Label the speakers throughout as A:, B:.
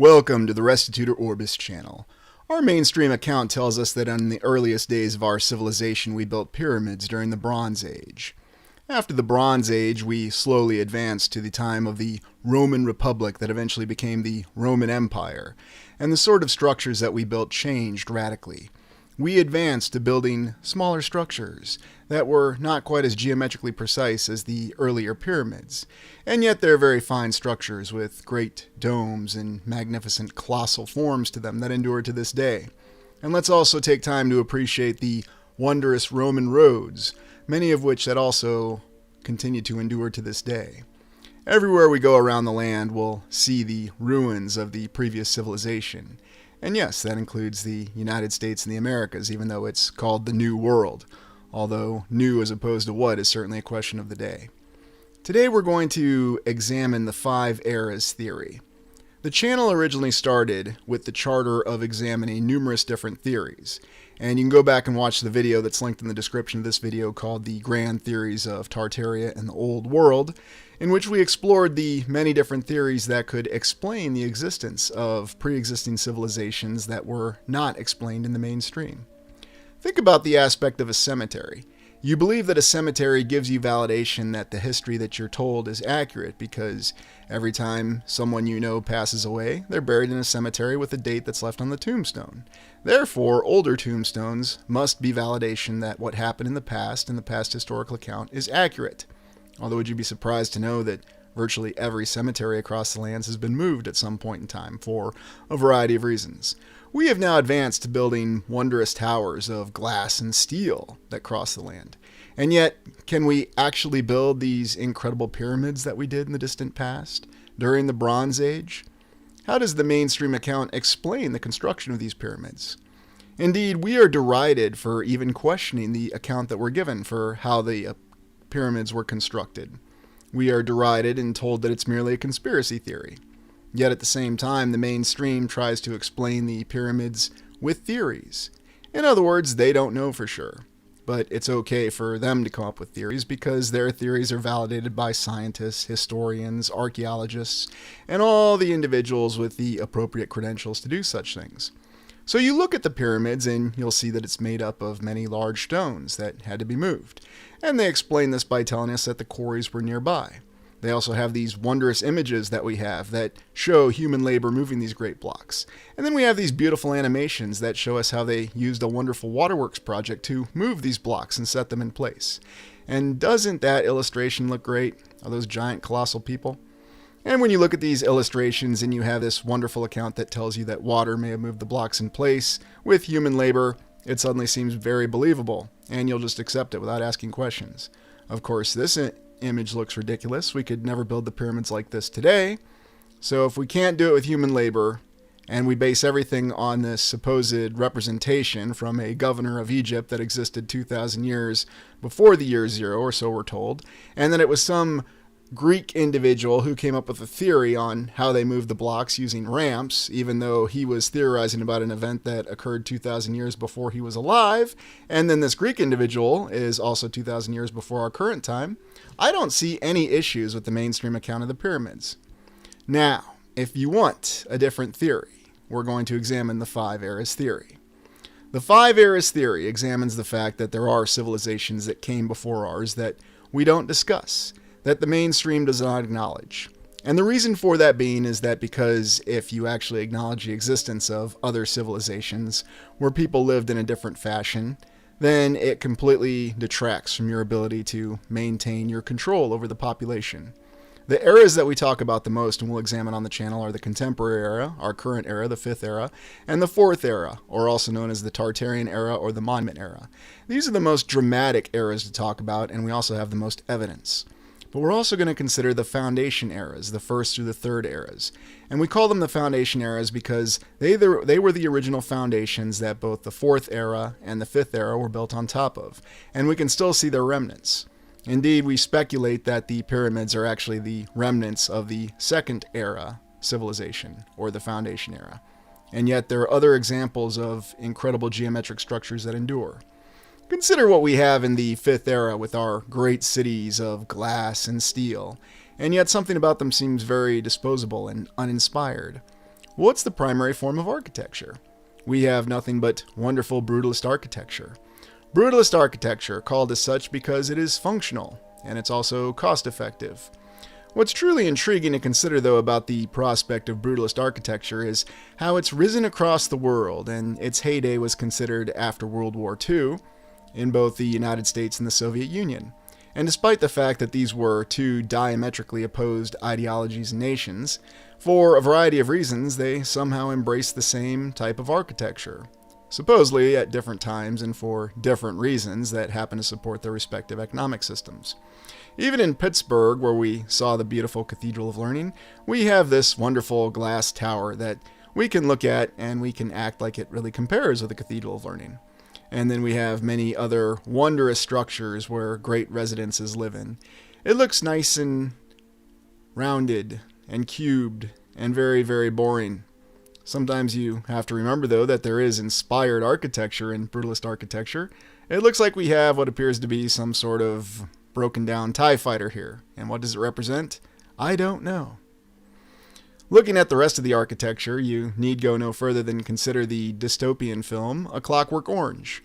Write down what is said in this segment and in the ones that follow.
A: Welcome to the Restitutor Orbis channel. Our mainstream account tells us that in the earliest days of our civilization we built pyramids during the Bronze Age. After the Bronze Age, we slowly advanced to the time of the Roman Republic that eventually became the Roman Empire, and the sort of structures that we built changed radically. We advanced to building smaller structures that were not quite as geometrically precise as the earlier pyramids, and yet they're very fine structures with great domes and magnificent colossal forms to them that endure to this day. And let's also take time to appreciate the wondrous Roman roads, many of which that also continue to endure to this day. Everywhere we go around the land, we'll see the ruins of the previous civilization. And yes, that includes the United States and the Americas, even though it's called the New World. Although new as opposed to what is certainly a question of the day. Today we're going to examine the 5 eras theory. The channel originally started with the charter of examining numerous different theories. And you can go back and watch the video that's linked in the description of this video called The Grand Theories of Tartaria and the Old World, in which we explored the many different theories that could explain the existence of pre-existing civilizations that were not explained in the mainstream. Think about the aspect of a cemetery. You believe that a cemetery gives you validation that the history that you're told is accurate because every time someone you know passes away, they're buried in a cemetery with a date that's left on the tombstone. Therefore, older tombstones must be validation that what happened in the past historical account is accurate. Although would you be surprised to know that virtually every cemetery across the lands has been moved at some point in time for a variety of reasons. We have now advanced to building wondrous towers of glass and steel that cross the land. And yet, can we actually build these incredible pyramids that we did in the distant past during the Bronze Age? How does the mainstream account explain the construction of these pyramids? Indeed, we are derided for even questioning the account that we're given for how the pyramids were constructed. We are derided and told that it's merely a conspiracy theory. Yet at the same time, the mainstream tries to explain the pyramids with theories. In other words, they don't know for sure. But it's okay for them to come up with theories because their theories are validated by scientists, historians, archaeologists, and all the individuals with the appropriate credentials to do such things. So you look at the pyramids and you'll see that it's made up of many large stones that had to be moved. And they explain this by telling us that the quarries were nearby. They also have these wondrous images that we have that show human labor moving these great blocks. And then we have these beautiful animations that show us how they used a wonderful waterworks project to move these blocks and set them in place. And doesn't that illustration look great of those giant colossal people? And when you look at these illustrations and you have this wonderful account that tells you that water may have moved the blocks in place with human labor, it suddenly seems very believable, and you'll just accept it without asking questions. Of course, this image looks ridiculous. We could never build the pyramids like this today. So if we can't do it with human labor, and we base everything on this supposed representation from a governor of Egypt that existed 2,000 years before the year 0, or so we're told, and that it was some Greek individual who came up with a theory on how they moved the blocks using ramps, even though he was theorizing about an event that occurred 2,000 years before he was alive, and then this Greek individual is also 2,000 years before our current time, I don't see any issues with the mainstream account of the pyramids. Now, if you want a different theory, we're going to examine the 5 eras theory. The 5 eras theory examines the fact that there are civilizations that came before ours that we don't discuss, that the mainstream does not acknowledge. And the reason for that being is that because if you actually acknowledge the existence of other civilizations where people lived in a different fashion, then it completely detracts from your ability to maintain your control over the population. The eras that we talk about the most and we'll examine on the channel are the contemporary era, our current era, the 5th era, and the 4th era, or also known as the Tartarian era or the Monument era. These are the most dramatic eras to talk about, and we also have the most evidence. But we're also going to consider the foundation eras, the 1st through the 3rd eras. And we call them the foundation eras because they were the original foundations that both the 4th era and the 5th era were built on top of. And we can still see their remnants. Indeed, we speculate that the pyramids are actually the remnants of the 2nd era civilization, or the foundation era. And yet there are other examples of incredible geometric structures that endure. Consider what we have in the 5th era with our great cities of glass and steel, and yet something about them seems very disposable and uninspired. What's the primary form of architecture? We have nothing but wonderful brutalist architecture. Brutalist architecture, called as such because it is functional, and it's also cost-effective. What's truly intriguing to consider, though, about the prospect of brutalist architecture is how it's risen across the world, and its heyday was considered after World War II in both the United States and the Soviet Union. And despite the fact that these were two diametrically opposed ideologies and nations, for a variety of reasons, they somehow embraced the same type of architecture, supposedly at different times and for different reasons that happen to support their respective economic systems. Even in Pittsburgh, where we saw the beautiful Cathedral of Learning, we have this wonderful glass tower that we can look at and we can act like it really compares with the Cathedral of Learning. And then we have many other wondrous structures where great residences live in. It looks nice and rounded and cubed and very, very boring. Sometimes you have to remember, though, that there is inspired architecture in brutalist architecture. It looks like we have what appears to be some sort of broken down TIE fighter here. And what does it represent? I don't know. Looking at the rest of the architecture, you need go no further than consider the dystopian film A Clockwork Orange.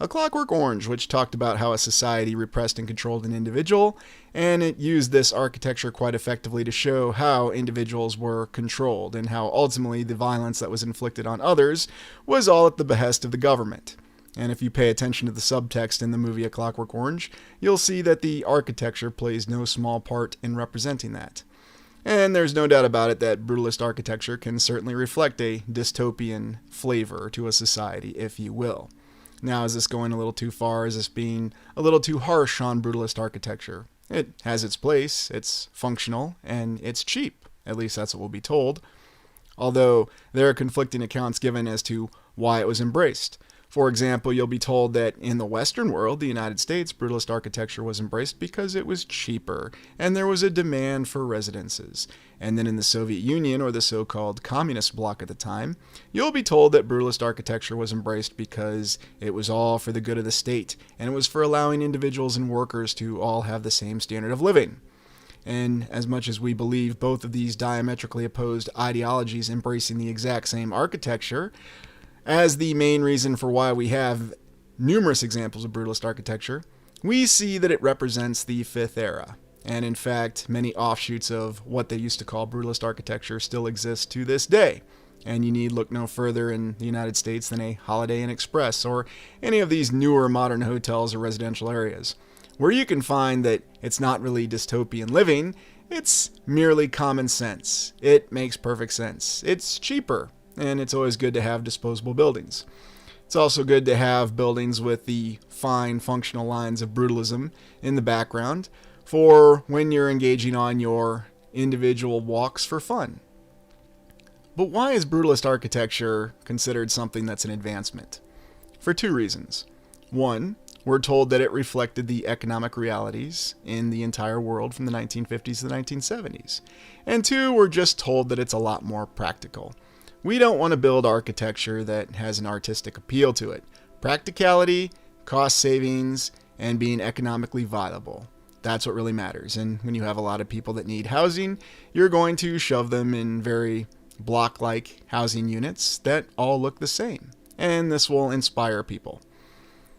A: A Clockwork Orange, which talked about how a society repressed and controlled an individual, and it used this architecture quite effectively to show how individuals were controlled and how ultimately the violence that was inflicted on others was all at the behest of the government. And if you pay attention to the subtext in the movie A Clockwork Orange, you'll see that the architecture plays no small part in representing that. And there's no doubt about it that brutalist architecture can certainly reflect a dystopian flavor to a society, if you will. Now, is this going a little too far? Is this being a little too harsh on brutalist architecture? It has its place, it's functional, and it's cheap. At least that's what we'll be told. Although there are conflicting accounts given as to why it was embraced. For example, you'll be told that in the Western world, the United States, brutalist architecture was embraced because it was cheaper, and there was a demand for residences. And then in the Soviet Union, or the so-called communist bloc at the time, you'll be told that brutalist architecture was embraced because it was all for the good of the state, and it was for allowing individuals and workers to all have the same standard of living. And as much as we believe both of these diametrically opposed ideologies embracing the exact same architecture as the main reason for why we have numerous examples of brutalist architecture, we see that it represents the Fifth Era. And in fact, many offshoots of what they used to call brutalist architecture still exist to this day. And you need look no further in the United States than a Holiday Inn Express or any of these newer modern hotels or residential areas, where you can find that it's not really dystopian living, it's merely common sense. It makes perfect sense. It's cheaper. And it's always good to have disposable buildings. It's also good to have buildings with the fine functional lines of brutalism in the background for when you're engaging on your individual walks for fun. But why is brutalist architecture considered something that's an advancement? For two reasons. One, we're told that it reflected the economic realities in the entire world from the 1950s to the 1970s. And two, we're just told that it's a lot more practical. We don't want to build architecture that has an artistic appeal to it. Practicality, cost savings, and being economically viable. That's what really matters. And when you have a lot of people that need housing, you're going to shove them in very block-like housing units that all look the same. And this will inspire people.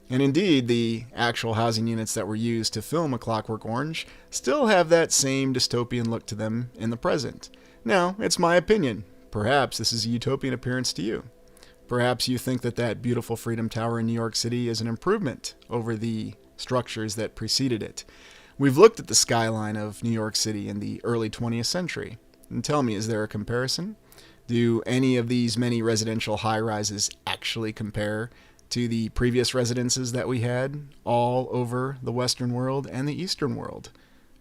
A: And indeed, the actual housing units that were used to film A Clockwork Orange still have that same dystopian look to them in the present. Now, it's my opinion. Perhaps this is a utopian appearance to you. Perhaps you think that that beautiful Freedom Tower in New York City is an improvement over the structures that preceded it. We've looked at the skyline of New York City in the early 20th century. And tell me, is there a comparison? Do any of these many residential high-rises actually compare to the previous residences that we had all over the Western world and the Eastern world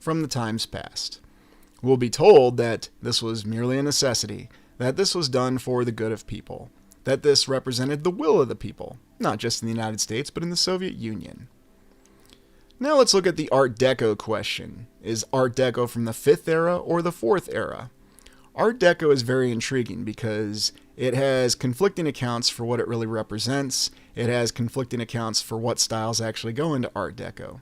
A: from the times past? We'll be told that this was merely a necessity, that this was done for the good of people, that this represented the will of the people, not just in the United States, but in the Soviet Union. Now let's look at the Art Deco question. Is Art Deco from the Fifth Era or the Fourth Era? Art Deco is very intriguing because it has conflicting accounts for what it really represents. It has conflicting accounts for what styles actually go into Art Deco.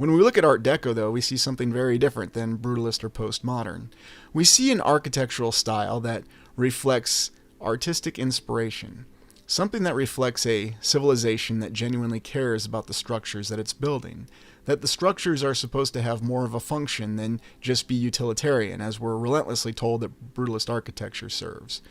A: When we look at Art Deco, though, we see something very different than brutalist or postmodern. We see an architectural style that reflects artistic inspiration, something that reflects a civilization that genuinely cares about the structures that it's building, that the structures are supposed to have more of a function than just be utilitarian, as we're relentlessly told that brutalist architecture serves.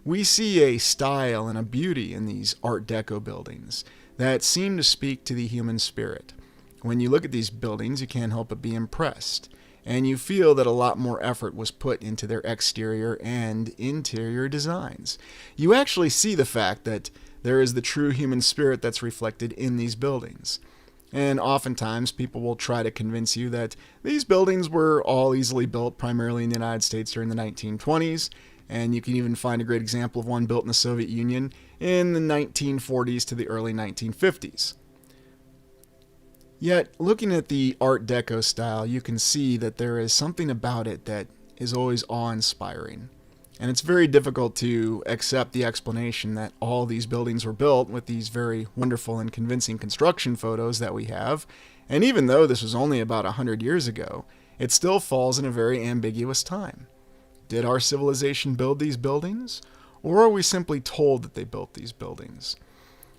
A: We see a style and a beauty in these Art Deco buildings that seem to speak to the human spirit. When you look at these buildings, you can't help but be impressed, and you feel that a lot more effort was put into their exterior and interior designs. You actually see the fact that there is the true human spirit that's reflected in these buildings. And oftentimes people will try to convince you that these buildings were all easily built primarily in the United States during the 1920s, and you can even find a great example of one built in the Soviet Union in the 1940s to the early 1950s. Yet, looking at the Art Deco style, you can see that there is something about it that is always awe-inspiring. And it's very difficult to accept the explanation that all these buildings were built with these very wonderful and convincing construction photos that we have. And even though this was only about 100 years ago, it still falls in a very ambiguous time. Did our civilization build these buildings? Or are we simply told that they built these buildings?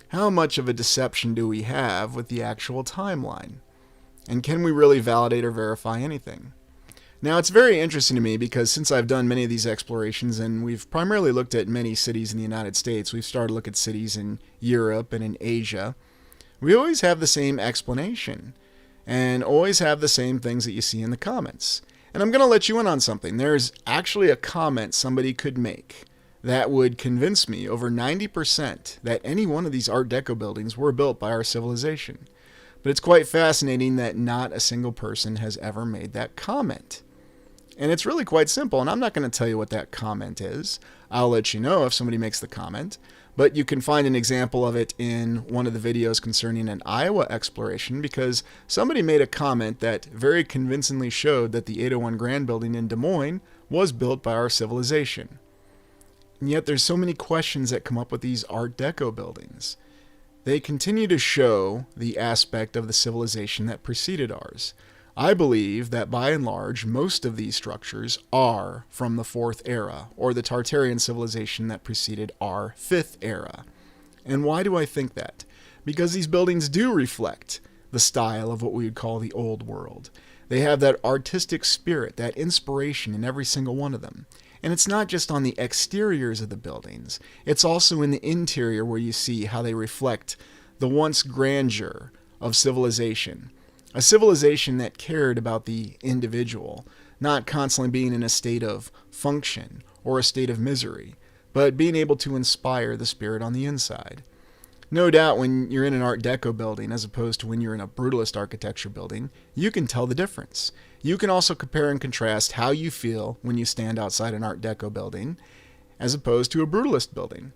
A: How much of a deception do we have with the actual timeline? And can we really validate or verify anything? Now, it's very interesting to me because since I've done many of these explorations and we've primarily looked at many cities in the United States, we've started to look at cities in Europe and in Asia, we always have the same explanation and always have the same things that you see in the comments. And I'm going to let you in on something. There's actually a comment somebody could make that would convince me over 90% that any one of these Art Deco buildings were built by our civilization. But it's quite fascinating that not a single person has ever made that comment. And it's really quite simple, and I'm not going to tell you what that comment is. I'll let you know if somebody makes the comment, but you can find an example of it in one of the videos concerning an Iowa exploration because somebody made a comment that very convincingly showed that the 801 Grand Building in Des Moines was built by our civilization. And yet there's so many questions that come up with these Art Deco buildings. They continue to show the aspect of the civilization that preceded ours. I believe that by and large, most of these structures are from the 4th era, or the Tartarian civilization that preceded our 5th era. And why do I think that? Because these buildings do reflect the style of what we would call the Old World. They have that artistic spirit, that inspiration in every single one of them. And it's not just on the exteriors of the buildings, it's also in the interior where you see how they reflect the once grandeur of civilization. A civilization that cared about the individual, not constantly being in a state of function or a state of misery, but being able to inspire the spirit on the inside. No doubt when you're in an Art Deco building as opposed to when you're in a brutalist architecture building, you can tell the difference. You can also compare and contrast how you feel when you stand outside an Art Deco building as opposed to a brutalist building.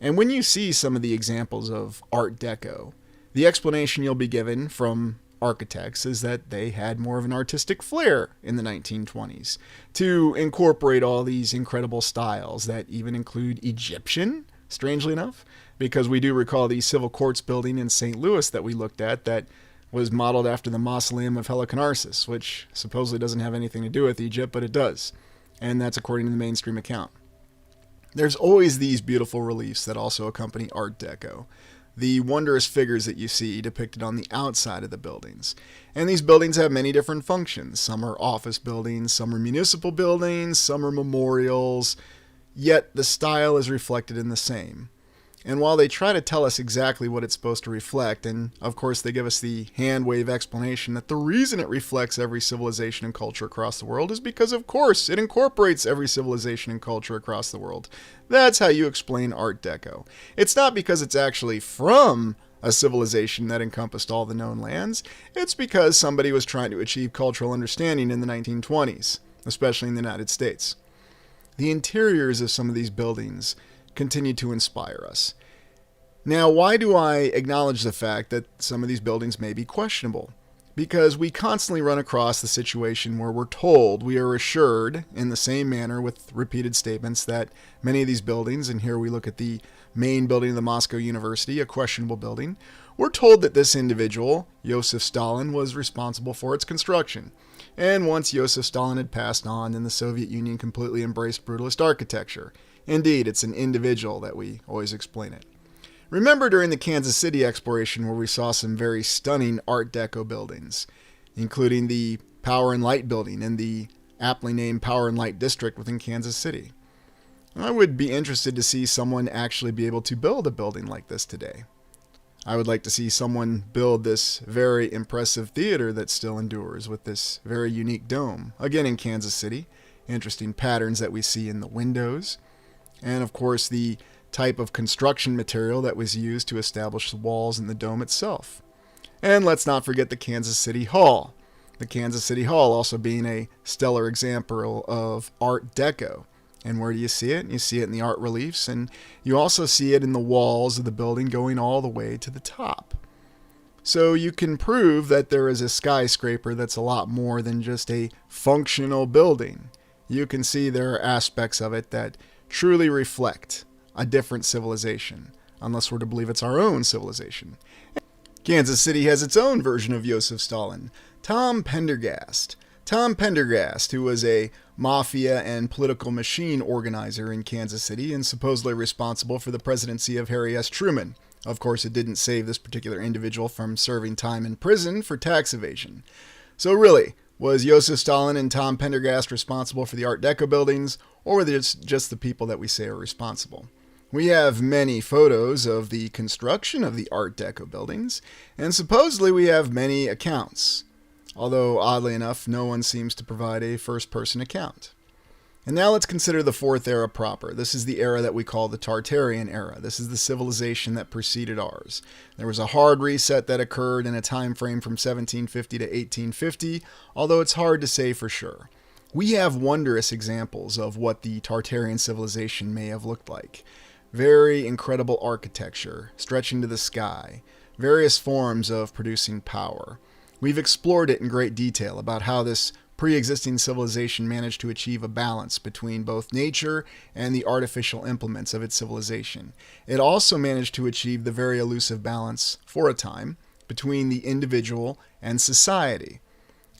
A: And when you see some of the examples of Art Deco, the explanation you'll be given from architects is that they had more of an artistic flair in the 1920s to incorporate all these incredible styles that even include Egyptian, strangely enough, because we do recall the civil courts building in St. Louis that we looked at that was modeled after the mausoleum of Helicarnassus, which supposedly doesn't have anything to do with Egypt, but it does. And that's according to the mainstream account. There's always these beautiful reliefs that also accompany Art Deco. The wondrous figures that you see depicted on the outside of the buildings. And these buildings have many different functions. Some are office buildings, some are municipal buildings, some are memorials, yet the style is reflected in the same. And while they try to tell us exactly what it's supposed to reflect, and of course they give us the hand wave explanation that the reason it reflects every civilization and culture across the world is because of course it incorporates every civilization and culture across the world. That's how you explain Art Deco. It's not because it's actually from a civilization that encompassed all the known lands. It's because somebody was trying to achieve cultural understanding in the 1920s, especially in the United States. The interiors of some of these buildings continue to inspire us. Now, why do I acknowledge the fact that some of these buildings may be questionable? Because we constantly run across the situation where we're told, we are assured in the same manner with repeated statements that many of these buildings, and here we look at the main building of the Moscow University, a questionable building, we're told that this individual, Joseph Stalin, was responsible for its construction. And once Joseph Stalin had passed on, then the Soviet Union completely embraced brutalist architecture. Indeed, it's an individual that we always explain it. Remember during the Kansas City exploration where we saw some very stunning Art Deco buildings, including the Power and Light building in the aptly named Power and Light district within Kansas City. I would be interested to see someone actually be able to build a building like this today. I would like to see someone build this very impressive theater that still endures with this very unique dome, again in Kansas City. Interesting patterns that we see in the windows, and of course the type of construction material that was used to establish the walls and the dome itself. And let's not forget the Kansas City Hall. The Kansas City Hall also being a stellar example of Art Deco. And where do you see it? You see it in the art reliefs, and you also see it in the walls of the building going all the way to the top. So you can prove that there is a skyscraper that's a lot more than just a functional building. You can see there are aspects of it that truly reflect a different civilization, unless we're to believe it's our own civilization. Kansas City has its own version of Joseph Stalin, Tom Pendergast. Tom Pendergast, who was a mafia and political machine organizer in Kansas City and supposedly responsible for the presidency of Harry S. Truman. Of course, it didn't save this particular individual from serving time in prison for tax evasion. So really, was Joseph Stalin and Tom Pendergast responsible for the Art Deco buildings, or were they just the people that we say are responsible? We have many photos of the construction of the Art Deco buildings, and supposedly we have many accounts. Although, oddly enough, no one seems to provide a first-person account. And now let's consider the fourth era proper. This is the era that we call the Tartarian era. This is the civilization that preceded ours. There was a hard reset that occurred in a time frame from 1750 to 1850, although it's hard to say for sure. We have wondrous examples of what the Tartarian civilization may have looked like. Very incredible architecture, stretching to the sky, various forms of producing power. We've explored it in great detail about how this pre-existing civilization managed to achieve a balance between both nature and the artificial implements of its civilization. It also managed to achieve the very elusive balance, for a time, between the individual and society.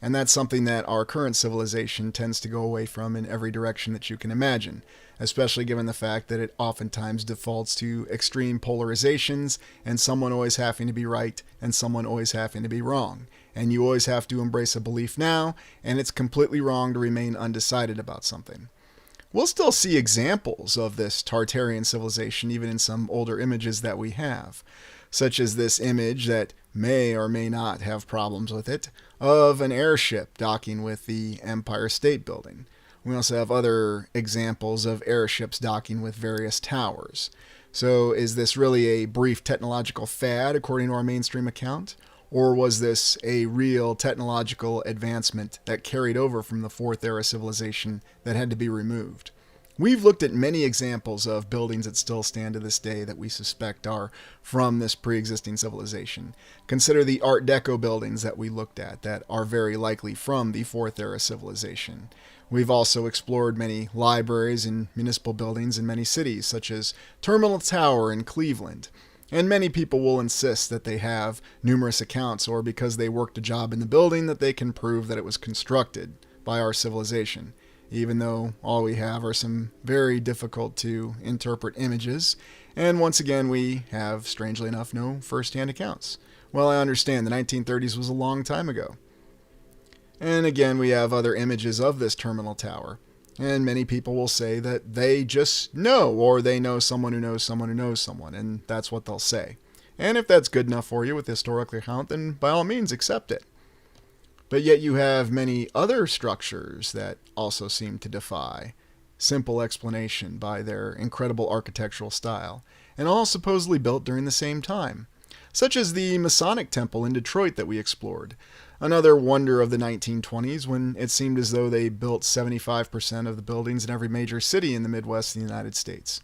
A: And that's something that our current civilization tends to go away from in every direction that you can imagine, especially given the fact that it oftentimes defaults to extreme polarizations and someone always having to be right and someone always having to be wrong. And you always have to embrace a belief now, and it's completely wrong to remain undecided about something. We'll still see examples of this Tartarian civilization even in some older images that we have, such as this image that may or may not have problems with it, of an airship docking with the Empire State Building. We also have other examples of airships docking with various towers. So is this really a brief technological fad according to our mainstream account? Or was this a real technological advancement that carried over from the Fourth Era civilization that had to be removed? We've looked at many examples of buildings that still stand to this day that we suspect are from this pre-existing civilization. Consider the Art Deco buildings that we looked at that are very likely from the Fourth Era civilization. We've also explored many libraries and municipal buildings in many cities, such as Terminal Tower in Cleveland. And many people will insist that they have numerous accounts, or because they worked a job in the building, that they can prove that it was constructed by our civilization, even though all we have are some very difficult to interpret images. And once again, we have, strangely enough, no first-hand accounts. Well, I understand the 1930s was a long time ago. And again, we have other images of this terminal tower. And many people will say that they just know, or they know someone who knows someone who knows someone, and that's what they'll say. And if that's good enough for you with the historical account, then by all means accept it. But yet you have many other structures that also seem to defy simple explanation by their incredible architectural style, and all supposedly built during the same time, such as the Masonic Temple in Detroit that we explored. Another wonder of the 1920s, when it seemed as though they built 75% of the buildings in every major city in the Midwest of the United States.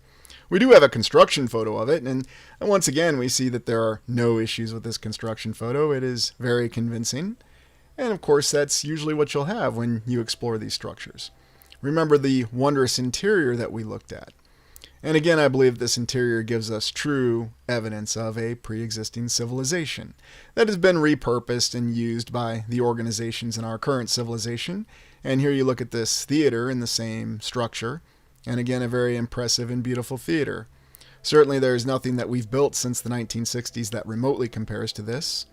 A: We do have a construction photo of it, and once again we see that there are no issues with this construction photo. It is very convincing, and of course that's usually what you'll have when you explore these structures. Remember the wondrous interior that we looked at. And again, I believe this interior gives us true evidence of a pre-existing civilization that has been repurposed and used by the organizations in our current civilization. And here you look at this theater in the same structure, And again, a very impressive and beautiful theater. Certainly there's nothing that we've built since the 1960s that remotely compares to this.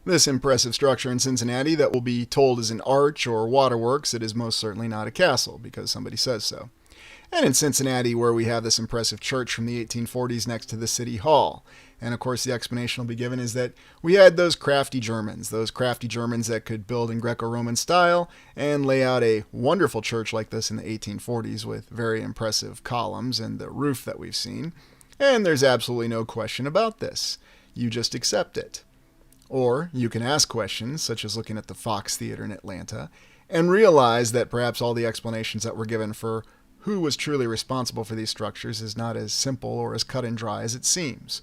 A: This impressive structure in Cincinnati that will be told is an arch or waterworks, it is most certainly not a castle, because somebody says so. And in Cincinnati, where we have this impressive church from the 1840s next to the city hall. And of course, the explanation will be given is that we had those crafty Germans that could build in Greco-Roman style and lay out a wonderful church like this in the 1840s with very impressive columns and the roof that we've seen. And there's absolutely no question about this. You just accept it. Or you can ask questions, such as looking at the Fox Theater in Atlanta, and realize that perhaps all the explanations that were given for who was truly responsible for these structures is not as simple or as cut and dry as it seems.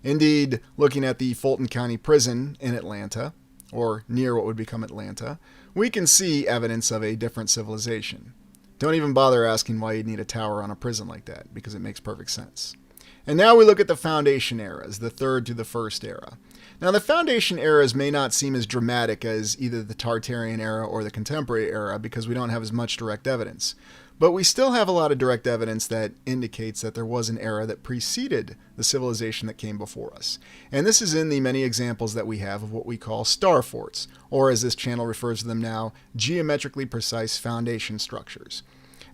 A: Indeed, looking at the Fulton County Prison in Atlanta, or near what would become Atlanta, we can see evidence of a different civilization. Don't even bother asking why you'd need a tower on a prison like that, because it makes perfect sense. And now we look at the foundation eras, the third to the first era. Now the foundation eras may not seem as dramatic as either the Tartarian era or the contemporary era because we don't have as much direct evidence. But we still have a lot of direct evidence that indicates that there was an era that preceded the civilization that came before us. And this is in the many examples that we have of what we call star forts, or as this channel refers to them now, geometrically precise foundation structures.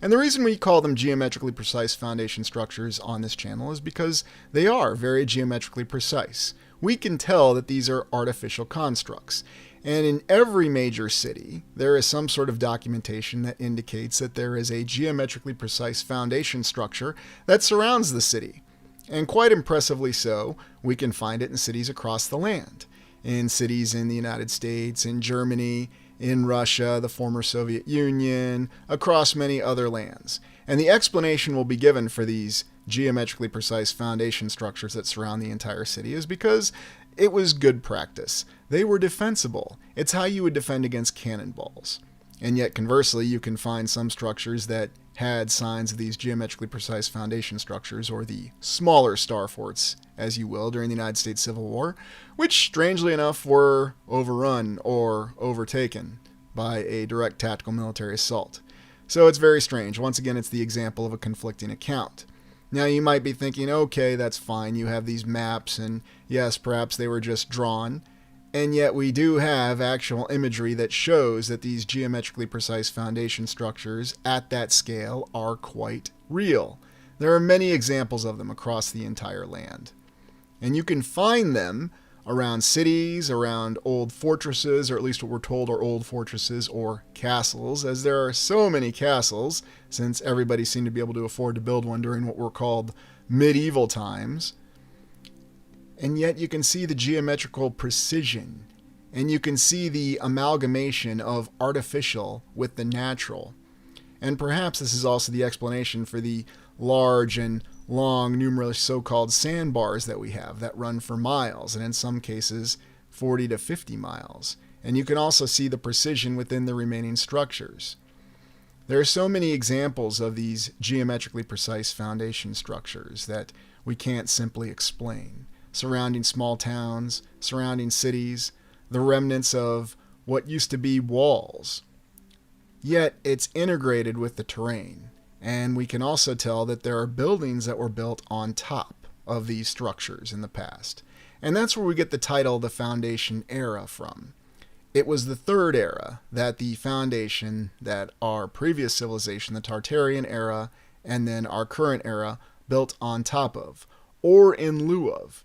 A: And the reason we call them geometrically precise foundation structures on this channel is because they are very geometrically precise. We can tell that these are artificial constructs. And in every major city, there is some sort of documentation that indicates that there is a geometrically precise foundation structure that surrounds the city. And quite impressively so, we can find it in cities across the land. In cities in the United States, in Germany, in Russia, the former Soviet Union, across many other lands. And the explanation will be given for these geometrically precise foundation structures that surround the entire city is because it was good practice. They were defensible. It's how you would defend against cannonballs. And yet, conversely, you can find some structures that had signs of these geometrically precise foundation structures, or the smaller star forts, as you will, during the United States Civil War, which, strangely enough, were overrun or overtaken by a direct tactical military assault. So it's very strange. Once again, it's the example of a conflicting account. Now you might be thinking, okay, that's fine, you have these maps, and yes, perhaps they were just drawn, and yet we do have actual imagery that shows that these geometrically precise foundation structures at that scale are quite real. There are many examples of them across the entire land. And you can find them around cities, around old fortresses, or at least what we're told are old fortresses or castles, as there are so many castles, since everybody seemed to be able to afford to build one during what were called medieval times. And yet you can see the geometrical precision, and you can see the amalgamation of artificial with the natural. And perhaps this is also the explanation for the large and long, numerous so-called sandbars that we have that run for miles, and in some cases 40 to 50 miles. And you can also see the precision within the remaining structures. There are so many examples of these geometrically precise foundation structures that we can't simply explain, surrounding small towns, surrounding cities, the remnants of what used to be walls. Yet it's integrated with the terrain. And we can also tell that there are buildings that were built on top of these structures in the past. And that's where we get the title the Foundation Era from. It was the third era that the foundation that our previous civilization, the Tartarian era, and then our current era, built on top of, or in lieu of.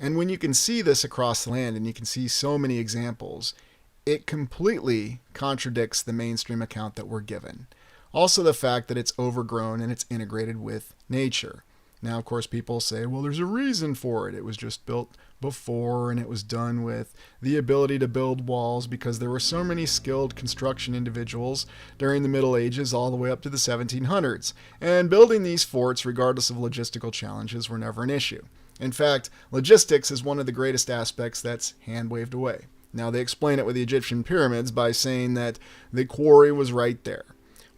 A: And when you can see this across the land, and you can see so many examples, it completely contradicts the mainstream account that we're given. Also the fact that it's overgrown and it's integrated with nature. Now, of course, people say, well, there's a reason for it. It was just built before, and it was done with the ability to build walls because there were so many skilled construction individuals during the Middle Ages all the way up to the 1700s. And building these forts, regardless of logistical challenges, were never an issue. In fact, logistics is one of the greatest aspects that's hand-waved away. Now, they explain it with the Egyptian pyramids by saying that the quarry was right there.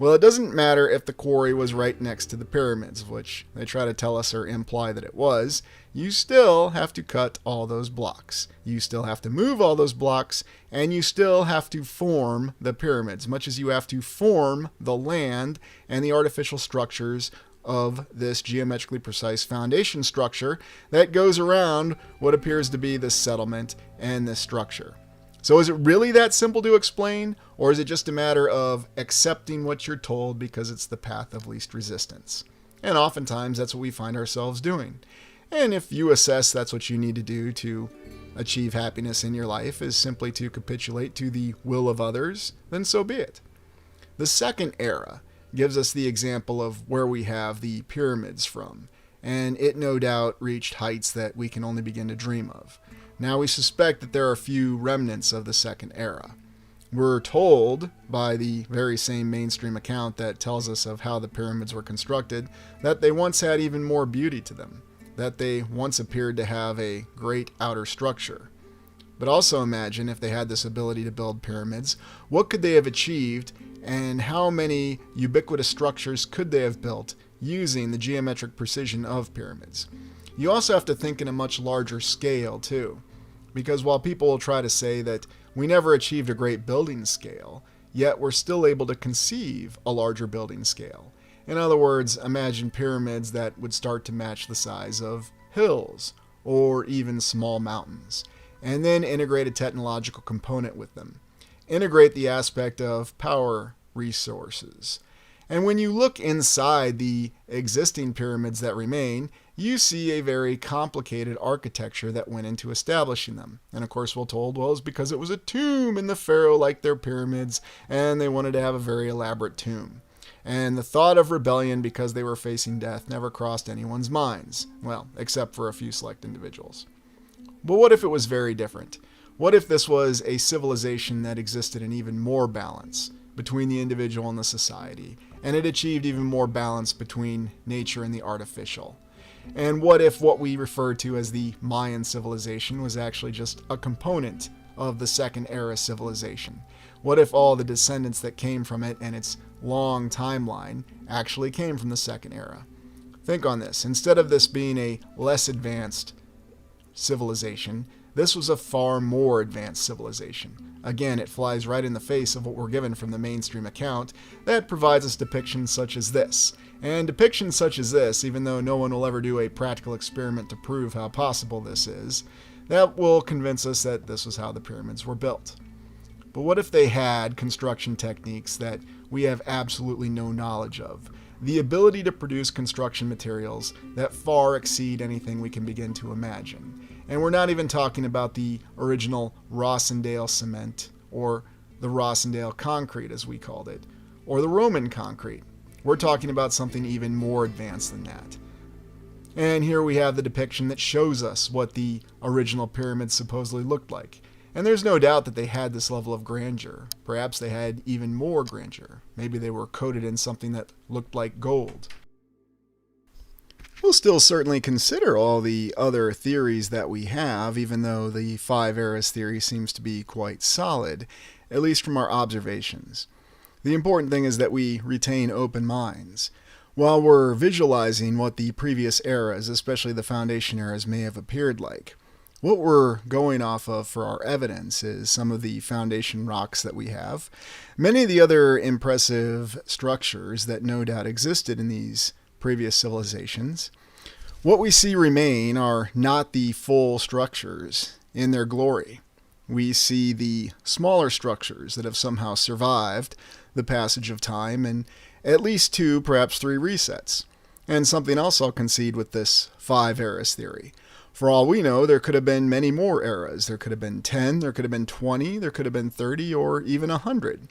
A: Well, it doesn't matter if the quarry was right next to the pyramids, which they try to tell us or imply that it was. You still have to cut all those blocks. You still have to move all those blocks, and you still have to form the pyramids, much as you have to form the land and the artificial structures of this geometrically precise foundation structure that goes around what appears to be this settlement and this structure. So is it really that simple to explain, or is it just a matter of accepting what you're told because it's the path of least resistance? And oftentimes that's what we find ourselves doing. And if you assess that's what you need to do to achieve happiness in your life is simply to capitulate to the will of others, then so be it. The second era gives us the example of where we have the pyramids from, and it no doubt reached heights that we can only begin to dream of. Now we suspect that there are a few remnants of the second era. We're told by the very same mainstream account that tells us of how the pyramids were constructed that they once had even more beauty to them, that they once appeared to have a great outer structure. But also imagine if they had this ability to build pyramids, what could they have achieved and how many ubiquitous structures could they have built using the geometric precision of pyramids? You also have to think in a much larger scale too. Because while people will try to say that we never achieved a great building scale, yet we're still able to conceive a larger building scale. In other words, imagine pyramids that would start to match the size of hills or even small mountains, and then integrate a technological component with them. Integrate the aspect of power resources. And when you look inside the existing pyramids that remain, you see a very complicated architecture that went into establishing them. And of course we're told, well, it's because it was a tomb and the pharaoh liked their pyramids and they wanted to have a very elaborate tomb. And the thought of rebellion because they were facing death never crossed anyone's minds. Well, except for a few select individuals. But what if it was very different? What if this was a civilization that existed in even more balance between the individual and the society, and it achieved even more balance between nature and the artificial? And what if what we refer to as the Mayan civilization was actually just a component of the second era civilization? What if all the descendants that came from it and its long timeline actually came from the second era? Think on this. Instead of this being a less advanced civilization, this was a far more advanced civilization. Again, it flies right in the face of what we're given from the mainstream account that provides us depictions such as this. And depictions such as this, even though no one will ever do a practical experiment to prove how possible this is, that will convince us that this was how the pyramids were built. But what if they had construction techniques that we have absolutely no knowledge of? The ability to produce construction materials that far exceed anything we can begin to imagine. And we're not even talking about the original Rossendale cement, or the Rossendale concrete as we called it, or the Roman concrete. We're talking about something even more advanced than that. And here we have the depiction that shows us what the original pyramids supposedly looked like. And there's no doubt that they had this level of grandeur. Perhaps they had even more grandeur. Maybe they were coated in something that looked like gold. We'll still certainly consider all the other theories that we have, even though the 5 eras theory seems to be quite solid, at least from our observations. The important thing is that we retain open minds. While we're visualizing what the previous eras, especially the foundation eras, may have appeared like, what we're going off of for our evidence is some of the foundation rocks that we have, many of the other impressive structures that no doubt existed in these previous civilizations. What we see remain are not the full structures in their glory. We see the smaller structures that have somehow survived the passage of time and at least 2, perhaps 3 resets. And something else I'll concede with this 5 eras theory. For all we know, there could have been many more eras. There could have been 10, there could have been 20, there could have been 30, or even 100.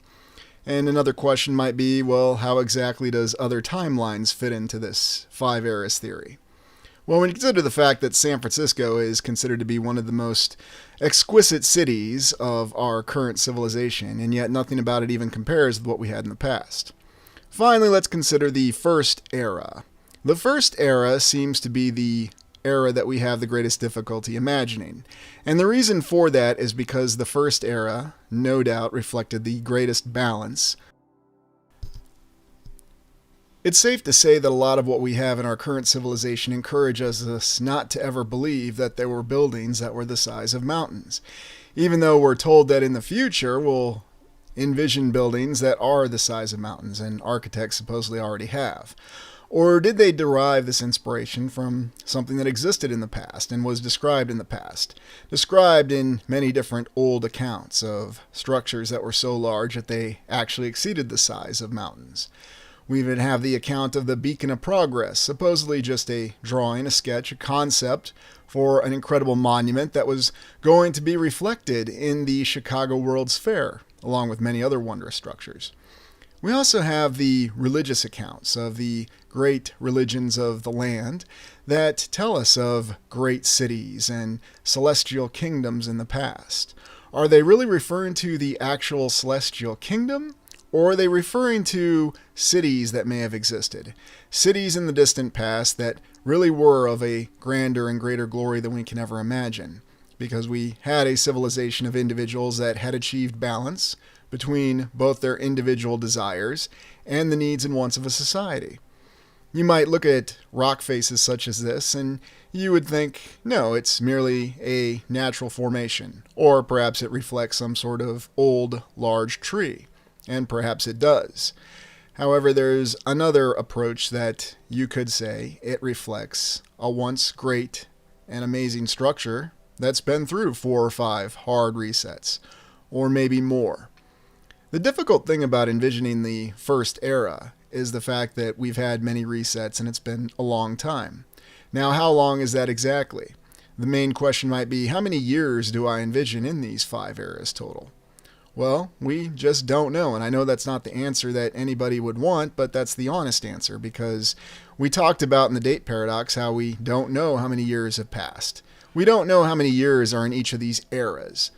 A: And another question might be, well, how exactly does other timelines fit into this 5 eras theory? Well, when you consider the fact that San Francisco is considered to be one of the most exquisite cities of our current civilization, and yet nothing about it even compares with what we had in the past. Finally, let's consider the first era. The first era seems to be the era that we have the greatest difficulty imagining. And the reason for that is because the first era, no doubt, reflected the greatest balance It's safe to say that a lot of what we have in our current civilization encourages us not to ever believe that there were buildings that were the size of mountains, even though we're told that in the future we'll envision buildings that are the size of mountains, and architects supposedly already have. Or did they derive this inspiration from something that existed in the past and was described in the past? Described in many different old accounts of structures that were so large that they actually exceeded the size of mountains. We even have the account of the Beacon of Progress, supposedly just a drawing, a sketch, a concept for an incredible monument that was going to be reflected in the Chicago World's Fair, along with many other wondrous structures. We also have the religious accounts of the great religions of the land that tell us of great cities and celestial kingdoms in the past. Are they really referring to the actual celestial kingdom? Or are they referring to cities that may have existed? Cities in the distant past that really were of a grander and greater glory than we can ever imagine. Because we had a civilization of individuals that had achieved balance between both their individual desires and the needs and wants of a society. You might look at rock faces such as this and you would think, no, it's merely a natural formation. Or perhaps it reflects some sort of old, large tree. And perhaps it does. However, there's another approach that you could say it reflects a once great and amazing structure that's been through 4 or 5 hard resets, or maybe more. The difficult thing about envisioning the first era is the fact that we've had many resets and it's been a long time. Now, how long is that exactly? The main question might be, how many years do I envision in these 5 eras total? Well, we just don't know, and I know that's not the answer that anybody would want, but that's the honest answer, because we talked about in the date paradox how we don't know how many years have passed. We don't know how many years are in each of these eras.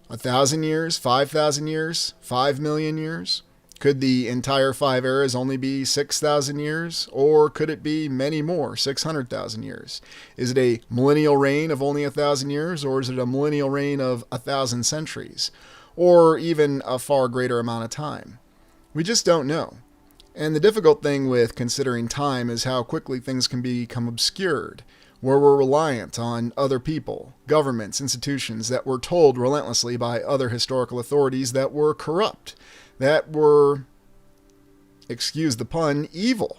A: 1,000 years, 5,000 years, 5 million years? Could the entire 5 eras only be 6,000 years, or could it be many more, 600,000 years? Is it a millennial reign of only 1,000 years, or is it a millennial reign of 1,000 centuries? Or even a far greater amount of time? We just don't know. And the difficult thing with considering time is how quickly things can become obscured, where we're reliant on other people, governments, institutions that were told relentlessly by other historical authorities that were corrupt, that were, excuse the pun, evil.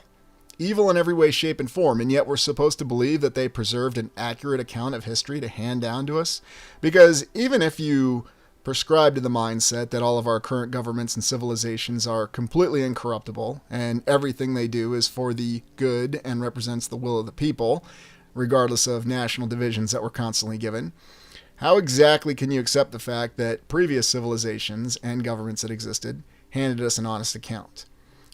A: Evil in every way, shape, and form, and yet we're supposed to believe that they preserved an accurate account of history to hand down to us? Because even if you prescribe to the mindset that all of our current governments and civilizations are completely incorruptible and everything they do is for the good and represents the will of the people, regardless of national divisions that we're constantly given, how exactly can you accept the fact that previous civilizations and governments that existed handed us an honest account?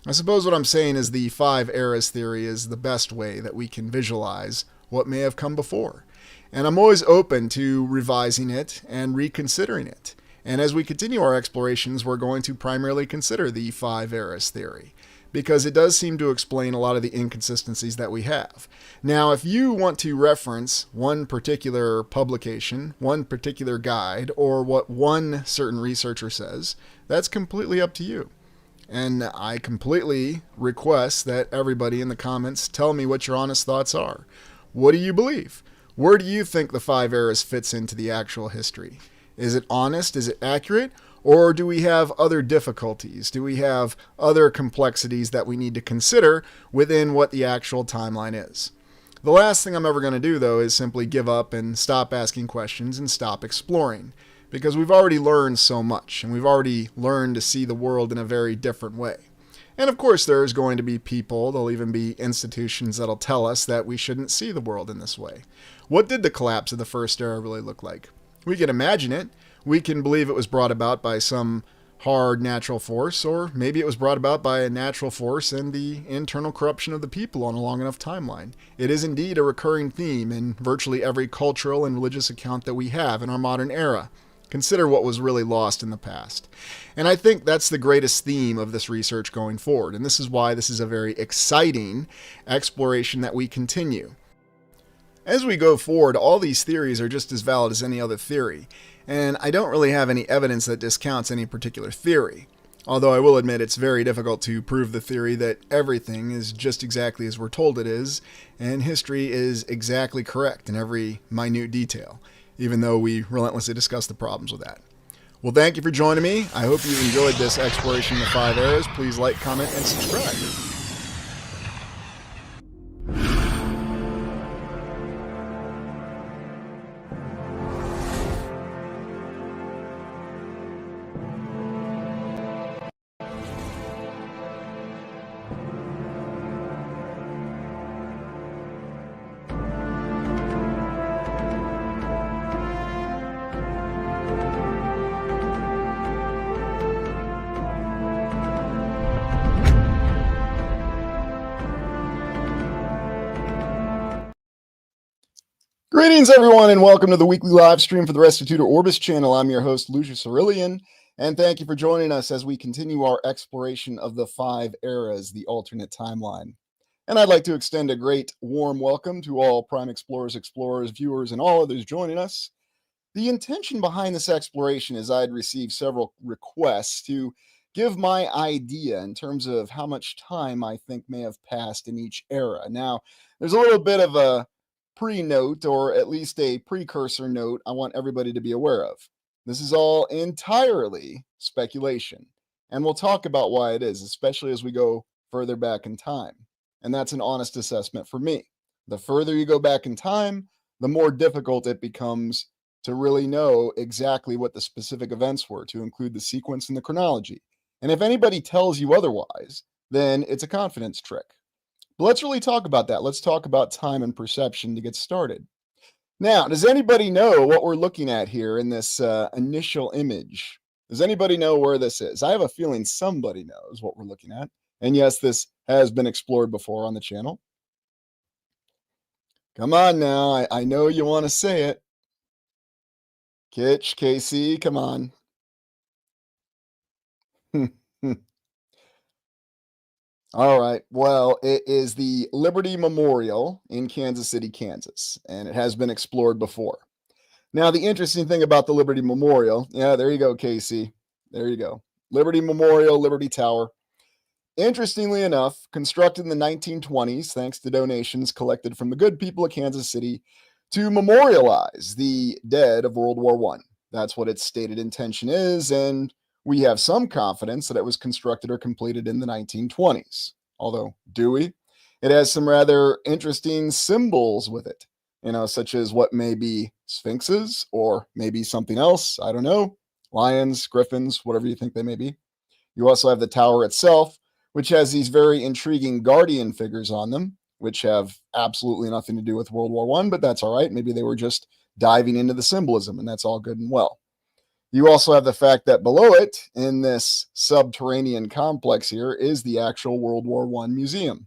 A: I suppose what I'm saying is the 5 eras theory is the best way that we can visualize what may have come before. And I'm always open to revising it and reconsidering it. And as we continue our explorations, we're going to primarily consider the 5 eras theory, because it does seem to explain a lot of the inconsistencies that we have. Now, if you want to reference one particular publication, one particular guide, or what one certain researcher says, that's completely up to you. And I completely request that everybody in the comments tell me what your honest thoughts are. What do you believe? Where do you think the 5 eras fits into the actual history? Is it honest? Is it accurate? Or do we have other difficulties? Do we have other complexities that we need to consider within what the actual timeline is? The last thing I'm ever going to do, though, is simply give up and stop asking questions and stop exploring, because we've already learned so much, and we've already learned to see the world in a very different way. And of course, there's going to be people, there'll even be institutions that'll tell us that we shouldn't see the world in this way. What did the collapse of the first era really look like? We can imagine it. We can believe it was brought about by some hard natural force, or maybe it was brought about by a natural force and the internal corruption of the people on a long enough timeline. It is indeed a recurring theme in virtually every cultural and religious account that we have in our modern era. Consider what was really lost in the past. And I think that's the greatest theme of this research going forward, and this is why this is a very exciting exploration that we continue. As we go forward, all these theories are just as valid as any other theory, and I don't really have any evidence that discounts any particular theory. Although I will admit it's very difficult to prove the theory that everything is just exactly as we're told it is, and history is exactly correct in every minute detail, even though we relentlessly discuss the problems with that. Well, thank you for joining me. I hope you enjoyed this exploration of the 5 eras. Please like, comment, and subscribe. Greetings, everyone, and welcome to the weekly live stream for the Restitutor Orbis channel. I'm your host, Lucius Aurelian, and thank you for joining us as we continue our exploration of the 5 eras, the alternate timeline. And I'd like to extend a great warm welcome to all Prime Explorers, viewers, and all others joining us. The intention behind this exploration is I'd received several requests to give my idea in terms of how much time I think may have passed in each era. Now, there's a little bit of a pre-note, or at least a precursor note, I want everybody to be aware of. This is all entirely speculation, and we'll talk about why it is, especially as we go further back in time. And that's an honest assessment for me. The further you go back in time, the more difficult it becomes to really know exactly what the specific events were, to include the sequence and the chronology. And if anybody tells you otherwise, then it's a confidence trick. But let's really talk about that. Let's talk about time and perception to get started. Now, does anybody know what we're looking at here in this initial image? Does anybody know where this is? I have a feeling somebody knows what we're looking at. And yes, this has been explored before on the channel. Come on now. I know you want to say it. Kitch, Casey, come on. All right. Well, it is the Liberty Memorial in Kansas City, Kansas, and it has been explored before. Now, the interesting thing about the Liberty Memorial, yeah, there you go, Casey. There you go. Liberty Memorial, Liberty Tower. Interestingly enough, constructed in the 1920s, thanks to donations collected from the good people of Kansas City to memorialize the dead of World War I. That's what its stated intention is, and we have some confidence that it was constructed or completed in the 1920s. Although, do we? It has some rather interesting symbols with it, such as what may be sphinxes or maybe something else. I don't know. Lions, griffins, whatever you think they may be. You also have the tower itself, which has these very intriguing guardian figures on them, which have absolutely nothing to do with World War I, but that's all right. Maybe they were just diving into the symbolism, and that's all good and well. You also have the fact that below it, in this subterranean complex here, is the actual World War I museum.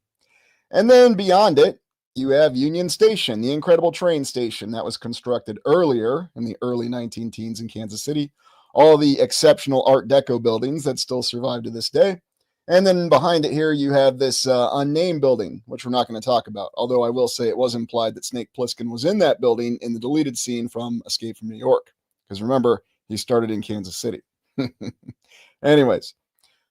A: And then beyond it, you have Union Station, the incredible train station that was constructed earlier in the early 19-teens in Kansas City. All the exceptional Art Deco buildings that still survive to this day. And then behind it here, you have this unnamed building, which we're not going to talk about. Although I will say it was implied that Snake Plissken was in that building in the deleted scene from Escape from New York. Because remember, he started in Kansas City. Anyways,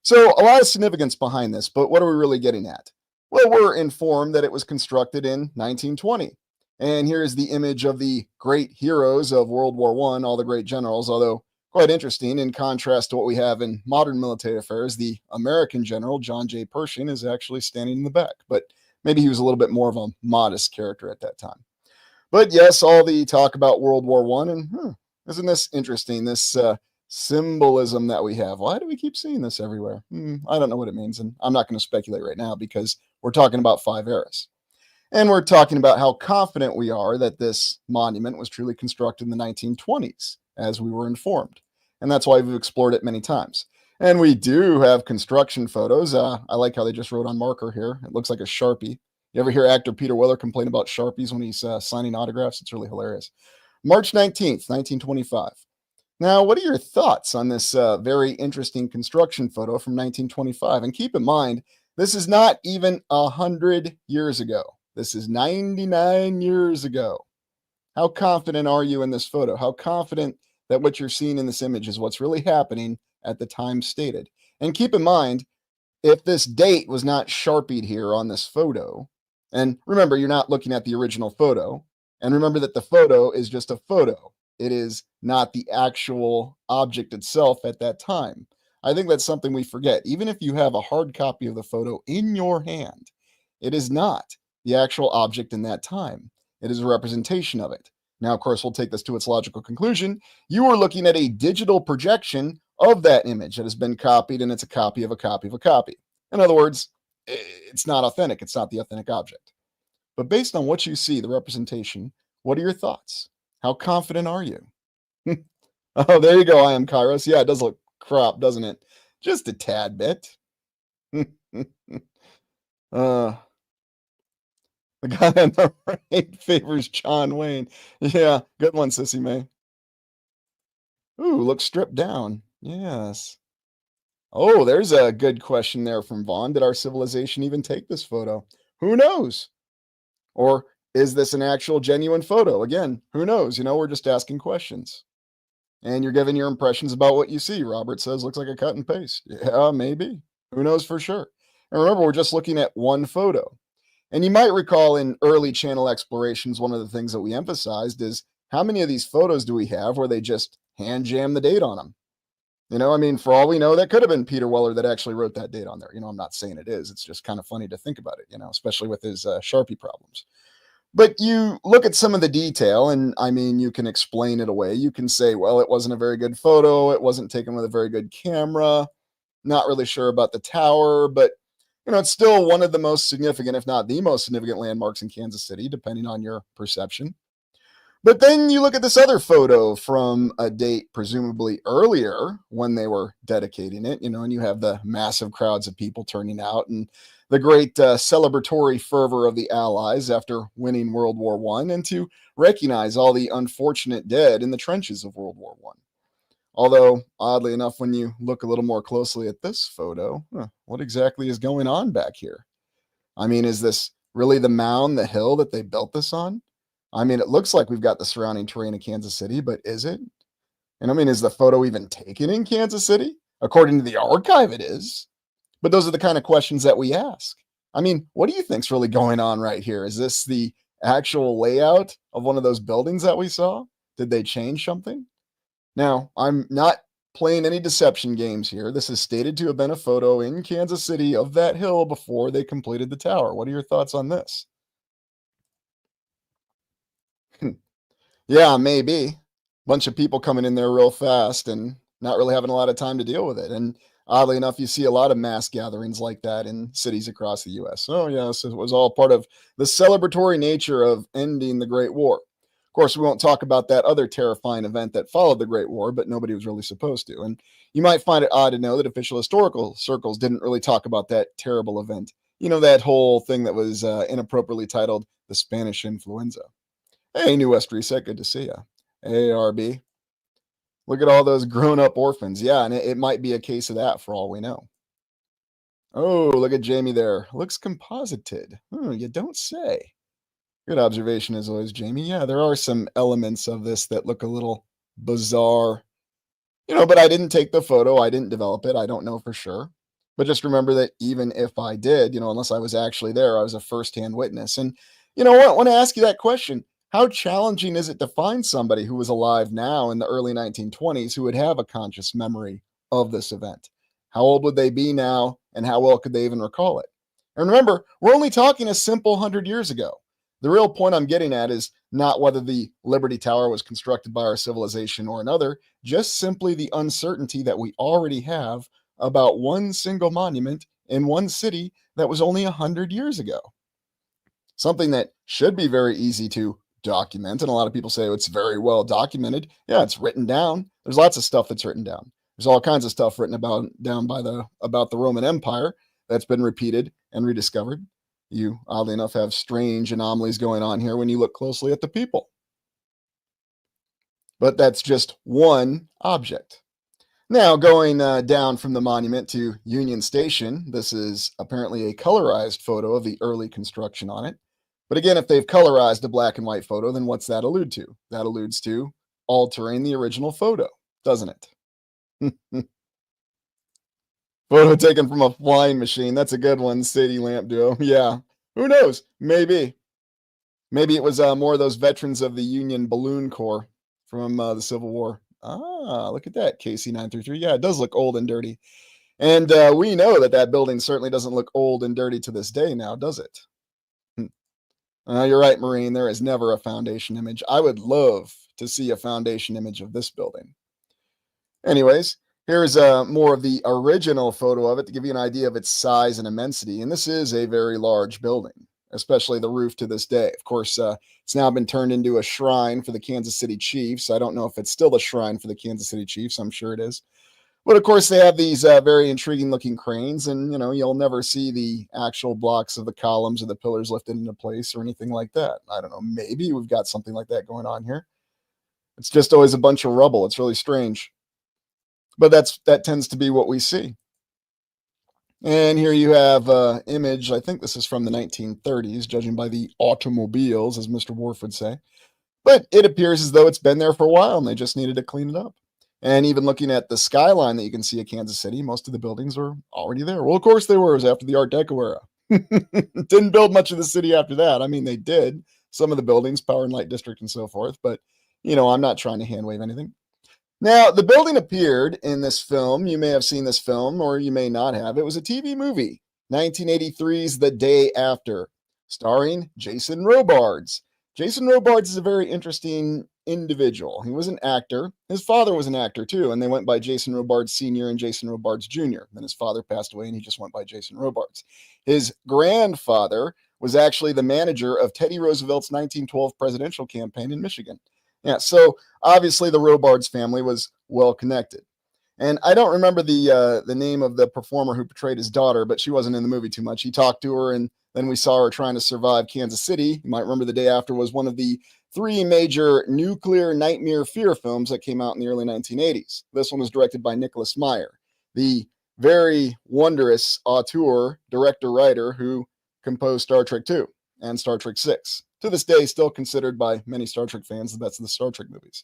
A: so a lot of significance behind this, but what are we really getting at? Well, we're informed that it was constructed in 1920. And here's the image of the great heroes of World War I, all the great generals, although quite interesting in contrast to what we have in modern military affairs. The American general, John J. Pershing, is actually standing in the back, but maybe he was a little bit more of a modest character at that time. But yes, all the talk about World War I, and isn't this interesting, this symbolism that we have? Why do we keep seeing this everywhere? I don't know what it means, and I'm not going to speculate right now because we're talking about 5 eras. And we're talking about how confident we are that this monument was truly constructed in the 1920s, as we were informed. And that's why we've explored it many times. And we do have construction photos. I like how they just wrote on marker here. It looks like a Sharpie. You ever hear actor Peter Weller complain about Sharpies when he's signing autographs? It's really hilarious. March 19th, 1925. Now, what are your thoughts on this very interesting construction photo from 1925? And keep in mind, this is not even 100 years ago. This is 99 years ago. How confident are you in this photo? How confident that what you're seeing in this image is what's really happening at the time stated. And keep in mind, if this date was not Sharpied here on this photo, and remember, you're not looking at the original photo, and remember that the photo is just a photo. It is not the actual object itself at that time. I think that's something we forget. Even if you have a hard copy of the photo in your hand, it is not the actual object in that time. It is a representation of it. Now, of course, we'll take this to its logical conclusion. You are looking at a digital projection of that image that has been copied, and it's a copy of a copy of a copy. In other words, it's not authentic. It's not the authentic object. But based on what you see, the representation, what are your thoughts? How confident are you? Oh, there you go. I am Kairos. Yeah, it does look cropped, doesn't it? Just a tad bit. uh, the guy on the right favors John Wayne. Yeah, good one, Sissy May. Ooh, looks stripped down. Yes. Oh, there's a good question there from Vaughn. Did our civilization even take this photo? Who knows? Or is this an actual genuine photo? Again, who knows? We're just asking questions. And you're giving your impressions about what you see. Robert says, looks like a cut and paste. Yeah, maybe. Who knows for sure? And remember, we're just looking at one photo. And you might recall in early channel explorations, one of the things that we emphasized is how many of these photos do we have where they just hand jam the date on them? For all we know, that could have been Peter Weller that actually wrote that date on there. I'm not saying it is. It's just kind of funny to think about it, especially with his Sharpie problems. But you look at some of the detail, and you can explain it away. You can say, well, it wasn't a very good photo. It wasn't taken with a very good camera. Not really sure about the tower, but it's still one of the most significant, if not the most significant landmarks in Kansas City, depending on your perception. But then you look at this other photo from a date presumably earlier when they were dedicating it, and you have the massive crowds of people turning out and the great celebratory fervor of the Allies after winning World War I, and to recognize all the unfortunate dead in the trenches of World War I. Although, oddly enough, when you look a little more closely at this photo, what exactly is going on back here? Is this really the mound, the hill that they built this on? It looks like we've got the surrounding terrain of Kansas City, but is it? And is the photo even taken in Kansas City? According to the archive, it is. But those are the kind of questions that we ask. What do you think's really going on right here? Is this the actual layout of one of those buildings that we saw? Did they change something? Now, I'm not playing any deception games here. This is stated to have been a photo in Kansas City of that hill before they completed the tower. What are your thoughts on this? Yeah, maybe. Bunch of people coming in there real fast and not really having a lot of time to deal with it. And oddly enough, you see a lot of mass gatherings like that in cities across the US. Oh, yes, it was all part of the celebratory nature of ending the Great War. Of course, we won't talk about that other terrifying event that followed the Great War, but nobody was really supposed to. And you might find it odd to know that official historical circles didn't really talk about that terrible event. That whole thing that was inappropriately titled the Spanish influenza. Hey, New West Reset, good to see you. ARB. Look at all those grown-up orphans. Yeah, and it might be a case of that for all we know. Oh, look at Jamie there. Looks composited. You don't say. Good observation as always, Jamie. Yeah, there are some elements of this that look a little bizarre. But I didn't take the photo. I didn't develop it. I don't know for sure. But just remember that even if I did, unless I was actually there, I was a firsthand witness. And what? I want to ask you that question. How challenging is it to find somebody who was alive now in the early 1920s who would have a conscious memory of this event? How old would they be now, and how well could they even recall it? And remember, we're only talking a simple 100 years ago. The real point I'm getting at is not whether the Liberty Tower was constructed by our civilization or another, just simply the uncertainty that we already have about one single monument in one city that was only 100 years ago. Something that should be very easy to document, and a lot of people say, oh, it's very well documented. Yeah, it's written down. There's lots of stuff that's written down. There's all kinds of stuff written about the Roman Empire that's been repeated and rediscovered. You, oddly enough, have strange anomalies going on here when you look closely at the people. But that's just one object. Now, going down from the monument to Union Station, this is apparently a colorized photo of the early construction on it. But again, if they've colorized a black and white photo, then what's that allude to? That alludes to altering the original photo, doesn't it? Photo taken from a flying machine. That's a good one, City Lamp Duo. Yeah. Who knows? Maybe. Maybe it was more of those veterans of the Union Balloon Corps from the Civil War. Ah, look at that, KC-933. Yeah, it does look old and dirty. And we know that that building certainly doesn't look old and dirty to this day now, does it? Hmm. You're right, Marine. There is never a foundation image. I would love to see a foundation image of this building. Anyways, here's more of the original photo of it to give you an idea of its size and immensity. And this is a very large building, especially the roof to this day. Of course, it's now been turned into a shrine for the Kansas City Chiefs. I don't know if it's still a shrine for the Kansas City Chiefs. I'm sure it is. But of course, they have these very intriguing looking cranes, and you'll never see the actual blocks of the columns or the pillars lifted into place or anything like that. I don't know. Maybe we've got something like that going on here. It's just always a bunch of rubble. It's really strange. But that tends to be what we see. And here you have an image. I think this is from the 1930s, judging by the automobiles, as Mr. Worf would say. But it appears as though it's been there for a while and they just needed to clean it up. And even looking at the skyline that you can see at Kansas City, most of the buildings are already there. Well, of course they were. It was after the Art Deco era. Didn't build much of the city after that. I mean, they did. Some of the buildings, Power and Light District and so forth. But, I'm not trying to hand wave anything. Now, the building appeared in this film. You may have seen this film, or you may not have. It was a TV movie, 1983's The Day After, starring Jason Robards. Jason Robards is a very interesting individual. He was an actor. His father was an actor, too, and they went by Jason Robards Sr. and Jason Robards Jr. Then his father passed away, and he just went by Jason Robards. His grandfather was actually the manager of Teddy Roosevelt's 1912 presidential campaign in Michigan. Yeah, so obviously the Robards family was well connected. And I don't remember the name of the performer who portrayed his daughter, but she wasn't in the movie too much. He talked to her, and then we saw her trying to survive Kansas City. You might remember The Day After was one of the 3 major nuclear nightmare fear films that came out in the early 1980s. This one was directed by Nicholas Meyer, the very wondrous auteur, director-writer who composed Star Trek II and Star Trek VI. To this day, still considered by many Star Trek fans the best of the Star Trek movies.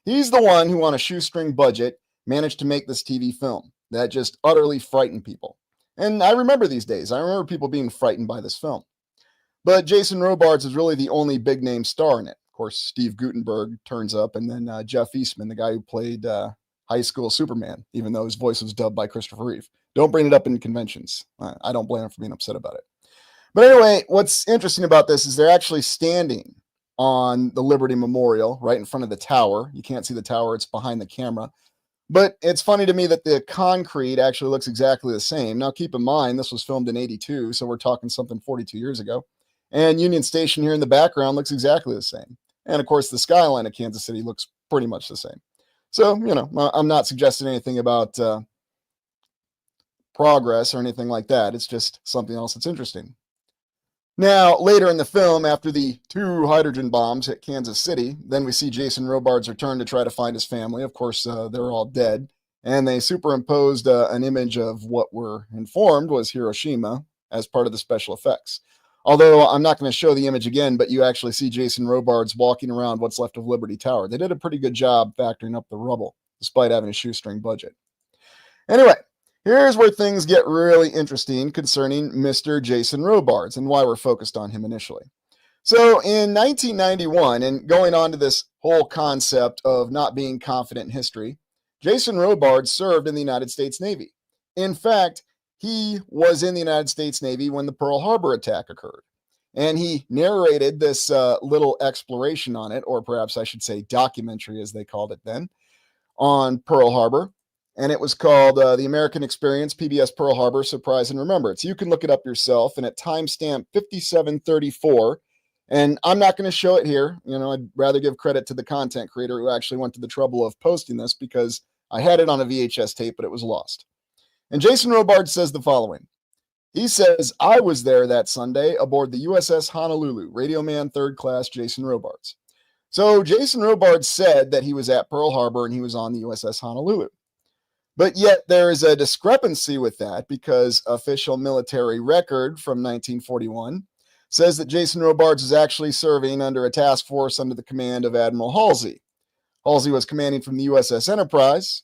A: He's the one who, on a shoestring budget, managed to make this TV film that just utterly frightened people. And I remember these days. I remember people being frightened by this film. But Jason Robards is really the only big-name star in it. Of course, Steve Guttenberg turns up, and then Jeff Eastman, the guy who played High School Superman, even though his voice was dubbed by Christopher Reeve. Don't bring it up in conventions. I don't blame him for being upset about it. But anyway, what's interesting about this is they're actually standing on the Liberty Memorial right in front of the tower. You can't see the tower, it's behind the camera. But it's funny to me that the concrete actually looks exactly the same. Now, keep in mind, this was filmed in 82, so we're talking something 42 years ago. And Union Station here in the background looks exactly the same. And of course, the skyline of Kansas City looks pretty much the same. So, I'm not suggesting anything about progress or anything like that. It's just something else that's interesting. Now, later in the film, after the 2 hydrogen bombs hit Kansas City, then we see Jason Robards return to try to find his family. Of course, they're all dead. And they superimposed an image of what we're informed was Hiroshima as part of the special effects. Although I'm not going to show the image again, but you actually see Jason Robards walking around what's left of Liberty Tower. They did a pretty good job factoring up the rubble, despite having a shoestring budget. Anyway, here's where things get really interesting concerning Mr. Jason Robards and why we're focused on him initially. So in 1991, and going on to this whole concept of not being confident in history, Jason Robards served in the United States Navy. In fact, he was in the United States Navy when the Pearl Harbor attack occurred. And he narrated this little exploration on it, or perhaps I should say documentary as they called it then, on Pearl Harbor. And it was called The American Experience, PBS Pearl Harbor, Surprise and Remembrance. You can look it up yourself, and at timestamp 5734. And I'm not going to show it here. I'd rather give credit to the content creator who actually went to the trouble of posting this because I had it on a VHS tape, but it was lost. And Jason Robards says the following. He says, I was there that Sunday aboard the USS Honolulu, Radio Man 3rd Class Jason Robards. So Jason Robards said that he was at Pearl Harbor and he was on the USS Honolulu. But yet there is a discrepancy with that because official military record from 1941 says that Jason Robards is actually serving under a task force under the command of Admiral Halsey. Halsey was commanding from the USS Enterprise.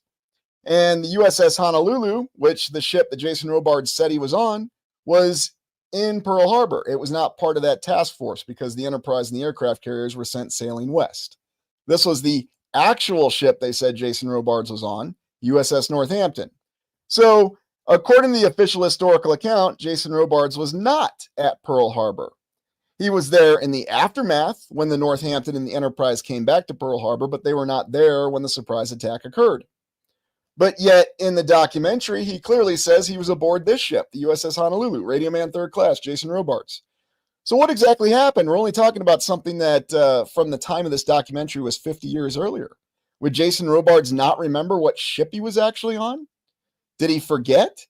A: And the USS Honolulu, which the ship that Jason Robards said he was on, was in Pearl Harbor. It was not part of that task force because the Enterprise and the aircraft carriers were sent sailing west. This was the actual ship they said Jason Robards was on, USS Northampton. So, according to the official historical account, Jason Robards was not at Pearl Harbor. He was there in the aftermath when the Northampton and the Enterprise came back to Pearl Harbor, but they were not there when the surprise attack occurred. But yet, in the documentary, he clearly says he was aboard this ship, the USS Honolulu, Radio Man Third Class, Jason Robards. So what exactly happened? We're only talking about something that, from the time of this documentary, was 50 years earlier. Would Jason Robards not remember what ship he was actually on? Did he forget?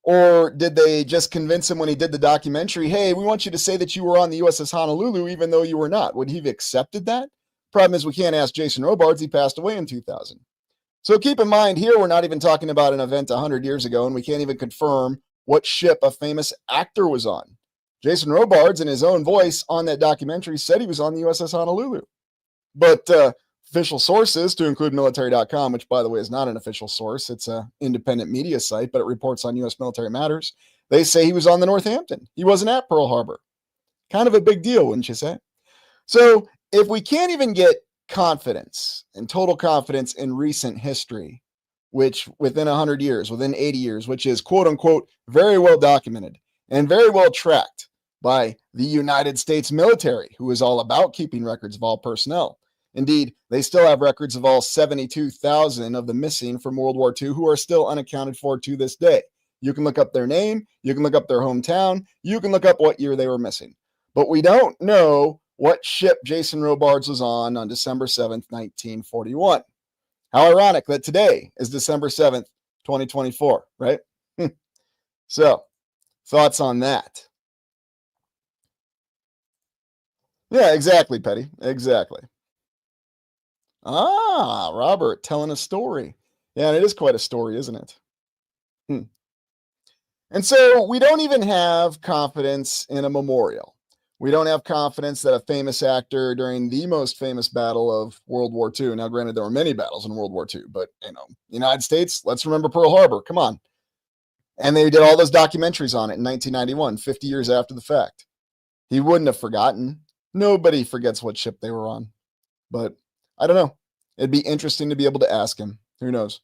A: Or did they just convince him when he did the documentary, hey, we want you to say that you were on the USS Honolulu even though you were not? Would he have accepted that? Problem is we can't ask Jason Robards. He passed away in 2000. So keep in mind here, we're not even talking about an event 100 years ago, and we can't even confirm what ship a famous actor was on. Jason Robards, in his own voice on that documentary, said he was on the USS Honolulu. But official sources, to include military.com, which, by the way, is not an official source. It's an independent media site, but it reports on U.S. military matters. They say he was on the Northampton. He wasn't at Pearl Harbor. Kind of a big deal, wouldn't you say? So if we can't even get confidence and total confidence in recent history, which within 100 years, within 80 years, which is quote unquote very well documented and very well tracked by the United States military, who is all about keeping records of all personnel. Indeed, they still have records of all 72,000 of the missing from World War II who are still unaccounted for to this day. You can look up their name, you can look up their hometown, you can look up what year they were missing. But we don't know what ship Jason Robards was on December 7th, 1941. How ironic that today is December 7th, 2024, right? So, thoughts on that? Yeah, exactly, Petty. Exactly. Ah, Robert telling a story. Yeah, and it is quite a story, isn't it? And so we don't even have confidence in a memorial. We don't have confidence that a famous actor during the most famous battle of World War II. Now, granted, there were many battles in World War II, but, United States, let's remember Pearl Harbor. Come on. And they did all those documentaries on it in 1991, 50 years after the fact. He wouldn't have forgotten. Nobody forgets what ship they were on. But I don't know. It'd be interesting to be able to ask him. Who knows?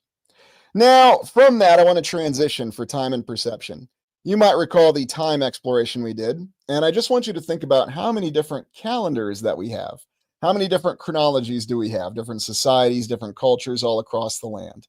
A: Now, from that, I want to transition for time and perception. You might recall the time exploration we did, and I just want you to think about how many different calendars that we have. How many different chronologies do we have? Different societies, different cultures all across the land.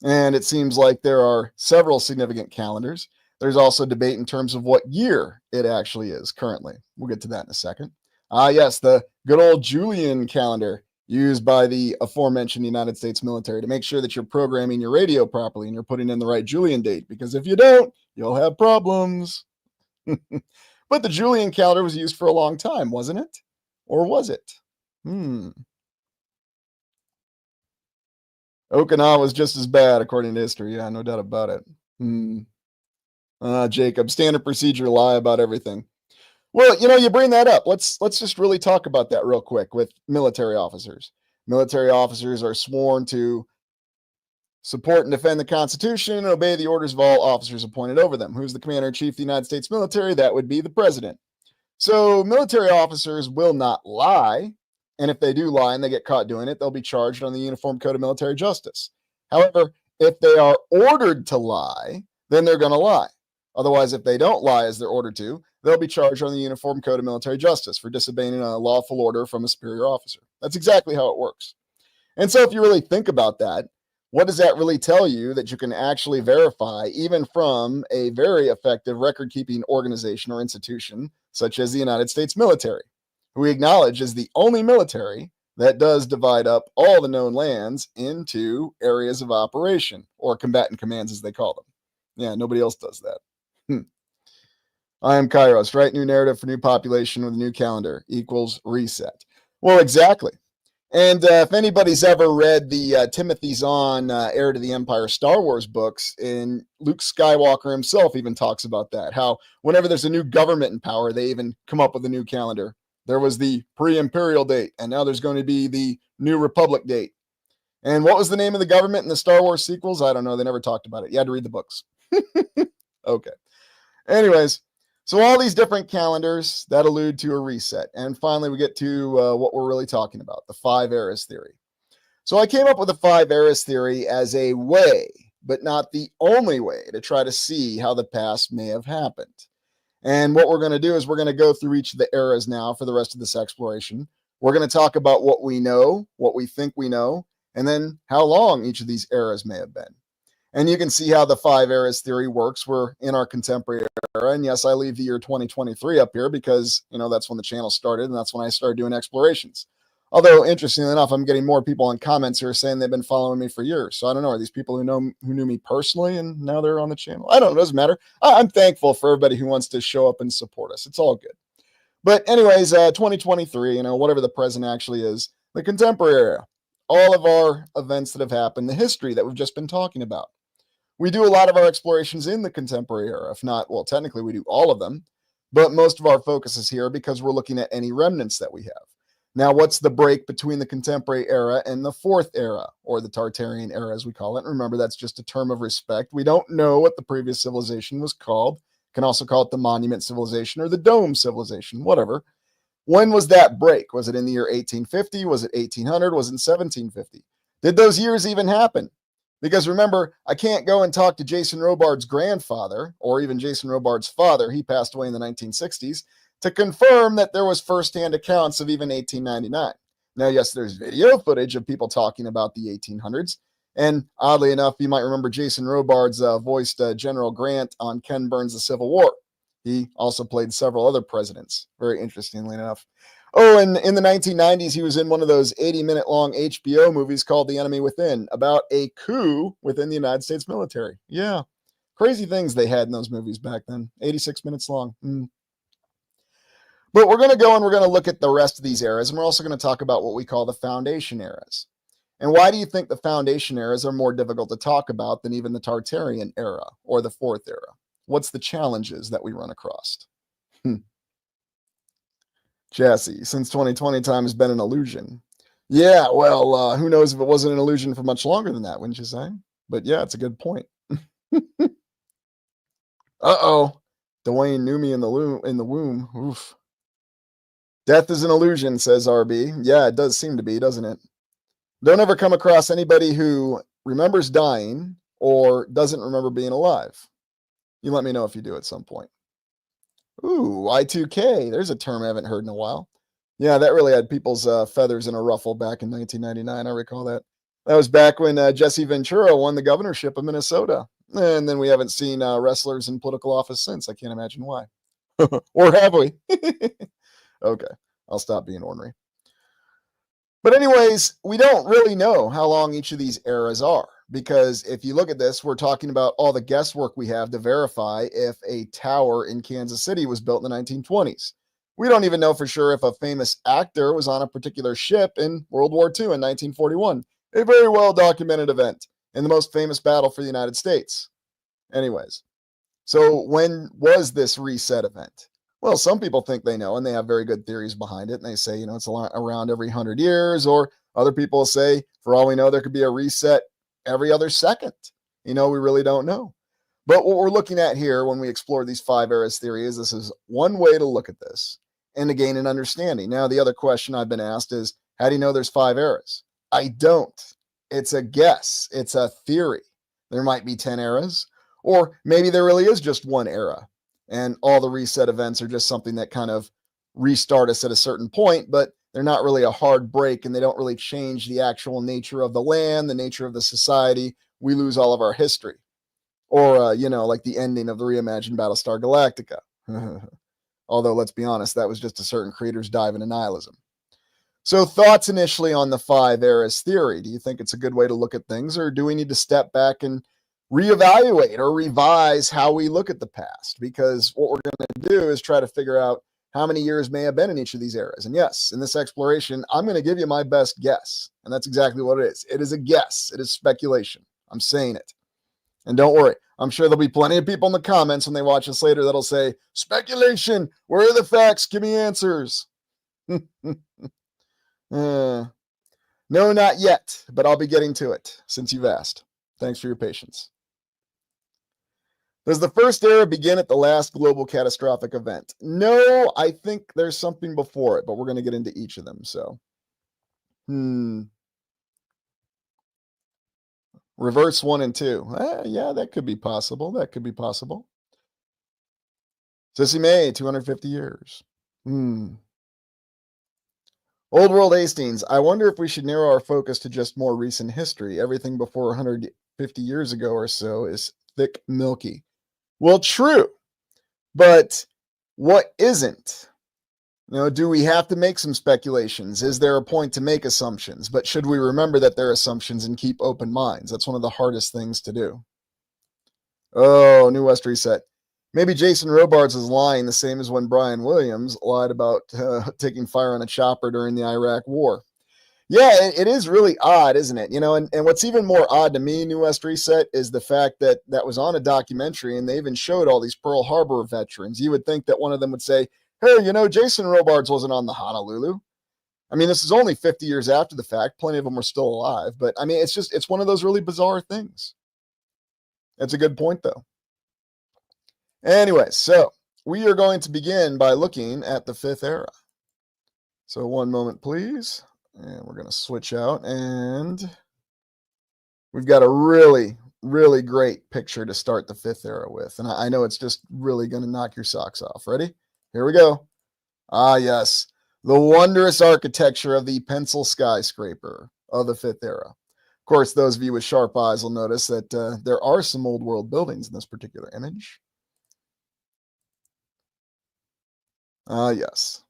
A: And it seems like there are several significant calendars. There's also debate in terms of what year it actually is currently. We'll get to that in a second. Yes, the good old Julian calendar used by the aforementioned United States military to make sure that you're programming your radio properly and you're putting in the right Julian date, because if you don't, you'll have problems. But the Julian calendar was used for a long time, wasn't it? Or was it? Okinawa was just as bad, according to history. Yeah, no doubt about it. Jacob, standard procedure, lie about everything. Well, you bring that up. Let's just really talk about that real quick with military officers. Military officers are sworn to support and defend the Constitution and obey the orders of all officers appointed over them. Who's the commander-in-chief of the United States military? That would be the president. So military officers will not lie, and if they do lie and they get caught doing it, they'll be charged on the Uniform Code of Military Justice. However, if they are ordered to lie, then they're going to lie. Otherwise, if they don't lie as they're ordered to, they'll be charged on the Uniform Code of Military Justice for disobeying a lawful order from a superior officer. That's exactly how it works. And so if you really think about that, what does that really tell you that you can actually verify even from a very effective record-keeping organization or institution such as the United States military, who we acknowledge is the only military that does divide up all the known lands into areas of operation, or combatant commands as they call them. Yeah, nobody else does that. I am Kairos. Right new narrative for new population with a new calendar equals reset. Well, exactly. And if anybody's ever read the Timothy Zahn Heir to the Empire Star Wars books, and Luke Skywalker himself even talks about that, how whenever there's a new government in power, they even come up with a new calendar. There was the pre-imperial date, and now there's going to be the New Republic date. And what was the name of the government in the Star Wars sequels? I don't know. They never talked about it. You had to read the books. Okay. Anyways, so all these different calendars that allude to a reset. And finally, we get to what we're really talking about, the 5 eras theory. So I came up with the 5 eras theory as a way, but not the only way, to try to see how the past may have happened. And what we're going to do is we're going to go through each of the eras now for the rest of this exploration. We're going to talk about what we know, what we think we know, and then how long each of these eras may have been. And you can see how the 5 eras theory works. We're in our contemporary era. And yes, I leave the year 2023 up here because, that's when the channel started, and that's when I started doing explorations. Although, interestingly enough, I'm getting more people in comments who are saying they've been following me for years. So I don't know. Are these people who knew me personally and now they're on the channel? I don't know. It doesn't matter. I'm thankful for everybody who wants to show up and support us. It's all good. But anyways, 2023, whatever the present actually is, the contemporary era, all of our events that have happened, the history that we've just been talking about. We do a lot of our explorations in the contemporary era. If not, well, technically we do all of them. But most of our focus is here because we're looking at any remnants that we have. Now, what's the break between the contemporary era and the 4th era, or the Tartarian era, as we call it? Remember, that's just a term of respect. We don't know what the previous civilization was called. Can also call it the Monument Civilization or the Dome Civilization, whatever. When was that break? Was it in the year 1850? Was it 1800? Was it in 1750? Did those years even happen? Because remember, I can't go and talk to Jason Robard's grandfather, or even Jason Robard's father, he passed away in the 1960s, to confirm that there was firsthand accounts of even 1899. Now, yes, there's video footage of people talking about the 1800s. And oddly enough, you might remember Jason Robards voiced General Grant on Ken Burns' The Civil War. He also played several other presidents, very interestingly enough. Oh, and in the 1990s, he was in one of those 80-minute long HBO movies called The Enemy Within, about a coup within the United States military. Yeah, crazy things they had in those movies back then, 86 minutes long. But we're going to go and we're going to look at the rest of these eras, and we're also going to talk about what we call the foundation eras. And why do you think the foundation eras are more difficult to talk about than even the Tartarian era or the 4th era? What's the challenges that we run across? Chassis, since 2020 time has been an illusion. Yeah, well, who knows if it wasn't an illusion for much longer than that, wouldn't you say? But yeah, it's a good point. Uh-oh. Dwayne knew me in the womb. Oof. Death is an illusion, says RB. Yeah, it does seem to be, doesn't it? Don't ever come across anybody who remembers dying or doesn't remember being alive. You let me know if you do at some point. Ooh, Y2K. There's a term I haven't heard in a while. Yeah, that really had people's feathers in a ruffle back in 1999. I recall that. That was back when Jesse Ventura won the governorship of Minnesota. And then we haven't seen wrestlers in political office since. I can't imagine why. Or have we? Okay, I'll stop being ornery. But anyways, we don't really know how long each of these eras are, because if you look at this, we're talking about all the guesswork we have to verify if a tower in Kansas City was built in the 1920s. We don't even know for sure if a famous actor was on a particular ship in World War II in 1941, a very well documented event in the most famous battle for the United States. Anyways, so when was this reset event? Well, some people think they know, and they have very good theories behind it. And they say, it's around every 100 years, or other people say, for all we know, there could be a reset every other second. We really don't know. But what we're looking at here when we explore these 5 eras theory is this is one way to look at this and to gain an understanding. Now, the other question I've been asked is, how do you know there's 5 eras? I don't. It's a guess. It's a theory. There might be 10 eras, or maybe there really is just one era. And all the reset events are just something that kind of restart us at a certain point, but they're not really a hard break, and they don't really change the actual nature of the land, the nature of the society. We lose all of our history. Or, like the ending of the reimagined Battlestar Galactica. Although, let's be honest, that was just a certain creator's dive into nihilism. So thoughts initially on the 5 eras theory. Do you think it's a good way to look at things, or do we need to step back and reevaluate or revise how we look at the past? Because what we're going to do is try to figure out how many years may have been in each of these eras. And yes, in this exploration, I'm going to give you my best guess. And that's exactly what it is. It is a guess. It is speculation. I'm saying it. And don't worry, I'm sure there'll be plenty of people in the comments when they watch this later that'll say, speculation, where are the facts? Give me answers. No, not yet, but I'll be getting to it since you've asked. Thanks for your patience. Does the first era begin at the last global catastrophic event? No, I think there's something before it, but we're going to get into each of them. So, reverse 1 and 2. Yeah, that could be possible. That could be possible. Sissy May, 250 years. Old World Hastings. I wonder if we should narrow our focus to just more recent history. Everything before 150 years ago or so is thick, milky. Well, true, but what isn't? Do we have to make some speculations? Is there a point to make assumptions? But should we remember that they're assumptions and keep open minds? That's one of the hardest things to do. Oh, New West Reset. Maybe Jason Robards is lying the same as when Brian Williams lied about taking fire on a chopper during the Iraq War. Yeah, it is really odd, isn't it? And what's even more odd to me, New West Reset, is the fact that that was on a documentary and they even showed all these Pearl Harbor veterans. You would think that one of them would say, hey, Jason Robards wasn't on the Honolulu. I mean, this is only 50 years after the fact. Plenty of them are still alive. But I mean, it's one of those really bizarre things. That's a good point, though. Anyway, so we are going to begin by looking at the fifth era. So one moment, please. And we're going to switch out, and we've got a really, really great picture to start the fifth era with. And I know it's just really going to knock your socks off. Ready? Here we go. Ah, yes. The wondrous architecture of the pencil skyscraper of the fifth era. Of course, those of you with sharp eyes will notice that there are some old world buildings in this particular image. Ah, yes.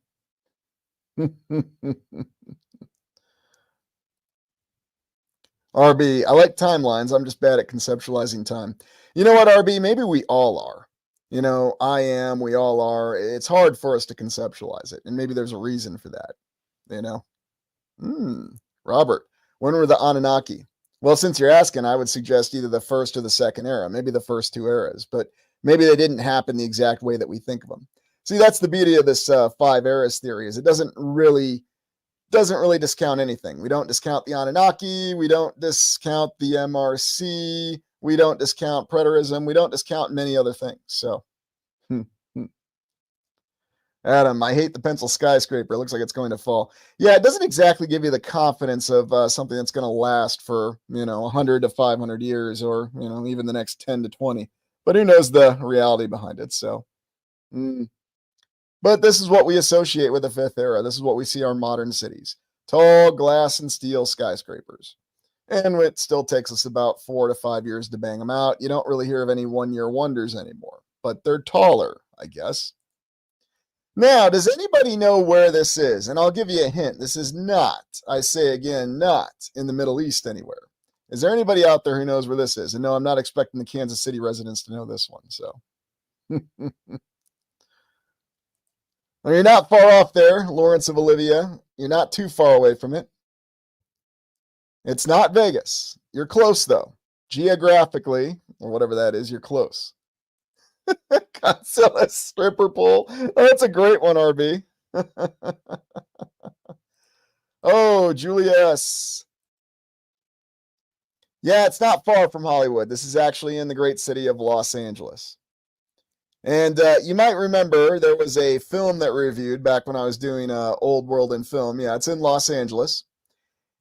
A: RB, I like timelines. I'm just bad at conceptualizing time. You know what, RB? Maybe we all are. I am, we all are. It's hard for us to conceptualize it. And maybe there's a reason for that. Robert, when were the Anunnaki? Well, since you're asking, I would suggest either the first or the second era, maybe the first two eras, but maybe they didn't happen the exact way that we think of them. See, that's the beauty of this 5 eras theory, is it doesn't really discount anything. We don't discount the Anunnaki. We don't discount the MRC. We don't discount preterism. We don't discount many other things. So, Adam, I hate the pencil skyscraper. It looks like it's going to fall. Yeah, it doesn't exactly give you the confidence of something that's going to last for, 100 to 500 years or, even the next 10 to 20. But who knows the reality behind it. So, But this is what we associate with the fifth era. This is what we see our modern cities. Tall glass and steel skyscrapers. And it still takes us about 4 to 5 years to bang them out. You don't really hear of any one-year wonders anymore, but they're taller, I guess. Now, does anybody know where this is? And I'll give you a hint. This is not, I say again, not in the Middle East anywhere. Is there anybody out there who knows where this is? And no, I'm not expecting the Kansas City residents to know this one. So, well, you're not far off there, Lawrence of Olivia. You're not too far away from it. It's not Vegas. You're close, though. Geographically, or whatever that is, you're close. Godzilla stripper pole. Oh, that's a great one, RB. Oh, Julius. Yeah, it's not far from Hollywood. This is actually in the great city of Los Angeles. And you might remember there was a film that we reviewed back when I was doing Old World in Film. Yeah, it's in Los Angeles.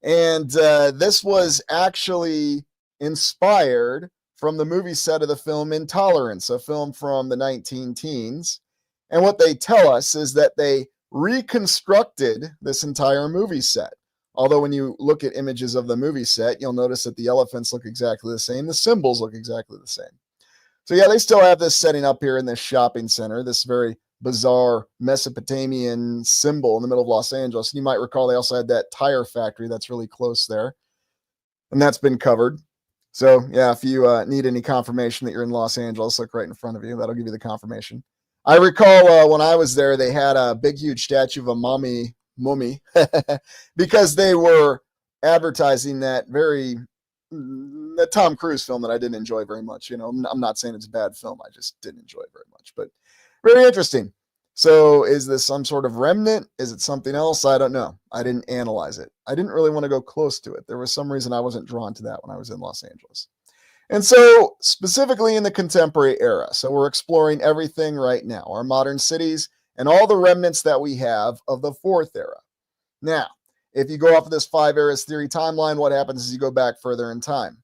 A: And this was actually inspired from the movie set of the film Intolerance, a film from the 19-teens. And what they tell us is that they reconstructed this entire movie set. Although when you look at images of the movie set, you'll notice that the elephants look exactly the same. The symbols look exactly the same. So yeah, they still have this setting up here in this shopping center, this very bizarre Mesopotamian symbol in the middle of Los Angeles. And you might recall they also had that tire factory that's really close there. And that's been covered. So yeah, if you need any confirmation that you're in Los Angeles, look right in front of you. That'll give you the confirmation. I recall when I was there, they had a big, huge statue of a mummy because they were advertising that that Tom Cruise film that I didn't enjoy very much. I'm not saying it's a bad film. I just didn't enjoy it very much, but very interesting. So is this some sort of remnant? Is it something else? I don't know. I didn't analyze it. I didn't really want to go close to it. There was some reason I wasn't drawn to that when I was in Los Angeles. And so, specifically in the contemporary era, so we're exploring everything right now, our modern cities and all the remnants that we have of the fourth era. Now, if you go off of this 5 eras theory timeline, what happens is you go back further in time.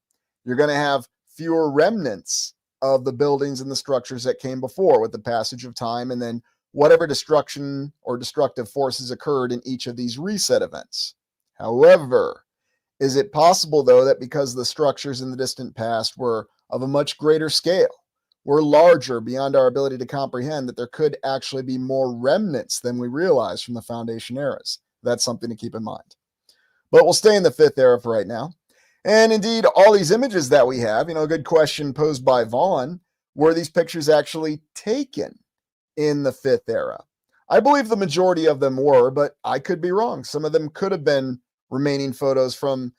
A: You're going to have fewer remnants of the buildings and the structures that came before with the passage of time, and then whatever destruction or destructive forces occurred in each of these reset events. However, is it possible, though, that because the structures in the distant past were of a much greater scale, were larger beyond our ability to comprehend, that there could actually be more remnants than we realize from the foundation eras? That's something to keep in mind. But we'll stay in the fifth era for right now. And indeed, all these images that we have, a good question posed by Vaughn, were these pictures actually taken in the fifth era? I believe the majority of them were, but I could be wrong. Some of them could have been remaining photos from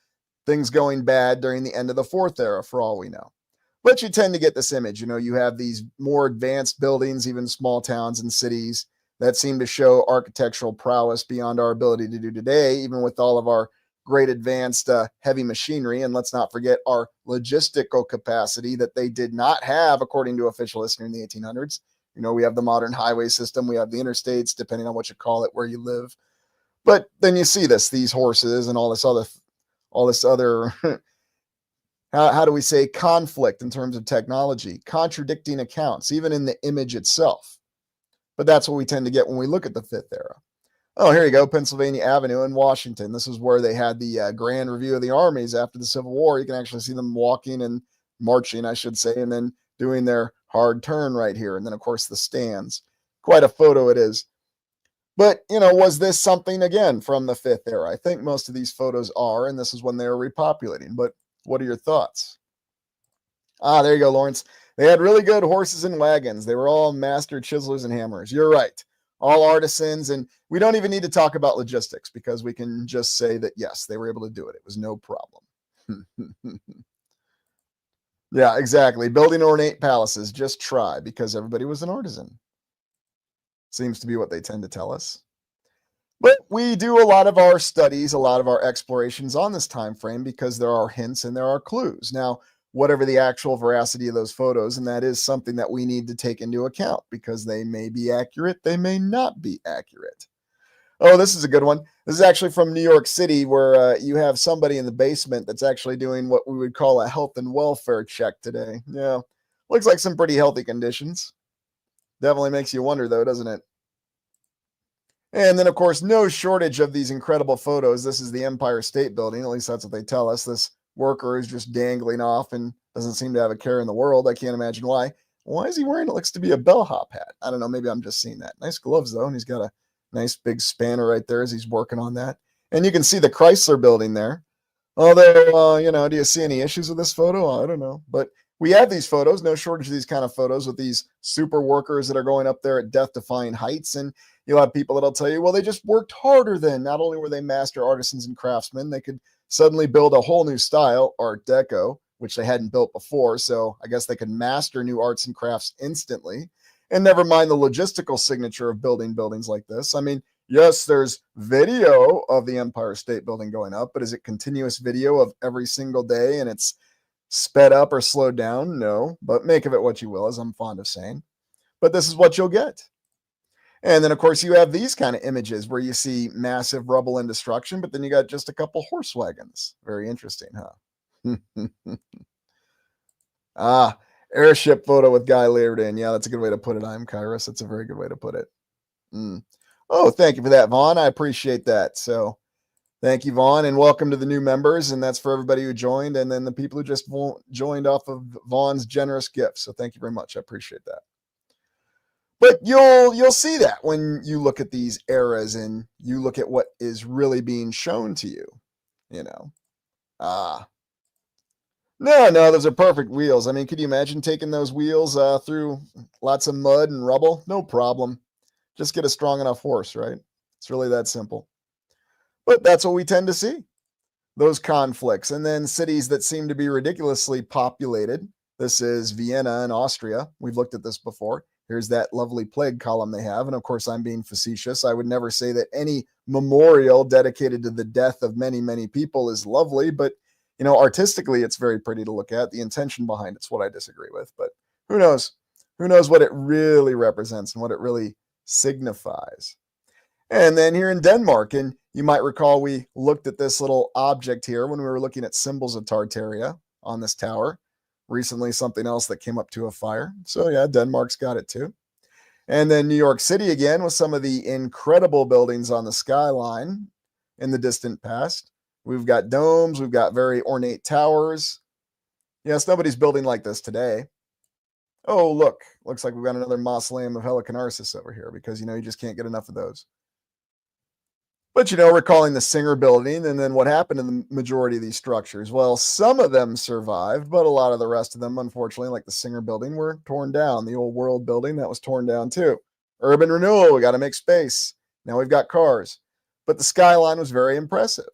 A: things going bad during the end of the fourth era, for all we know. But you tend to get this image. You have these more advanced buildings, even small towns and cities, that seem to show architectural prowess beyond our ability to do today, even with all of our great advanced heavy machinery. And let's not forget our logistical capacity that they did not have, according to official history, in the 1800s. We have the modern highway system, we have the interstates, depending on what you call it, where you live. But then you see these horses and all this other how do we say, conflict in terms of technology, contradicting accounts, even in the image itself. But that's what we tend to get when we look at the fifth era. Oh, here you go, Pennsylvania Avenue in Washington. This is where they had the grand review of the armies after the Civil War. You can actually see them walking and marching, I should say, and then doing their hard turn right here. And then, of course, the stands. Quite a photo it is. But, was this something, again, from the fifth era? I think most of these photos are, and this is when they were repopulating. But what are your thoughts? Ah, there you go, Lawrence. They had really good horses and wagons. They were all master chiselers and hammerers. You're right. All artisans. And we don't even need to talk about logistics because we can just say that, yes, they were able to do it. It was no problem. Yeah, exactly. Building ornate palaces. Just try, because everybody was an artisan. Seems to be what they tend to tell us. But we do a lot of our studies, a lot of our explorations on this time frame because there are hints and there are clues. Now, whatever the actual veracity of those photos, and that is something that we need to take into account because they may be accurate, they may not be accurate. Oh, this is a good one. This is actually from New York City, where you have somebody in the basement that's actually doing what we would call a health and welfare check today. Yeah, looks like some pretty healthy conditions. Definitely makes you wonder, though, doesn't it? And then, of course, no shortage of these incredible photos. This is the Empire State Building. At least that's what they tell us. This worker is just dangling off and doesn't seem to have a care in the world. I can't imagine why. Why is he wearing, it looks to be a bellhop hat? I don't know. Maybe I'm just seeing that. Nice gloves, though. And he's got a nice big spanner right there as he's working on that. And you can see the Chrysler Building there. Although, do you see any issues with this photo? I don't know. But we have these photos, no shortage of these kind of photos with these super workers that are going up there at death-defying heights. And you'll have people that'll tell you, well, they just worked harder then. Not only were they master artisans and craftsmen, they could suddenly build a whole new style, Art Deco, which they hadn't built before. So I guess they could master new arts and crafts instantly. And never mind the logistical signature of building buildings like this. I mean, yes, there's video of the Empire State Building going up, but is it continuous video of every single day and it's sped up or slowed down? No, but make of it what you will, as I'm fond of saying. But this is what you'll get. And then, of course, you have these kind of images where you see massive rubble and destruction, but then you got just a couple horse wagons. Very interesting, huh? Ah, airship photo with Guy Leerdon. Yeah, that's a good way to put it. I'm Kairos. That's a very good way to put it. Oh, thank you for that, Vaughn. I appreciate that. So thank you, Vaughn, and welcome to the new members. And that's for everybody who joined, and then the people who just joined off of Vaughn's generous gift. So thank you very much. I appreciate that. But you'll see that when you look at these eras and you look at what is really being shown to you, No, those are perfect wheels. I mean, could you imagine taking those wheels through lots of mud and rubble? No problem. Just get a strong enough horse, right? It's really that simple. But that's what we tend to see, those conflicts. And then cities that seem to be ridiculously populated. This is Vienna in Austria. We've looked at this before. Here's that lovely plague column they have. And of course, I'm being facetious. I would never say that any memorial dedicated to the death of many, many people is lovely, but artistically, it's very pretty to look at. The intention behind it's what I disagree with, but who knows? Who knows what it really represents and what it really signifies? And then here in Denmark, and you might recall we looked at this little object here when we were looking at symbols of Tartaria on this tower. Recently, something else that came up to a fire. So yeah, Denmark's got it too. And then New York City again with some of the incredible buildings on the skyline in the distant past. We've got domes, we've got very ornate towers. Yes, nobody's building like this today. Oh, look, looks like we've got another mausoleum of Helicanarsis over here because, you just can't get enough of those. But, recalling the Singer building and then what happened in the majority of these structures. Well, some of them survived, but a lot of the rest of them, unfortunately, like the Singer building, were torn down. The old World building, that was torn down too. Urban renewal, we got to make space. Now we've got cars. But the skyline was very impressive.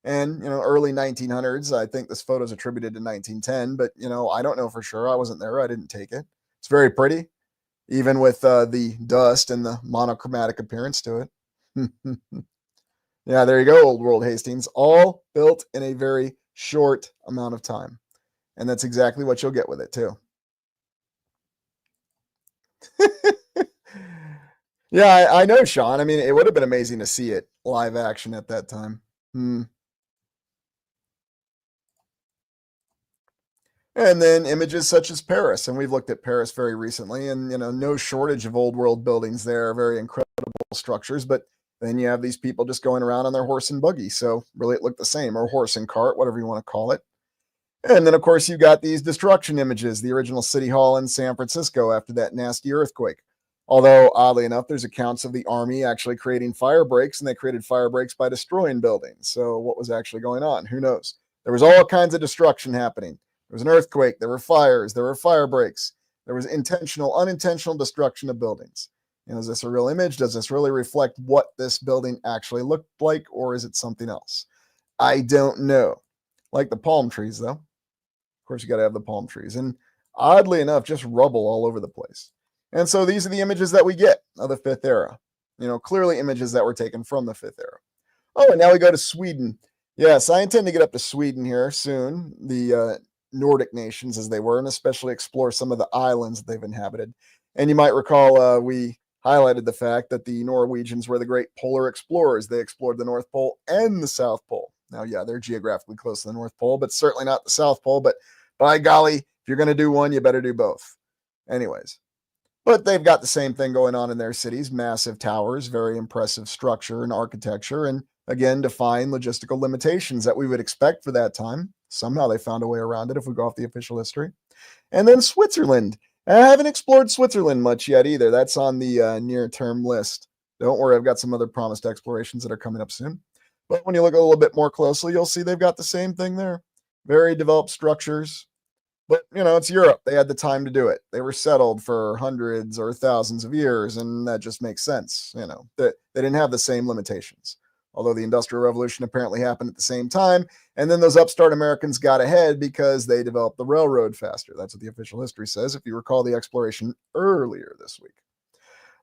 A: And, early 1900s, I think this photo is attributed to 1910, but, I don't know for sure. I wasn't there. I didn't take it. It's very pretty, even with the dust and the monochromatic appearance to it. Yeah, there you go, Old World Hastings, all built in a very short amount of time. And that's exactly what you'll get with it, too. Yeah, I know, Sean. I mean, it would have been amazing to see it live action at that time. And then images such as Paris. And we've looked at Paris very recently, and, no shortage of old world buildings there, very incredible structures. But then you have these people just going around on their horse and buggy. So really it looked the same, or horse and cart, whatever you want to call it. And then, of course, you got these destruction images, the original City Hall in San Francisco after that nasty earthquake. Although, oddly enough, there's accounts of the army actually creating fire breaks, and they created fire breaks by destroying buildings. So what was actually going on? Who knows? There was all kinds of destruction happening. There was an earthquake. There were fires. There were fire breaks. There was intentional, unintentional destruction of buildings. Is this a real image? Does this really reflect what this building actually looked like, or is it something else? I don't know. Like the palm trees, though. Of course, you got to have the palm trees. And oddly enough, just rubble all over the place. And so these are the images that we get of the Fifth Era. Clearly images that were taken from the Fifth Era. Oh, and now we go to Sweden. Yes, I intend to get up to Sweden here soon, the Nordic nations as they were, and especially explore some of the islands that they've inhabited. And you might recall we highlighted the fact that the Norwegians were the great polar explorers. They explored the North Pole and the South Pole. Now, yeah, they're geographically close to the North Pole, but certainly not the South Pole. But by golly, if you're going to do one, you better do both. Anyways, but they've got the same thing going on in their cities, massive towers, very impressive structure and architecture, and again, defying logistical limitations that we would expect for that time. Somehow they found a way around it if we go off the official history. And then Switzerland. I haven't explored Switzerland much yet either. That's on the near-term list. Don't worry, I've got some other promised explorations that are coming up soon. But when you look a little bit more closely, you'll see they've got the same thing there. Very developed structures. But, it's Europe. They had the time to do it. They were settled for hundreds or thousands of years, and that just makes sense. They didn't have the same limitations. Although the Industrial Revolution apparently happened at the same time. And then those upstart Americans got ahead because they developed the railroad faster. That's what the official history says, if you recall the exploration earlier this week.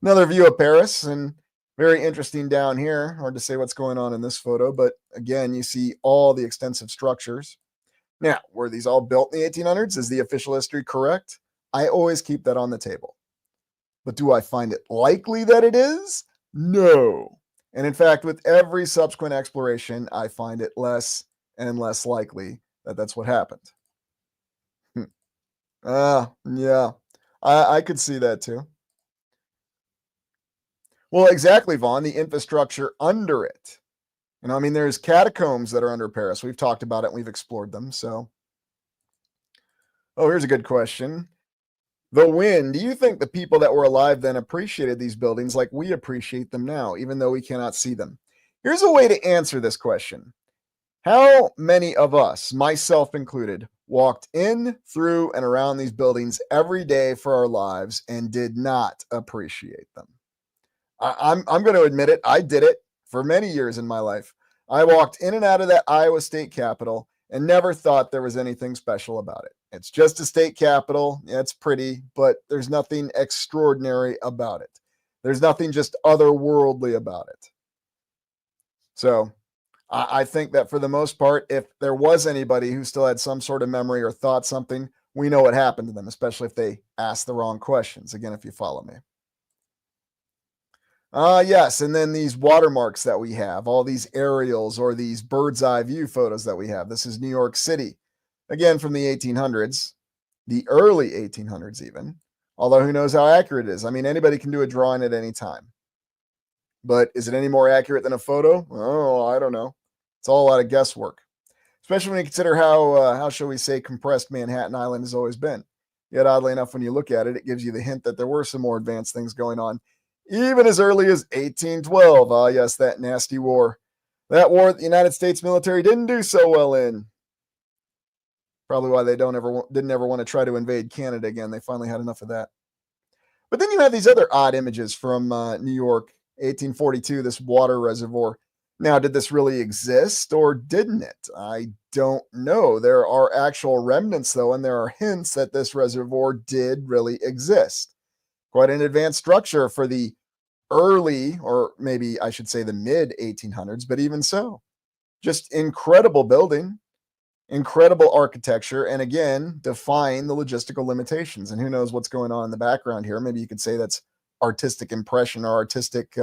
A: Another view of Paris, and very interesting down here. Hard to say what's going on in this photo, but again, you see all the extensive structures. Now, were these all built in the 1800s? Is the official history correct? I always keep that on the table. But do I find it likely that it is? No. And in fact, with every subsequent exploration, I find it less and less likely that that's what happened. Yeah, I could see that too. Well, exactly, Vaughn, the infrastructure under it. There's catacombs that are under Paris. We've talked about it and we've explored them. So, here's a good question. The Wind, do you think the people that were alive then appreciated these buildings like we appreciate them now, even though we cannot see them? Here's a way to answer this question. How many of us, myself included, walked in, through, and around these buildings every day for our lives and did not appreciate them? I'm going to admit it. I did it for many years in my life. I walked in and out of that Iowa State Capitol and never thought there was anything special about it. It's just a state capital. Yeah, it's pretty, but there's nothing extraordinary about it. There's nothing just otherworldly about it. So I think that for the most part, if there was anybody who still had some sort of memory or thought something, we know what happened to them, especially if they asked the wrong questions. Again, if you follow me. Yes, and then these watermarks that we have, all these aerials or these bird's eye view photos that we have. This is New York City, again from the 1800s, the early 1800s even, although who knows how accurate it is. I mean, anybody can do a drawing at any time. But is it any more accurate than a photo? Oh, I don't know. It's all a lot of guesswork, especially when you consider how shall we say, compressed Manhattan Island has always been. Yet, oddly enough, when you look at it, it gives you the hint that there were some more advanced things going on, even as early as 1812. Ah, yes, that nasty war. That war that the United States military didn't do so well in. Probably why they didn't ever want to try to invade Canada again. They finally had enough of that. But then you have these other odd images from New York, 1842, this water reservoir. Now, did this really exist or didn't it? I don't know. There are actual remnants, though, and there are hints that this reservoir did really exist. Quite an advanced structure for the early, or maybe I should say the mid 1800s, but even so, just incredible building, incredible architecture, and again, defying the logistical limitations. And who knows what's going on in the background here? Maybe you could say that's artistic impression or artistic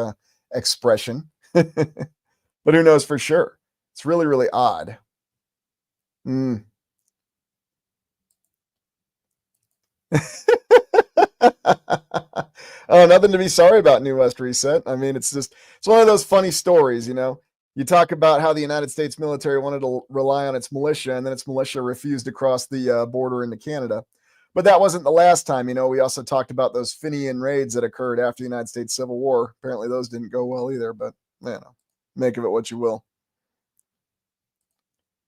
A: expression. But who knows for sure? It's really, really odd. Oh, nothing to be sorry about, New West Reset. I mean, it's one of those funny stories, you know. You talk about how the United States military wanted to rely on its militia, and then its militia refused to cross the border into Canada. But that wasn't the last time, you know. We also talked about those Fenian raids that occurred after the United States Civil War. Apparently those didn't go well either, but, you know, make of it what you will.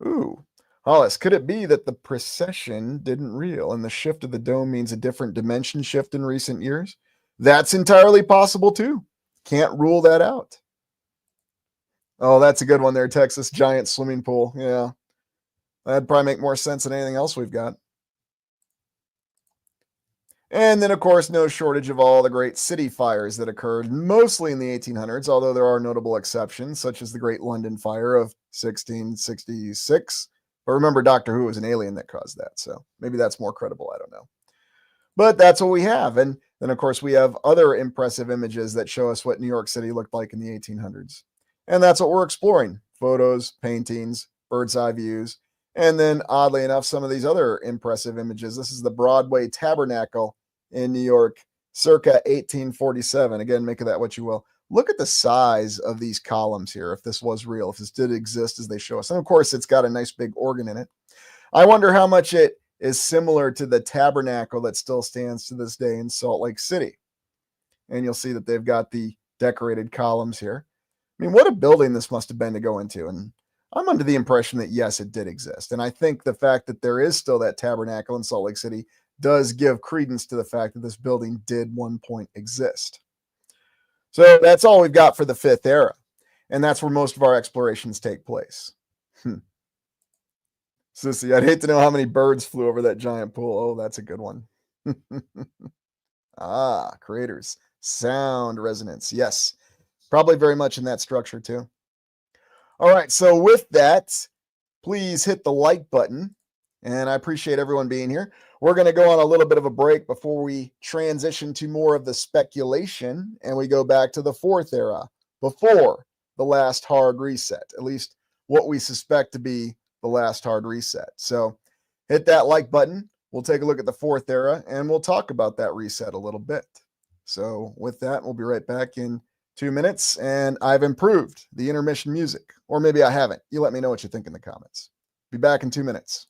A: Ooh. Hollis, could it be that the precession didn't reel and the shift of the dome means a different dimension shift in recent years? That's entirely possible too. Can't rule that out. Oh, that's a good one there, Texas. Giant swimming pool. Yeah. That'd probably make more sense than anything else we've got. And then, of course, no shortage of all the great city fires that occurred mostly in the 1800s, although there are notable exceptions, such as the Great London Fire of 1666. But remember, Doctor Who was an alien that caused that, so maybe that's more credible. I don't know. But that's what we have. And then, of course, we have other impressive images that show us what New York City looked like in the 1800s. And that's what we're exploring. Photos, paintings, bird's eye views. And then, oddly enough, some of these other impressive images. This is the Broadway Tabernacle in New York, circa 1847. Again, make of that what you will. Look at the size of these columns here, if this was real, if this did exist as they show us. And, of course, it's got a nice big organ in it. I wonder how much it is similar to the tabernacle that still stands to this day in Salt Lake City. And you'll see that they've got the decorated columns here. I mean, what a building this must have been to go into. And I'm under the impression that, yes, it did exist. And I think the fact that there is still that tabernacle in Salt Lake City does give credence to the fact that this building did one point exist. So that's all we've got for the fifth era. And that's where most of our explorations take place. Sissy, I'd hate to know how many birds flew over that giant pool. Oh, that's a good one. Craters. Sound resonance. Yes. Probably very much in that structure too. All right, so with that, please hit the like button, and I appreciate everyone being here. We're going to go on a little bit of a break before we transition to more of the speculation, and we go back to the fourth era, before the last hard reset, at least what we suspect to be the last hard reset. So hit that like button. We'll take a look at the fourth era, and we'll talk about that reset a little bit. So with that, we'll be right back in 2 minutes, and I've improved the intermission music, or maybe I haven't. You let me know what you think in the comments. Be back in 2 minutes.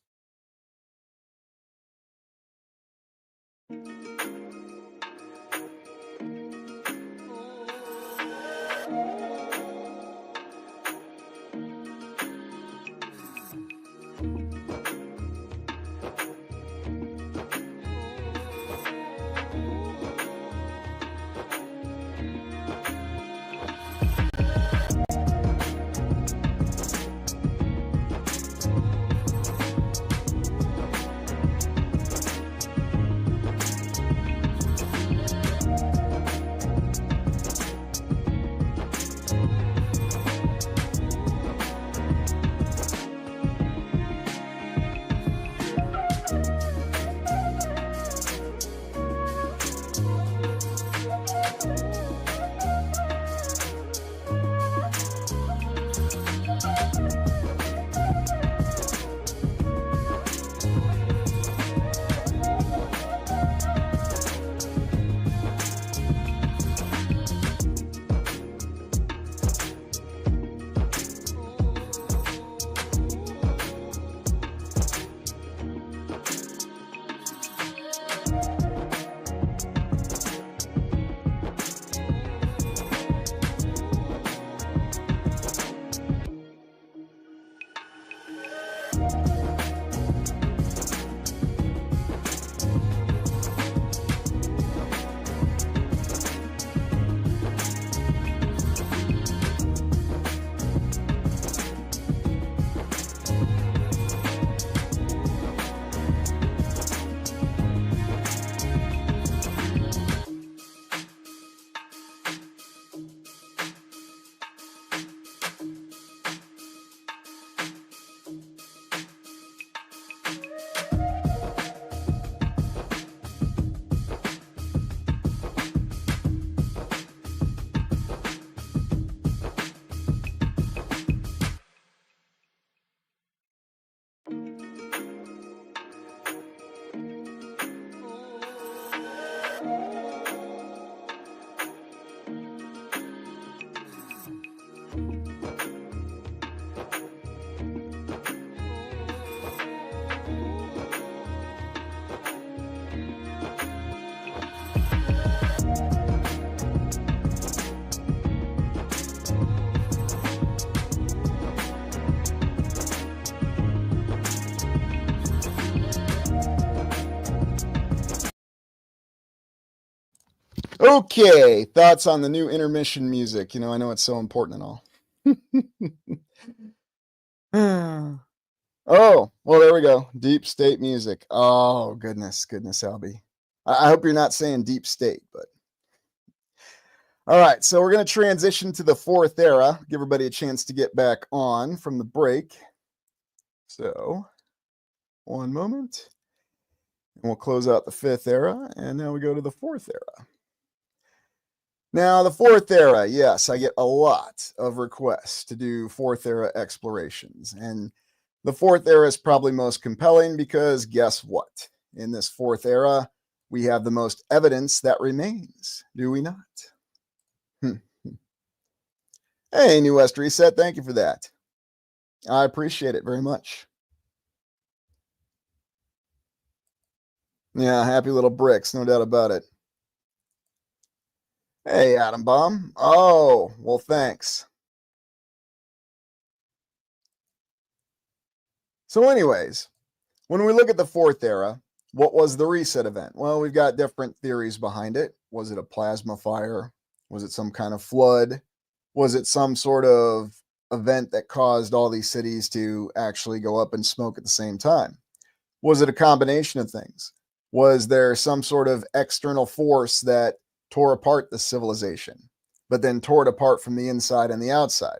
A: Okay, thoughts on the new intermission music. I know it's so important and all. Oh, well, there we go. Deep state music. Oh, goodness, goodness, Albie. I hope you're not saying deep state, but all right. So we're going to transition to the fourth era, give everybody a chance to get back on from the break. So, one moment, and we'll close out the fifth era, and now we go to the fourth era. Now, the fourth era, yes, I get a lot of requests to do fourth era explorations. And the fourth era is probably most compelling because guess what? In this fourth era, we have the most evidence that remains, do we not? Hey, New West Reset, thank you for that. I appreciate it very much. Yeah, happy little bricks, no doubt about it. Hey, Atom Bomb. Oh, well, thanks. So, anyways, when we look at the fourth era, what was the reset event? Well, we've got different theories behind it. Was it a plasma fire? Was it some kind of flood? Was it some sort of event that caused all these cities to actually go up in smoke at the same time? Was it a combination of things? Was there some sort of external force that tore apart the civilization, but then tore it apart from the inside and the outside?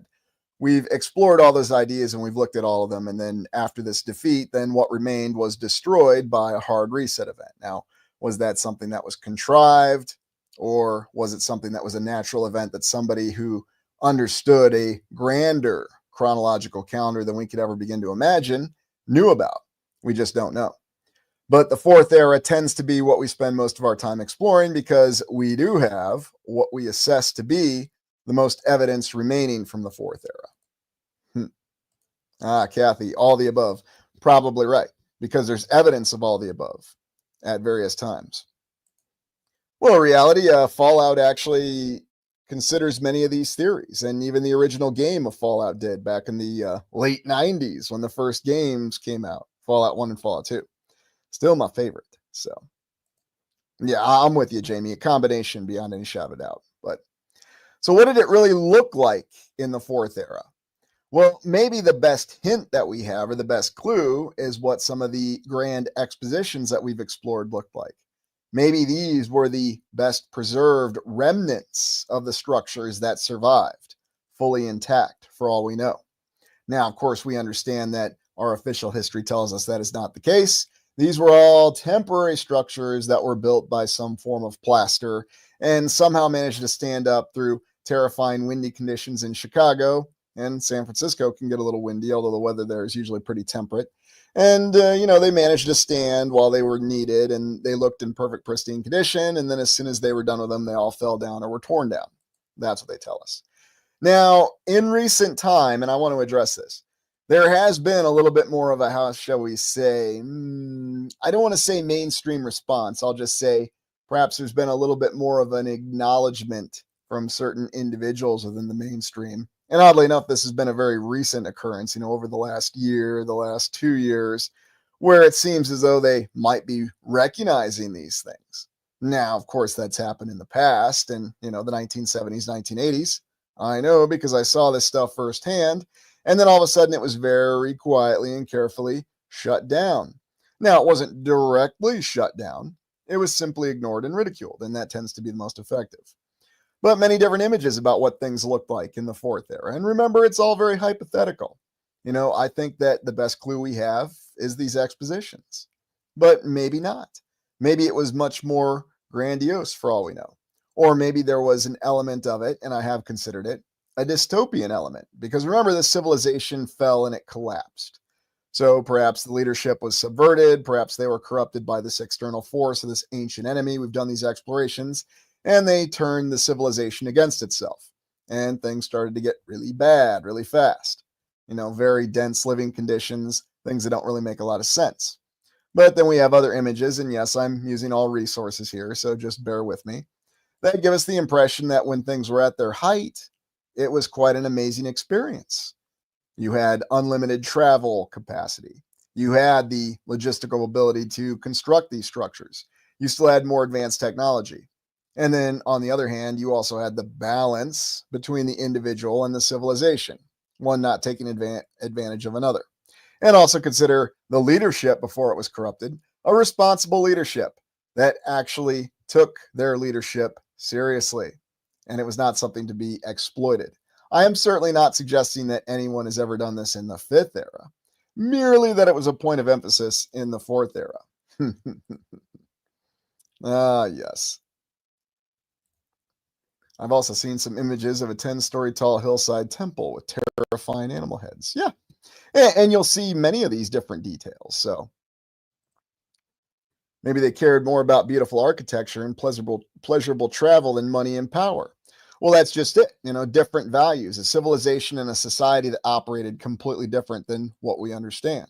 A: We've explored all those ideas and we've looked at all of them. And then after this defeat, then what remained was destroyed by a hard reset event. Now, was that something that was contrived, or was it something that was a natural event that somebody who understood a grander chronological calendar than we could ever begin to imagine knew about? We just don't know. But the fourth era tends to be what we spend most of our time exploring because we do have what we assess to be the most evidence remaining from the fourth era. Kathy, all the above. Probably right, because there's evidence of all the above at various times. Well, in reality, Fallout actually considers many of these theories, and even the original game of Fallout did back in the late 90s when the first games came out, Fallout 1 and Fallout 2. Still my favorite. So, yeah, I'm with you, Jamie. A combination beyond any shadow of doubt. But so, what did it really look like in the fourth era? Well, maybe the best hint that we have, or the best clue, is what some of the grand expositions that we've explored looked like. Maybe these were the best preserved remnants of the structures that survived, fully intact for all we know. Now, of course, we understand that our official history tells us that is not the case. These were all temporary structures that were built by some form of plaster and somehow managed to stand up through terrifying windy conditions in Chicago, and San Francisco can get a little windy, although the weather there is usually pretty temperate. And, they managed to stand while they were needed, and they looked in perfect, pristine condition. And then as soon as they were done with them, they all fell down or were torn down. That's what they tell us. Now, in recent time, and I want to address this, there has been a little bit more of a, how shall we say, I don't want to say mainstream response. I'll just say perhaps there's been a little bit more of an acknowledgement from certain individuals within the mainstream. And oddly enough, this has been a very recent occurrence, over the last year, the last 2 years, where it seems as though they might be recognizing these things. Now, of course, that's happened in the past, and, the 1970s, 1980s. I know because I saw this stuff firsthand. And then all of a sudden it was very quietly and carefully shut down. Now, it wasn't directly shut down. It was simply ignored and ridiculed, and that tends to be the most effective. But many different images about what things looked like in the fourth era. And remember, it's all very hypothetical. I think that the best clue we have is these expositions. But maybe not. Maybe it was much more grandiose for all we know. Or maybe there was an element of it, and I have considered it, a dystopian element. Because remember, the civilization fell and it collapsed. So perhaps the leadership was subverted. Perhaps they were corrupted by this external force or this ancient enemy. We've done these explorations, and they turned the civilization against itself. And things started to get really bad really fast. Very dense living conditions, things that don't really make a lot of sense. But then we have other images, and yes, I'm using all resources here, so just bear with me, that give us the impression that when things were at their height, it was quite an amazing experience. You had unlimited travel capacity. You had the logistical ability to construct these structures. You still had more advanced technology. And then on the other hand, you also had the balance between the individual and the civilization, one not taking advantage of another. And also consider the leadership before it was corrupted, a responsible leadership that actually took their leadership seriously. And it was not something to be exploited. I am certainly not suggesting that anyone has ever done this in the fifth era, merely that it was a point of emphasis in the fourth era. Ah, yes. I've also seen some images of a 10-story tall hillside temple with terrifying animal heads. Yeah. And you'll see many of these different details. So maybe they cared more about beautiful architecture and pleasurable travel than money and power. Well, that's just it. Different values, a civilization and a society that operated completely different than what we understand.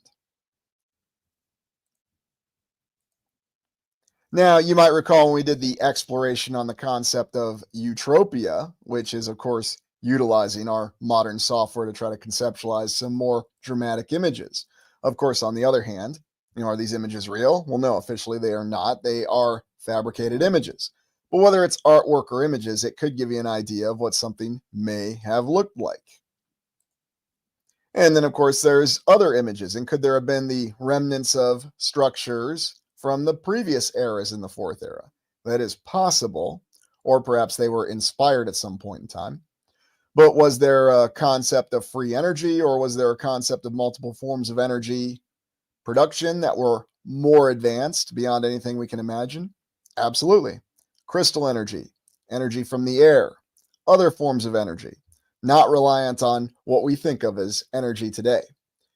A: Now, you might recall when we did the exploration on the concept of utopia, which is, of course, utilizing our modern software to try to conceptualize some more dramatic images. Of course, on the other hand, are these images real? Well, no, officially they are not. They are fabricated images. But whether it's artwork or images, it could give you an idea of what something may have looked like. And then, of course, there's other images. And could there have been the remnants of structures from the previous eras in the fourth era? That is possible. Or perhaps they were inspired at some point in time. But was there a concept of free energy, or was there a concept of multiple forms of energy production that were more advanced beyond anything we can imagine? Absolutely. Crystal energy, energy from the air, other forms of energy, not reliant on what we think of as energy today.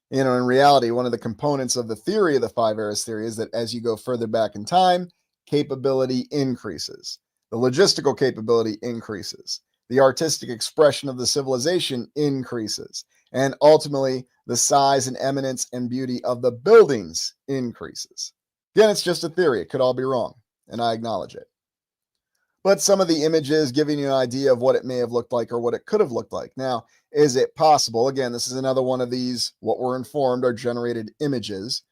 A: In reality, one of the components of the theory of the five eras theory is that as you go further back in time, capability increases. The logistical capability increases. The artistic expression of the civilization increases. And ultimately, the size and eminence and beauty of the buildings increases. Again, it's just a theory. It could all be wrong, and I acknowledge it. But some of the images giving you an idea of what it may have looked like or what it could have looked like. Now, is it possible? Again, this is another one of these, what we're informed are generated images.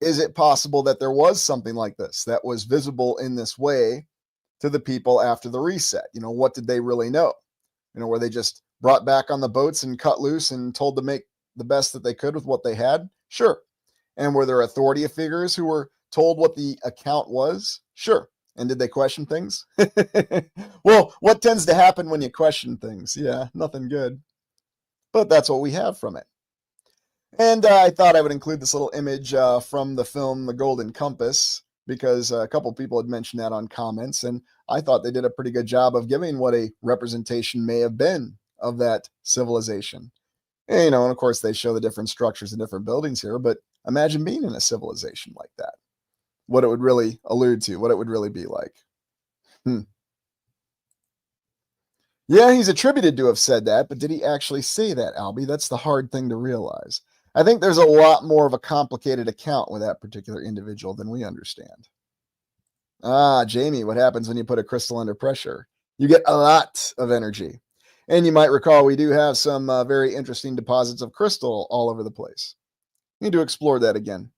A: Is it possible that there was something like this that was visible in this way to the people after the reset? What did they really know? Were they just brought back on the boats and cut loose and told to make the best that they could with what they had? Sure. And were there authority figures who were told what the account was? Sure. And did they question things? Well, what tends to happen when you question things? Yeah, nothing good. But that's what we have from it. And I thought I would include this little image from the film The Golden Compass, because a couple people had mentioned that on comments, and I thought they did a pretty good job of giving what a representation may have been of that civilization. And of course, they show the different structures and different buildings here, but imagine being in a civilization like that. What it would really allude to, what it would really be like. Yeah, he's attributed to have said that, but did he actually say that, Albie? That's the hard thing to realize. I think there's a lot more of a complicated account with that particular individual than we understand. Ah, Jamie, what happens when you put a crystal under pressure? You get a lot of energy. And you might recall we do have some very interesting deposits of crystal all over the place. Need to explore that again.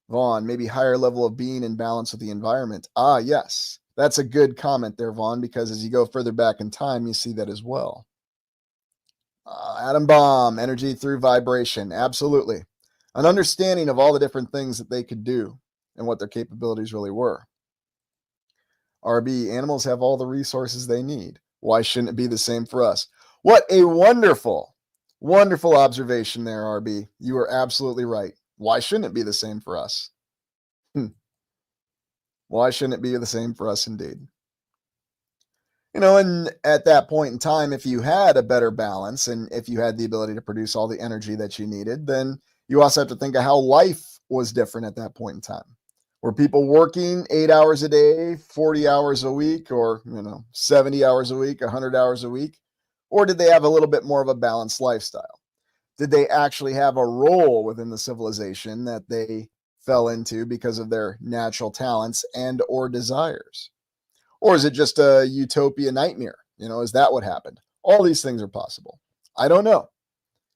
A: Vaughn, maybe higher level of being in balance with the environment. Ah, yes. That's a good comment there, Vaughn, because as you go further back in time, you see that as well. Atom bomb, energy through vibration. Absolutely. An understanding of all the different things that they could do and what their capabilities really were. RB, animals have all the resources they need. Why shouldn't it be the same for us? What a wonderful, wonderful observation there, RB. You are absolutely right. Why shouldn't it be the same for us? Why shouldn't it be the same for us indeed? And at that point in time, if you had a better balance and if you had the ability to produce all the energy that you needed, then you also have to think of how life was different at that point in time. Were people working 8 hours a day, 40 hours a week, or 70 hours a week, 100 hours a week? Or did they have a little bit more of a balanced lifestyle? Did they actually have a role within the civilization that they fell into because of their natural talents and or desires? Or is it just a utopia nightmare? Is that what happened? All these things are possible. I don't know.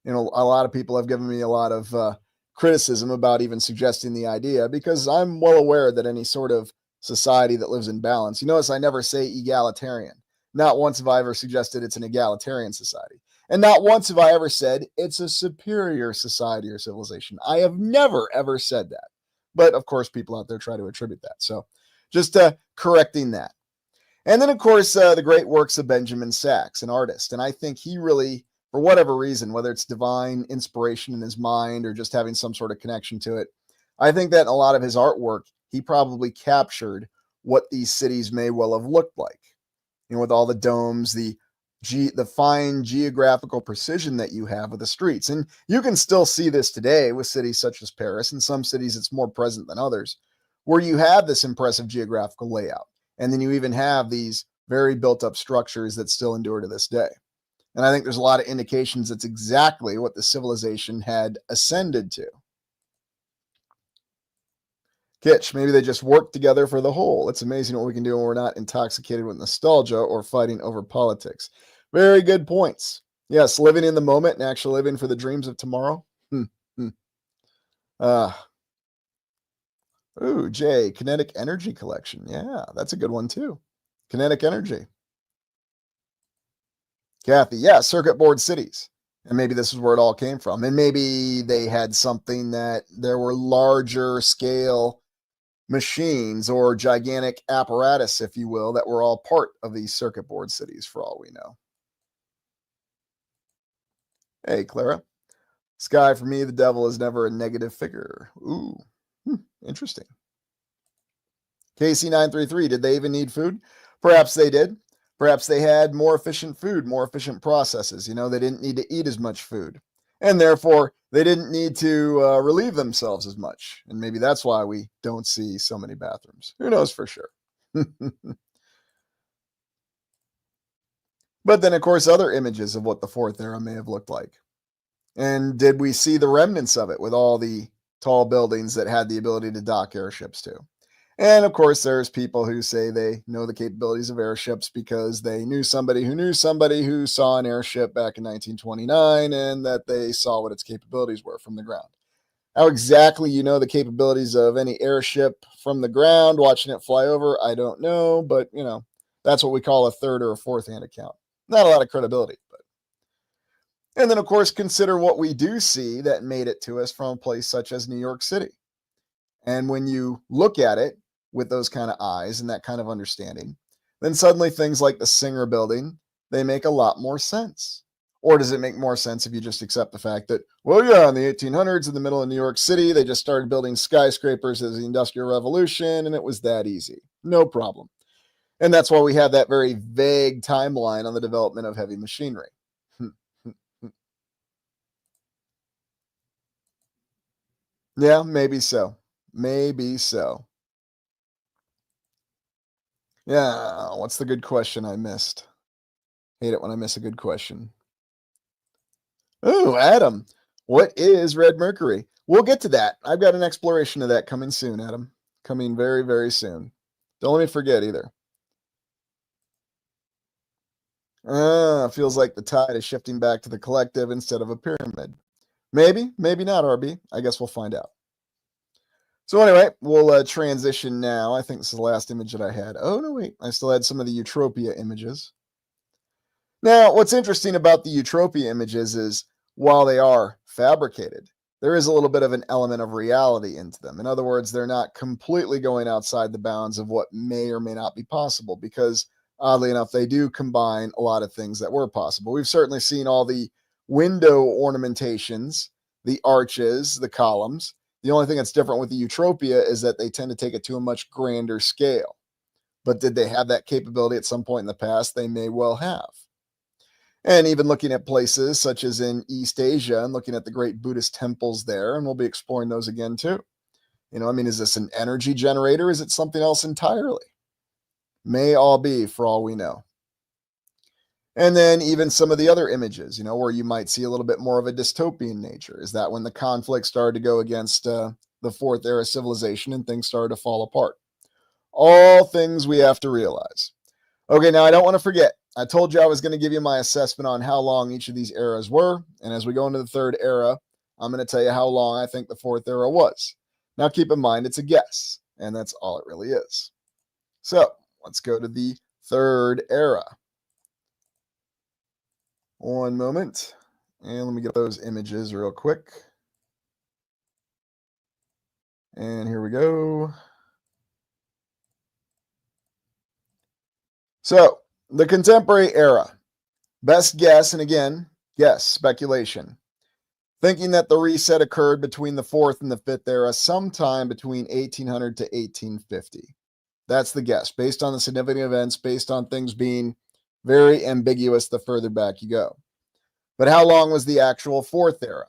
A: A lot of people have given me a lot of criticism about even suggesting the idea, because I'm well aware that any sort of society that lives in balance. You notice I never say egalitarian. Not once have I ever suggested it's an egalitarian society. And not once have I ever said it's a superior society or civilization. I have never, ever said that. But of course, people out there try to attribute that. So just correcting that. And then, of course, the great works of Benjamin Sachs, an artist. And I think he really, for whatever reason, whether it's divine inspiration in his mind or just having some sort of connection to it, I think that in a lot of his artwork, he probably captured what these cities may well have looked like. You know, with all the domes, the fine geographical precision that you have with the streets. And you can still see this today with cities such as Paris. In some cities, it's more present than others, where you have this impressive geographical layout. And then you even have these very built up structures that still endure to this day. And I think there's a lot of indications that's exactly what the civilization had ascended to. Kitsch, maybe they just work together for the whole. It's amazing what we can do when we're not intoxicated with nostalgia or fighting over politics. Very good points. Yes, living in the moment and actually living for the dreams of tomorrow. Ooh, Jay, kinetic energy collection. Yeah, that's a good one too. Kinetic energy. Kathy, yeah, circuit board cities. And maybe this is where it all came from. And maybe they had something that there were larger scale machines or gigantic apparatus, if you will, that were all part of these circuit board cities for all we know. Hey, Clara. Sky, for me, the devil is never a negative figure. Ooh, interesting. KC933, did they even need food? Perhaps they did. Perhaps they had more efficient food, more efficient processes. You know, they didn't need to eat as much food. And therefore, they didn't need to relieve themselves as much. And maybe that's why we don't see so many bathrooms. Who knows for sure? But then, of course, other images of what the fourth era may have looked like. And did we see the remnants of it with all the tall buildings that had the ability to dock airships to? And of course, there's people who say they know the capabilities of airships because they knew somebody who saw an airship back in 1929 and that they saw what its capabilities were from the ground. How exactly you know the capabilities of any airship from the ground, watching it fly over, I don't know, but you know, that's what we call a third or a fourth hand account. Not a lot of credibility, but. And then, of course, consider what we do see that made it to us from a place such as New York City. And when you look at it with those kind of eyes and that kind of understanding, then suddenly things like the Singer Building, they make a lot more sense. Or does it make more sense if you just accept the fact that, well, yeah, in the 1800s, in the middle of New York City, they just started building skyscrapers as the Industrial Revolution, and it was that easy. No problem. And that's why we have that very vague timeline on the development of heavy machinery. Yeah, maybe so. Maybe so. Yeah, what's the good question I missed? Hate it when I miss a good question. Oh, Adam, what is red mercury? We'll get to that. I've got an exploration of that coming soon, Adam. Coming very, very soon. Don't let me forget either. Feels like the tide is shifting back to the collective instead of a pyramid. Maybe, maybe not, RB. I guess we'll find out. So anyway, we'll transition now. I think this is the last image that I had. Oh, no, wait. I still had some of the Eutropia images. Now, what's interesting about the Eutropia images is while they are fabricated, there is a little bit of an element of reality into them. In other words, they're not completely going outside the bounds of what may or may not be possible because, oddly enough, they do combine a lot of things that were possible. We've certainly seen all the window ornamentations, the arches, the columns. The only thing that's different with the Eutropia is that they tend to take it to a much grander scale. But did they have that capability at some point in the past? They may well have. And even looking at places such as in East Asia and looking at the great Buddhist temples there, and we'll be exploring those again too. You know, I mean, is this an energy generator? Is it something else entirely? May all be for all we know. And then even some of the other images, you know, where you might see a little bit more of a dystopian nature. Is that when the conflict started to go against the fourth era civilization and things started to fall apart? All things we have to realize. Okay, now I don't want to forget. I told you I was going to give you my assessment on how long each of these eras were. And as we go into the third era, I'm going to tell you how long I think the fourth era was. Now keep in mind, it's a guess, and that's all it really is. So let's go to the third era. One moment. And let me get those images real quick. And here we go. So the contemporary era. Best guess, and again, guess, speculation. Thinking that the reset occurred between the fourth and the fifth era sometime between 1800 to 1850. That's the guess, based on the significant events, based on things being very ambiguous the further back you go. But how long was the actual fourth era?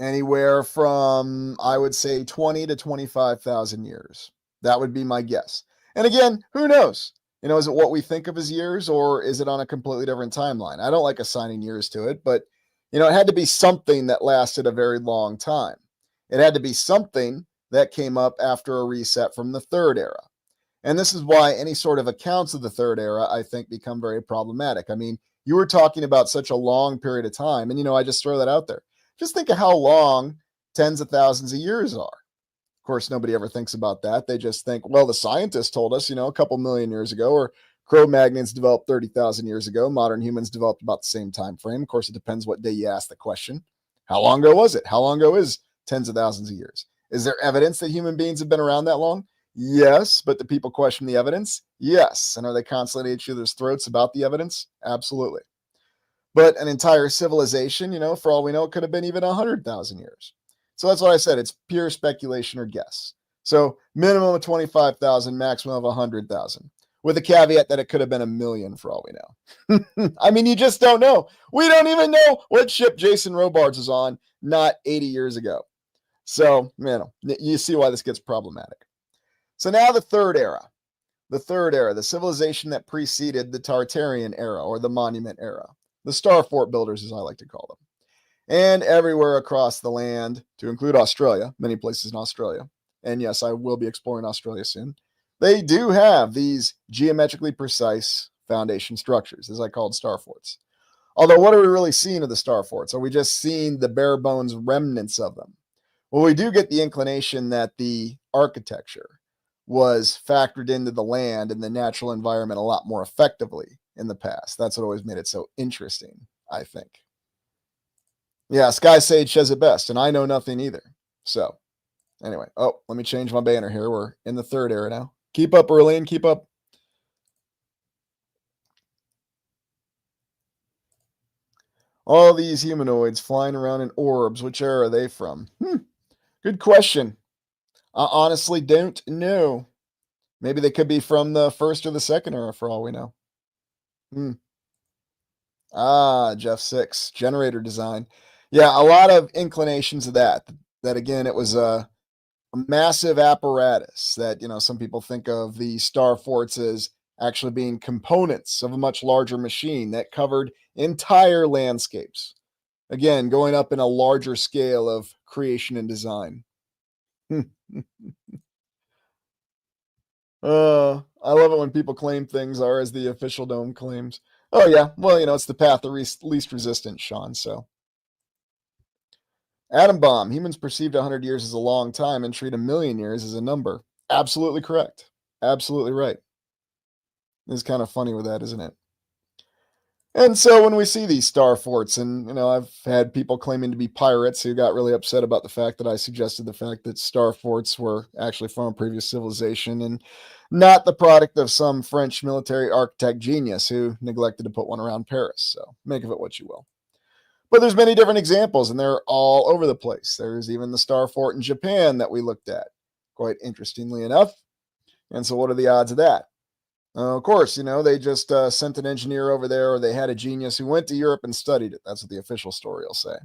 A: Anywhere from, I would say, 20 to 25,000 years. That would be my guess. And again, who knows? Is it what we think of as years, or is it on a completely different timeline? I don't like assigning years to it, but it had to be something that lasted a very long time. It had to be something that came up after a reset from the third era. And this is why any sort of accounts of the third era, I think, become very problematic. I mean, you were talking about such a long period of time, and I just throw that out there. Just think of how long tens of thousands of years are. Of course, nobody ever thinks about that. They just think, well, the scientists told us, a couple million years ago, or Cro-Magnons developed 30,000 years ago. Modern humans developed about the same time frame. Of course, it depends what day you ask the question. How long ago was it? How long ago is tens of thousands of years? Is there evidence that human beings have been around that long? Yes, but do people question the evidence? Yes. And are they constantly at each other's throats about the evidence? Absolutely. But an entire civilization, for all we know, it could have been even 100,000 years. So that's what I said. It's pure speculation or guess. So minimum of 25,000, maximum of 100,000, with a caveat that it could have been a million for all we know. I mean, you just don't know. We don't even know what ship Jason Robards was on not 80 years ago. So, you see why this gets problematic. So now the third era. The civilization that preceded the Tartarian era, or the Monument era. The Starfort Builders, as I like to call them. And everywhere across the land, to include Australia, many places in Australia, and yes, I will be exploring Australia soon, they do have these geometrically precise foundation structures, as I called starforts. Although, what are we really seeing of the starforts? Are we just seeing the bare bones remnants of them? Well, we do get the inclination that the architecture was factored into the land and the natural environment a lot more effectively in the past. That's what always made it so interesting, I think. Yeah, Sky Sage says it best, and I know nothing either. So, anyway, let me change my banner here. We're in the third era now. Keep up, Erlene, keep up. All these humanoids flying around in orbs. Which era are they from? Good question. I honestly don't know. Maybe they could be from the first or the second era for all we know. Jeff 6, generator design. Yeah, a lot of inclinations of that. That again, it was a massive apparatus that, some people think of the star forts as actually being components of a much larger machine that covered entire landscapes. Again, going up in a larger scale of creation and design. I love it when people claim things are as the official dome claims. Oh, yeah. Well, it's the path of least resistance, Sean. So, atom bomb. Humans perceived 100 years as a long time and treat a million years as a number. Absolutely correct. Absolutely right. It's kind of funny with that, isn't it? And so when we see these star forts, and I've had people claiming to be pirates who got really upset about the fact that I suggested the fact that star forts were actually from a previous civilization and not the product of some French military architect genius who neglected to put one around Paris. So make of it what you will. But there's many different examples, and they're all over the place. There's even the star fort in Japan that we looked at, quite interestingly enough. And so what are the odds of that? Of course, they just sent an engineer over there, or they had a genius who went to Europe and studied it. That's what the official story will say.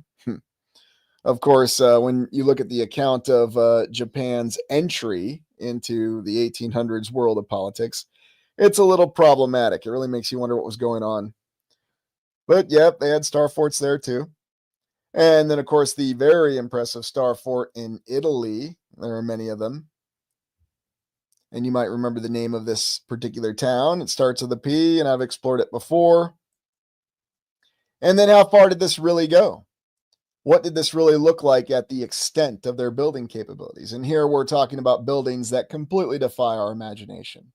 A: Of course, when you look at the account of Japan's entry into the 1800s world of politics, it's a little problematic. It really makes you wonder what was going on. But yep, they had star forts there too. And then, of course, the very impressive star fort in Italy. There are many of them. And you might remember the name of this particular town. It starts with a P, and I've explored it before. And then how far did this really go? What did this really look like at the extent of their building capabilities? And here we're talking about buildings that completely defy our imagination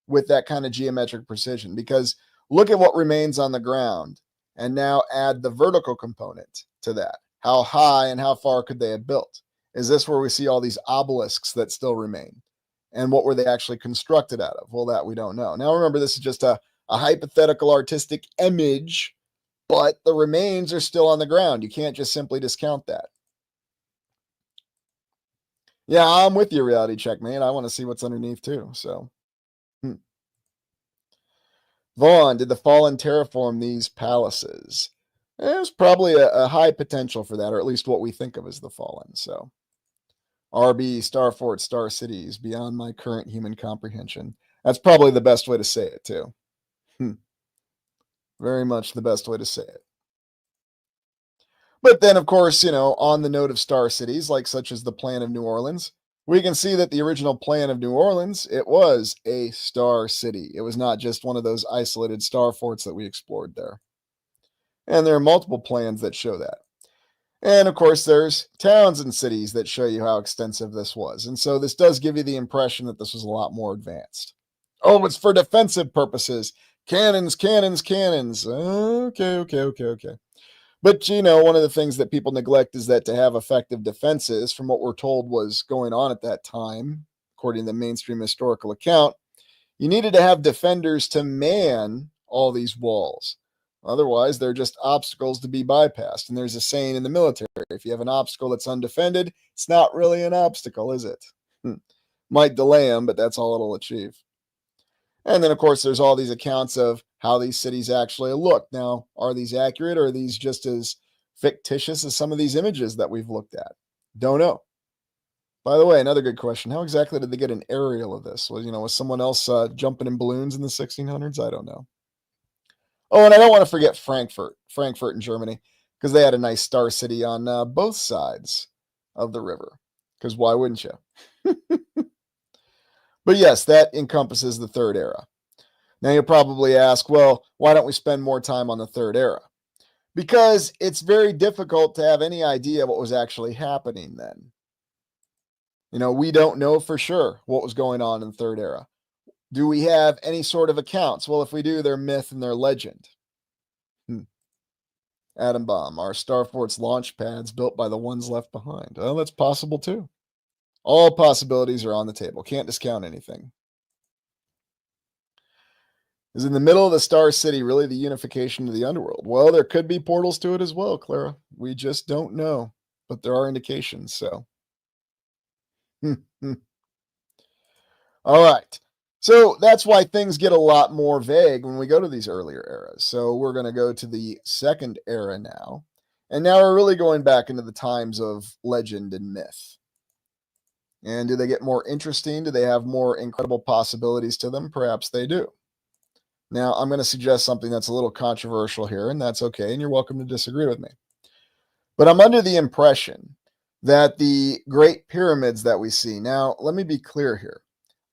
A: with that kind of geometric precision. Because look at what remains on the ground and now add the vertical component to that. How high and how far could they have built? Is this where we see all these obelisks that still remain? And what were they actually constructed out of? Well, that we don't know. Now, remember, this is just a hypothetical artistic image, but the remains are still on the ground. You can't just simply discount that. Yeah, I'm with you, Reality Check, man. I want to see what's underneath too. So, Vaughn, did the Fallen terraform these palaces? There's probably a high potential for that, or at least what we think of as the Fallen. So, RB, Starfort, Star Cities, beyond my current human comprehension. That's probably the best way to say it, too. Very much the best way to say it. But then, of course, on the note of Star Cities, like such as the plan of New Orleans, we can see that the original plan of New Orleans, it was a star city. It was not just one of those isolated star forts that we explored there. And there are multiple plans that show that. And of course, there's towns and cities that show you how extensive this was. And so this does give you the impression that this was a lot more advanced. Oh, it's for defensive purposes. Cannons, cannons, cannons. Okay. But, one of the things that people neglect is that to have effective defenses, from what we're told was going on at that time, according to the mainstream historical account, you needed to have defenders to man all these walls. Otherwise, they're just obstacles to be bypassed. And there's a saying in the military, if you have an obstacle that's undefended, it's not really an obstacle, is it? Might delay them, but that's all it'll achieve. And then, of course, there's all these accounts of how these cities actually look. Now, are these accurate, or are these just as fictitious as some of these images that we've looked at? Don't know. By the way, another good question. How exactly did they get an aerial of this? Was someone else jumping in balloons in the 1600s? I don't know. Oh, and I don't want to forget Frankfurt in Germany, because they had a nice star city on both sides of the river. Because why wouldn't you? But yes, that encompasses the third era. Now you'll probably ask, well, why don't we spend more time on the third era? Because it's very difficult to have any idea what was actually happening then. We don't know for sure what was going on in the third era. Do we have any sort of accounts? Well, if we do, they're myth and they're legend. Atom bomb, our Starfort's launch pads built by the ones left behind. Well, that's possible too. All possibilities are on the table. Can't discount anything. Is in the middle of the Star City really the unification of the underworld? Well, there could be portals to it as well, Clara. We just don't know, but there are indications. So, all right. So that's why things get a lot more vague when we go to these earlier eras. So we're going to go to the second era now. And now we're really going back into the times of legend and myth. And do they get more interesting? Do they have more incredible possibilities to them? Perhaps they do. Now, I'm going to suggest something that's a little controversial here, and that's okay, and you're welcome to disagree with me. But I'm under the impression that the Great Pyramids that we see, now, let me be clear here.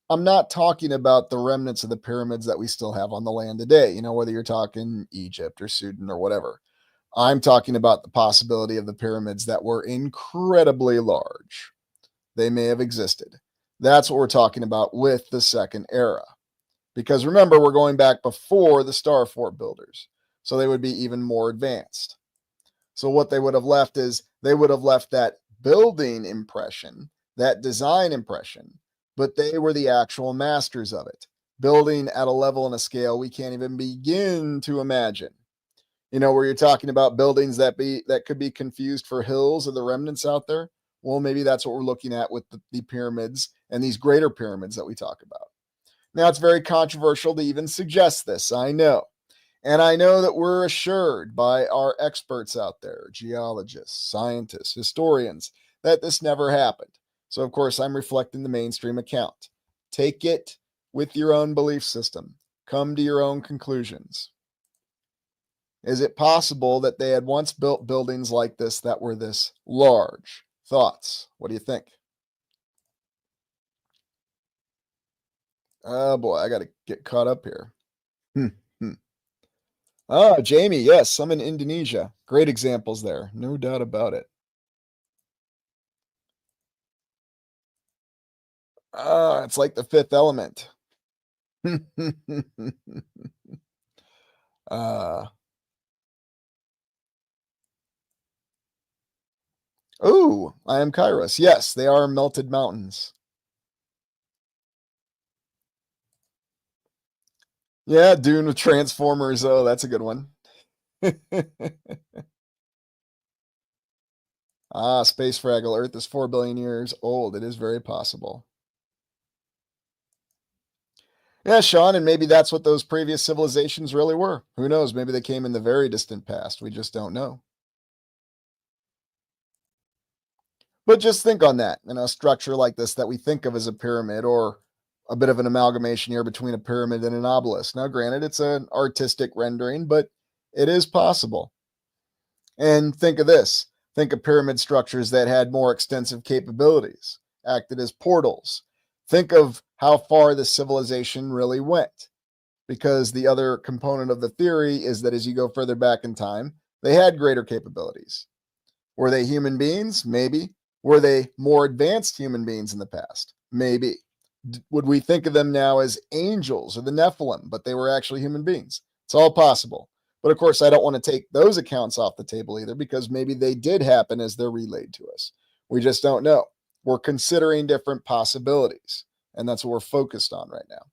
A: I'm not talking about the remnants of the pyramids that we still have on the land today, whether you're talking Egypt or Sudan or whatever. I'm talking about the possibility of the pyramids that were incredibly large. They may have existed. That's what we're talking about with the second era. Because remember, we're going back before the Era-Starfort Builders. So they would be even more advanced. So what they would have left is they would have left that building impression, that design impression, but they were the actual masters of it, building at a level and a scale we can't even begin to imagine. Where you're talking about buildings that could be confused for hills or the remnants out there. Well, maybe that's what we're looking at with the pyramids and these greater pyramids that we talk about. Now, it's very controversial to even suggest this, I know. And I know that we're assured by our experts out there, geologists, scientists, historians, that this never happened. So, of course, I'm reflecting the mainstream account. Take it with your own belief system. Come to your own conclusions. Is it possible that they had once built buildings like this that were this large? Thoughts? What do you think? Oh boy, I got to get caught up here. Ah, Jamie, yes, I'm in Indonesia. Great examples there, no doubt about it. Ah, it's like the fifth element. uh, oh, I am Kairos. Yes, they are melted mountains. Yeah, Dune with Transformers. Oh, that's a good one. Ah, Space Fraggle. Earth is 4 billion years old. It is very possible. Yeah, Sean, and maybe that's what those previous civilizations really were. Who knows? Maybe they came in the very distant past. We just don't know. But just think on that, a structure like this that we think of as a pyramid or a bit of an amalgamation here between a pyramid and an obelisk. Now, granted, it's an artistic rendering, but it is possible. And think of this, think of pyramid structures that had more extensive capabilities, acted as portals. Think of how far the civilization really went. Because the other component of the theory is that as you go further back in time, they had greater capabilities. Were they human beings? Maybe. Were they more advanced human beings in the past? Maybe. Would we think of them now as angels or the Nephilim, but they were actually human beings? It's all possible. But of course, I don't want to take those accounts off the table either because maybe they did happen as they're relayed to us. We just don't know. We're considering different possibilities, and that's what we're focused on right now.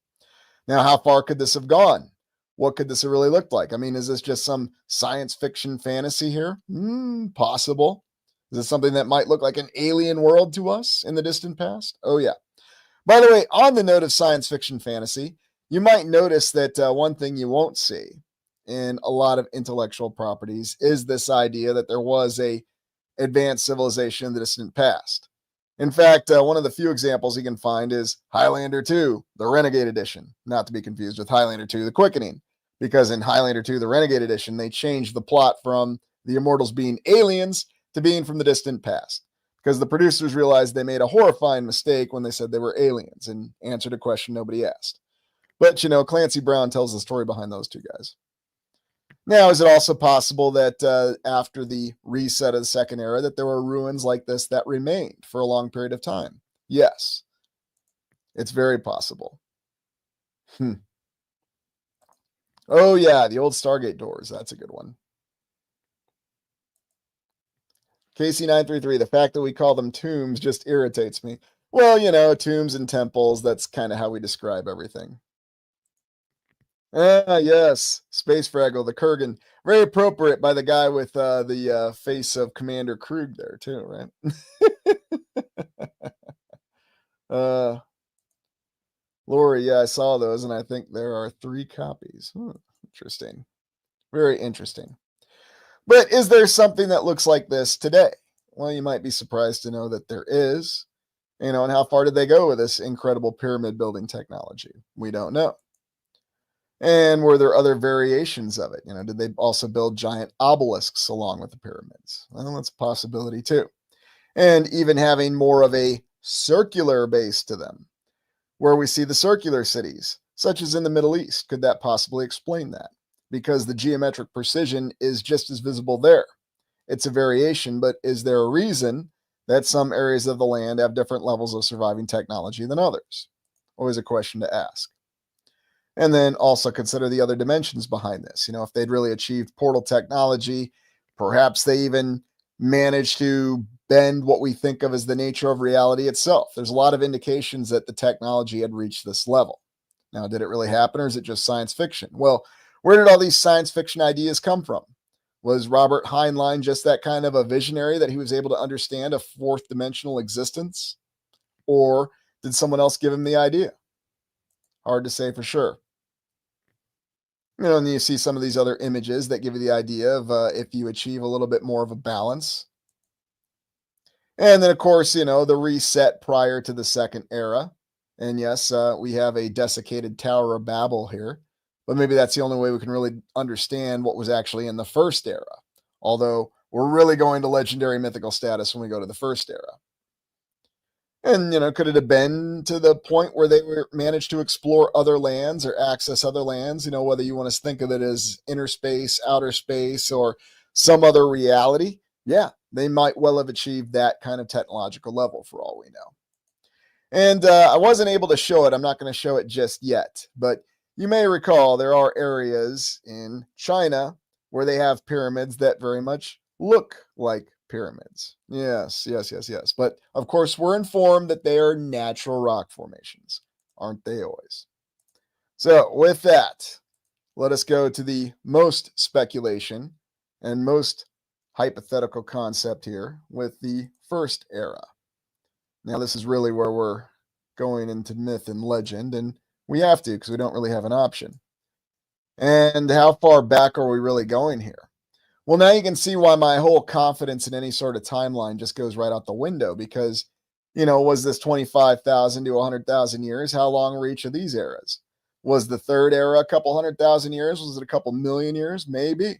A: Now, how far could this have gone? What could this have really looked like? I mean, is this just some science fiction fantasy here? Possible. Is this something that might look like an alien world to us in the distant past? Oh, yeah. By the way, on the note of science fiction fantasy, you might notice that one thing you won't see in a lot of intellectual properties is this idea that there was a advanced civilization in the distant past. In fact, one of the few examples you can find is Highlander 2, the Renegade Edition, not to be confused with Highlander 2, the Quickening, because in Highlander 2, the Renegade Edition, they changed the plot from the immortals being aliens to being from the distant past, because the producers realized they made a horrifying mistake when they said they were aliens and answered a question nobody asked. But, Clancy Brown tells the story behind those two guys. Now, is it also possible that after the reset of the Second Era, that there were ruins like this that remained for a long period of time? Yes, it's very possible. Oh, yeah, the old Stargate doors. That's a good one. KC933, the fact that we call them tombs just irritates me. Well, tombs and temples, that's kind of how we describe everything. Ah, yes, Space Fraggle, the Kurgan. Very appropriate by the guy with the face of Commander Krug there, too, right? uh, Lori, yeah, I saw those, and I think there are 3 copies. Interesting. Very interesting. But is there something that looks like this today? Well, you might be surprised to know that there is. And how far did they go with this incredible pyramid building technology? We don't know. And were there other variations of it? Did they also build giant obelisks along with the pyramids? Well, that's a possibility too. And even having more of a circular base to them, where we see the circular cities, such as in the Middle East. Could that possibly explain that? Because the geometric precision is just as visible there. It's a variation, but is there a reason that some areas of the land have different levels of surviving technology than others? Always a question to ask. And then also consider the other dimensions behind this. If they'd really achieved portal technology, perhaps they even managed to bend what we think of as the nature of reality itself. There's a lot of indications that the technology had reached this level. Now, did it really happen, or is it just science fiction? Well, where did all these science fiction ideas come from? Was Robert Heinlein just that kind of a visionary that he was able to understand a fourth dimensional existence? Or did someone else give him the idea? Hard to say for sure. And you see some of these other images that give you the idea of if you achieve a little bit more of a balance. And then, of course, the reset prior to the second era. And yes, we have a desiccated Tower of Babel here, but maybe that's the only way we can really understand what was actually in the first era. Although we're really going to legendary mythical status when we go to the first era. And, could it have been to the point where they were managed to explore other lands or access other lands? Whether you want to think of it as inner space, outer space, or some other reality. Yeah, they might well have achieved that kind of technological level for all we know. And I wasn't able to show it. I'm not going to show it just yet. But you may recall there are areas in China where they have pyramids that very much look like pyramids. Yes, yes, yes, yes. But of course, we're informed that they are natural rock formations, aren't they always? So, with that, let us go to the most speculation and most hypothetical concept here with the first era. Now, this is really where we're going into myth and legend, and we have to because we don't really have an option. And how far back are we really going here? Well, now you can see why my whole confidence in any sort of timeline just goes right out the window because, was this 25,000 to 100,000 years? How long were each of these eras? Was the third era a couple 100,000 years? Was it a couple million years? Maybe.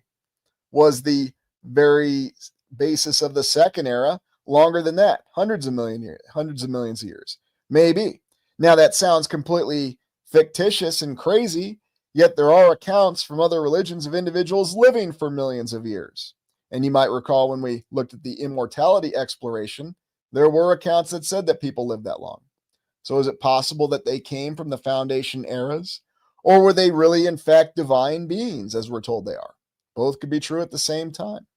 A: Was the very basis of the second era longer than that? Hundreds of millions of years. Maybe. Now that sounds completely fictitious and crazy, yet there are accounts from other religions of individuals living for millions of years. And you might recall when we looked at the immortality exploration, there were accounts that said that people lived that long. So is it possible that they came from the foundation eras? Or were they really, in fact, divine beings, as we're told they are? Both could be true at the same time.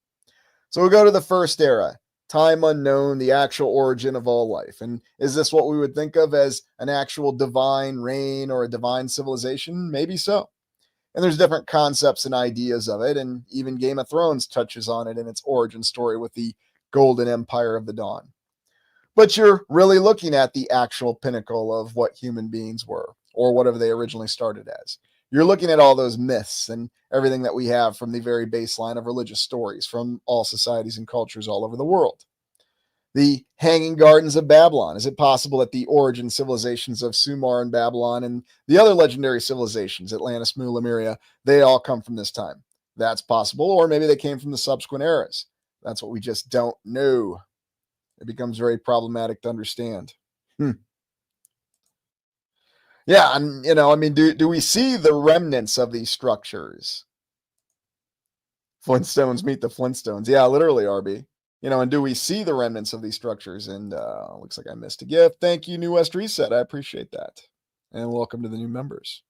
A: So we'll go to the first era, time unknown, the actual origin of all life. And is this what we would think of as an actual divine reign or a divine civilization? Maybe so. And there's different concepts and ideas of it. And even Game of Thrones touches on it in its origin story with the Golden Empire of the Dawn. But you're really looking at the actual pinnacle of what human beings were, or whatever they originally started as. You're looking at all those myths and everything that we have from the very baseline of religious stories from all societies and cultures all over the world. The Hanging Gardens of Babylon. Is it possible that the origin civilizations of Sumer and Babylon and the other legendary civilizations, Atlantis, Mu, Lemuria, they all come from this time? That's possible. Or maybe they came from the subsequent eras. That's what we just don't know. It becomes very problematic to understand. Yeah, and do we see the remnants of these structures? Flintstones meet the Flintstones. Yeah, literally, RB. And do we see the remnants of these structures? And looks like I missed a gift. Thank you, New West Reset. I appreciate that. And welcome to the new members.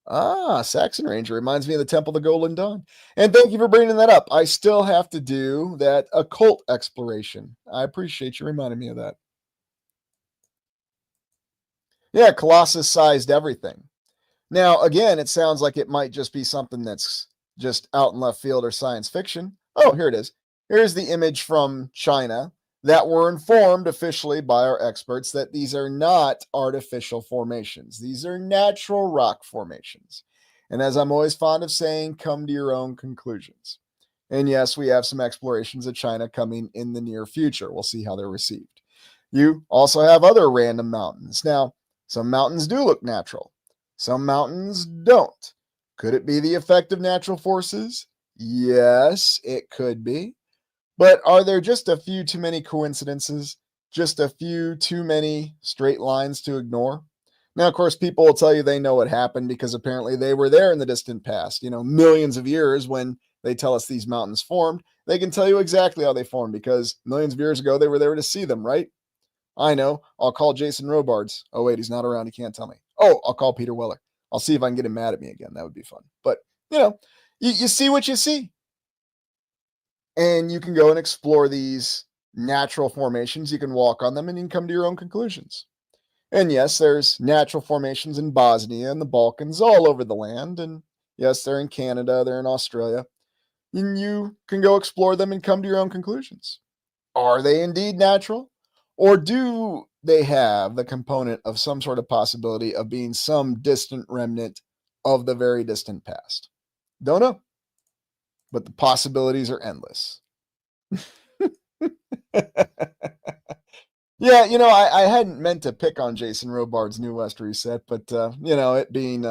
A: Ah, Saxon Ranger reminds me of the Temple of the Golden Dawn. And thank you for bringing that up. I still have to do that occult exploration. I appreciate you reminding me of that. Yeah, Colossus-sized everything. Now, again, it sounds like it might just be something that's just out in left field or science fiction. Oh, here it is. Here's the image from China that were informed officially by our experts that these are not artificial formations. These are natural rock formations. And as I'm always fond of saying, come to your own conclusions. And yes, we have some explorations of China coming in the near future. We'll see how they're received. You also have other random mountains. Now, some mountains do look natural. Some mountains don't. Could it be the effect of natural forces? Yes, it could be. But are there just a few too many coincidences? Just a few too many straight lines to ignore? Now, of course, people will tell you they know what happened because apparently they were there in the distant past, millions of years when they tell us these mountains formed. They can tell you exactly how they formed because millions of years ago they were there to see them, right? I know. I'll call Jason Robards. Oh, wait, he's not around. He can't tell me. Oh, I'll call Peter Weller. I'll see if I can get him mad at me again. That would be fun. But, you see what you see. And you can go and explore these natural formations. You can walk on them and you can come to your own conclusions. And yes, there's natural formations in Bosnia and the Balkans, all over the land. And yes, they're in Canada, they're in Australia. And you can go explore them and come to your own conclusions. Are they indeed natural? Or do they have the component of some sort of possibility of being some distant remnant of the very distant past? Don't know. But the possibilities are endless. Yeah, I hadn't meant to pick on Jason Robards' New West Reset, but, it being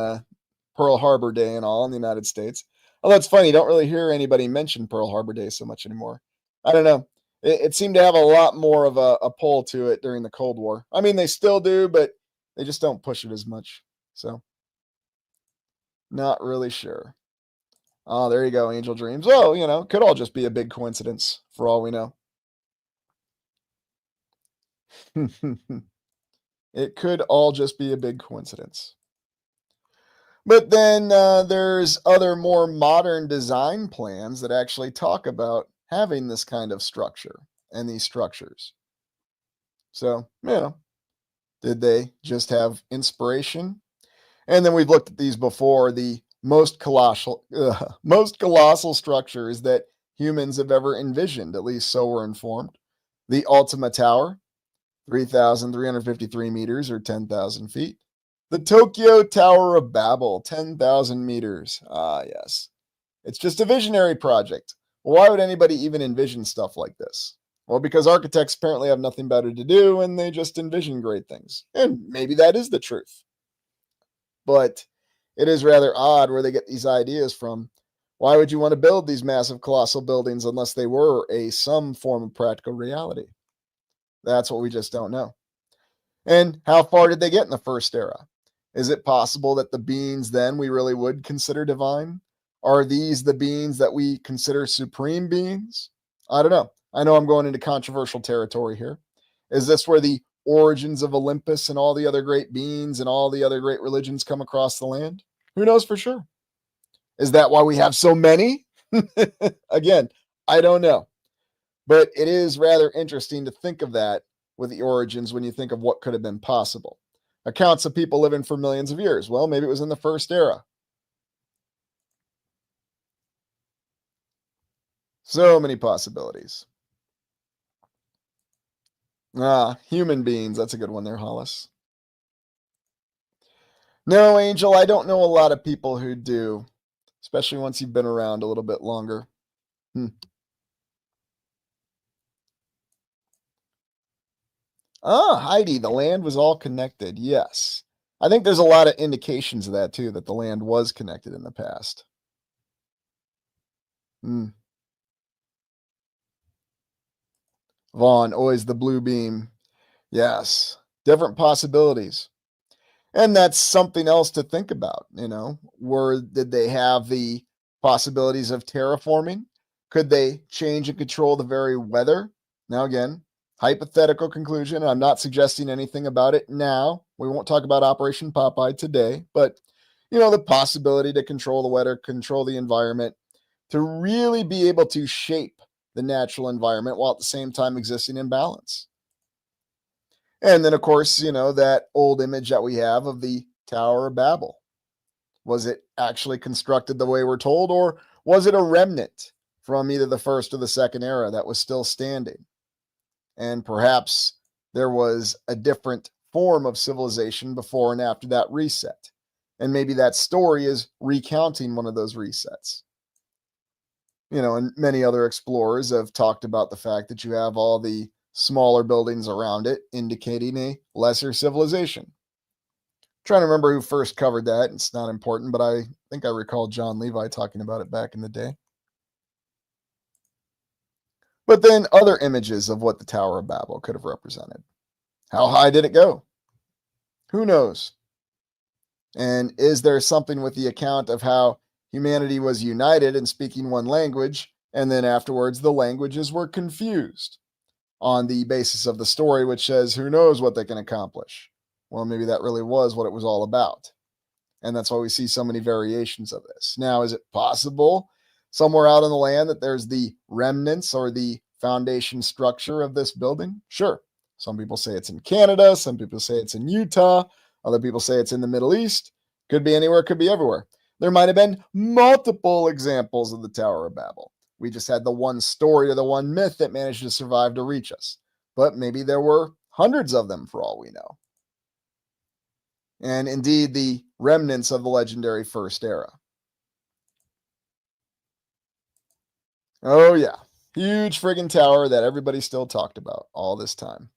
A: Pearl Harbor Day and all in the United States. Although it's funny, you don't really hear anybody mention Pearl Harbor Day so much anymore. I don't know. It seemed to have a lot more of a pull to it during the Cold War. I mean, they still do, but they just don't push it as much. So, not really sure. Oh, there you go, Angel Dreams. Well, could all just be a big coincidence for all we know. It could all just be a big coincidence. But then there's other more modern design plans that actually talk about having this kind of structure and these structures. So, did they just have inspiration? And then we've looked at these before. The most colossal structures that humans have ever envisioned, at least so we're informed. The Ultima Tower, 3,353 meters or 10,000 feet. The Tokyo Tower of Babel, 10,000 meters. Ah, yes. It's just a visionary project. Why would anybody even envision stuff like this? Well, because architects apparently have nothing better to do and they just envision great things. And maybe that is the truth. But it is rather odd where they get these ideas from. Why would you want to build these massive colossal buildings unless they were some form of practical reality? That's what we just don't know. And how far did they get in the first era? Is it possible that the beings then we really would consider divine? Are these the beings that we consider supreme beings? I don't know. I know I'm going into controversial territory here. Is this where the origins of Olympus and all the other great beings and all the other great religions come across the land? Who knows for sure? Is that why we have so many? Again, I don't know. But it is rather interesting to think of that with the origins when you think of what could have been possible. Accounts of people living for millions of years. Well, maybe it was in the first era. So many possibilities. Human beings. That's a good one there, Hollis. No, Angel, I don't know a lot of people who do, especially once you've been around a little bit longer. Heidi, the land was all connected. Yes. I think there's a lot of indications of that too, that the land was connected in the past. Vaughn, always the blue beam. Yes. Different possibilities. And that's something else to think about, did they have the possibilities of terraforming? Could they change and control the very weather? Now, again, hypothetical conclusion. I'm not suggesting anything about it now. We won't talk about Operation Popeye today, but the possibility to control the weather, control the environment, to really be able to shape the natural environment while at the same time existing in balance. And then, of course, that old image that we have of the Tower of Babel. Was it actually constructed the way we're told, or was it a remnant from either the first or the second era that was still standing? And perhaps there was a different form of civilization before and after that reset. And maybe that story is recounting one of those resets. And many other explorers have talked about the fact that you have all the smaller buildings around it, indicating a lesser civilization. I'm trying to remember who first covered that. It's not important, but I think I recall John Levi talking about it back in the day. But then other images of what the Tower of Babel could have represented. How high did it go? Who knows? And is there something with the account of how humanity was united and speaking one language, and then afterwards the languages were confused on the basis of the story, which says, who knows what they can accomplish? Well, maybe that really was what it was all about. And that's why we see so many variations of this. Now, is it possible somewhere out on the land that there's the remnants or the foundation structure of this building? Sure. Some people say it's in Canada. Some people say it's in Utah. Other people say it's in the Middle East. Could be anywhere, could be everywhere. There might have been multiple examples of the Tower of Babel. We just had the one story or the one myth that managed to survive to reach us. But maybe there were hundreds of them for all we know. And indeed, the remnants of the legendary First Era. Oh, yeah. Huge friggin' tower that everybody still talked about all this time.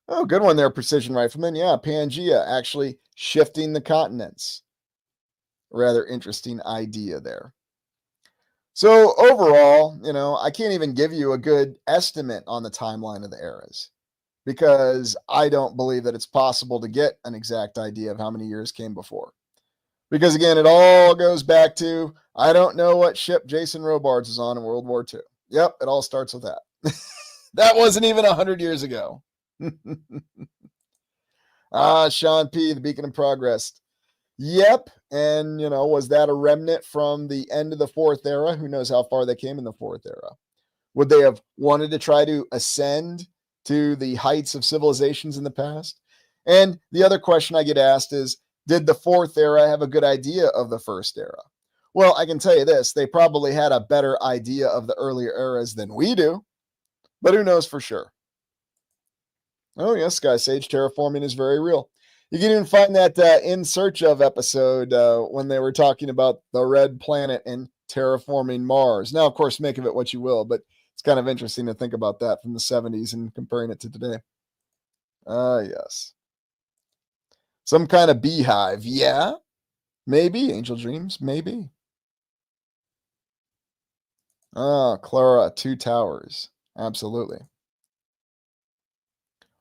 A: Oh, good one there, Precision Rifleman. Yeah, Pangea actually shifting the continents. Rather interesting idea there. So overall, I can't even give you a good estimate on the timeline of the eras because I don't believe that it's possible to get an exact idea of how many years came before. Because again, it all goes back to I don't know what ship Jason Robards was on in World War II. Yep, it all starts with that. That wasn't even 100 years ago. Sean P., the Beacon of Progress. Yep. And, was that a remnant from the end of the fourth era? Who knows how far they came in the fourth era? Would they have wanted to try to ascend to the heights of civilizations in the past? And the other question I get asked is, did the fourth era have a good idea of the first era? Well, I can tell you this, they probably had a better idea of the earlier eras than we do, but who knows for sure? Oh, yes, Sky Sage, terraforming is very real. You can even find that In Search Of episode when they were talking about the red planet and terraforming Mars. Now, of course, make of it what you will, but it's kind of interesting to think about that from the 70s and comparing it to today. Yes. Some kind of beehive. Yeah, maybe. Angel Dreams, maybe. Clara, Two Towers. Absolutely.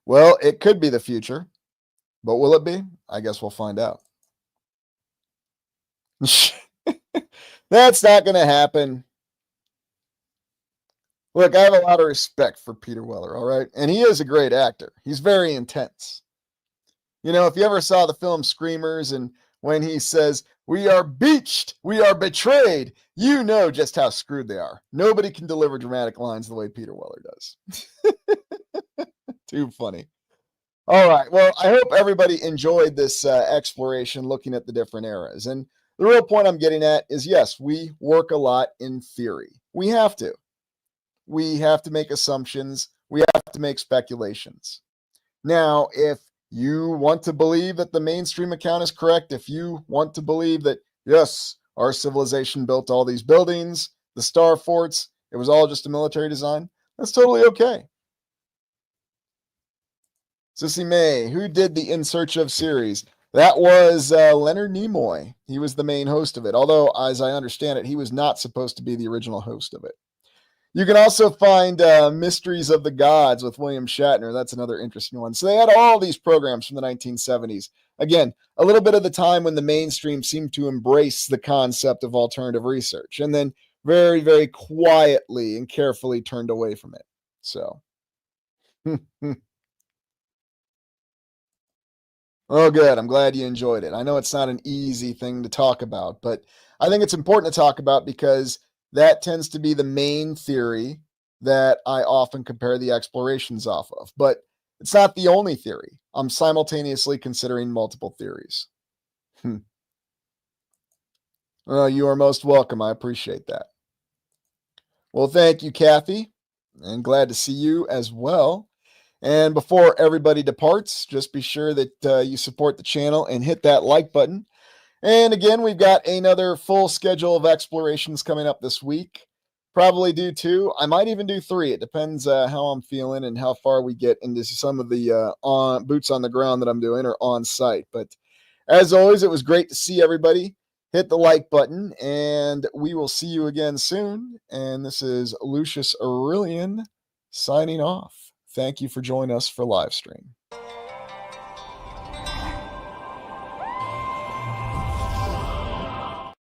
A: Well, it could be the future, but will it be? I guess we'll find out. That's not going to happen. Look, I have a lot of respect for Peter Weller, all right? And he is a great actor. He's very intense. If you ever saw the film Screamers and when he says, "We are beached, we are betrayed," you know just how screwed they are. Nobody can deliver dramatic lines the way Peter Weller does. Too funny. All right. Well, I hope everybody enjoyed this exploration looking at the different eras. And the real point I'm getting at is yes, we work a lot in theory. We have to. We have to make assumptions. We have to make speculations. Now, if you want to believe that the mainstream account is correct, if you want to believe that, yes, our civilization built all these buildings, the star forts, it was all just a military design, that's totally okay. Sissy May, who did the In Search Of series? That was Leonard Nimoy. He was the main host of it, although, as I understand it, he was not supposed to be the original host of it. You can also find Mysteries of the Gods with William Shatner. That's another interesting one. So they had all these programs from the 1970s. Again, a little bit of the time when the mainstream seemed to embrace the concept of alternative research and then very, very quietly and carefully turned away from it. So, oh, good. I'm glad you enjoyed it. I know it's not an easy thing to talk about, but I think it's important to talk about because that tends to be the main theory that I often compare the explorations off of. But it's not the only theory. I'm simultaneously considering multiple theories. Well, you are most welcome. I appreciate that. Well, thank you, Kathy, and glad to see you as well. And before everybody departs, just be sure that you support the channel and hit that like button. And again, we've got another full schedule of explorations coming up this week. Probably do two. I might even do three. It depends how I'm feeling and how far we get into some of the on boots on the ground that I'm doing or on site. But as always, it was great to see everybody. Hit the like button, and we will see you again soon. And this is Lucius Aurelian signing off. Thank you for joining us for live stream.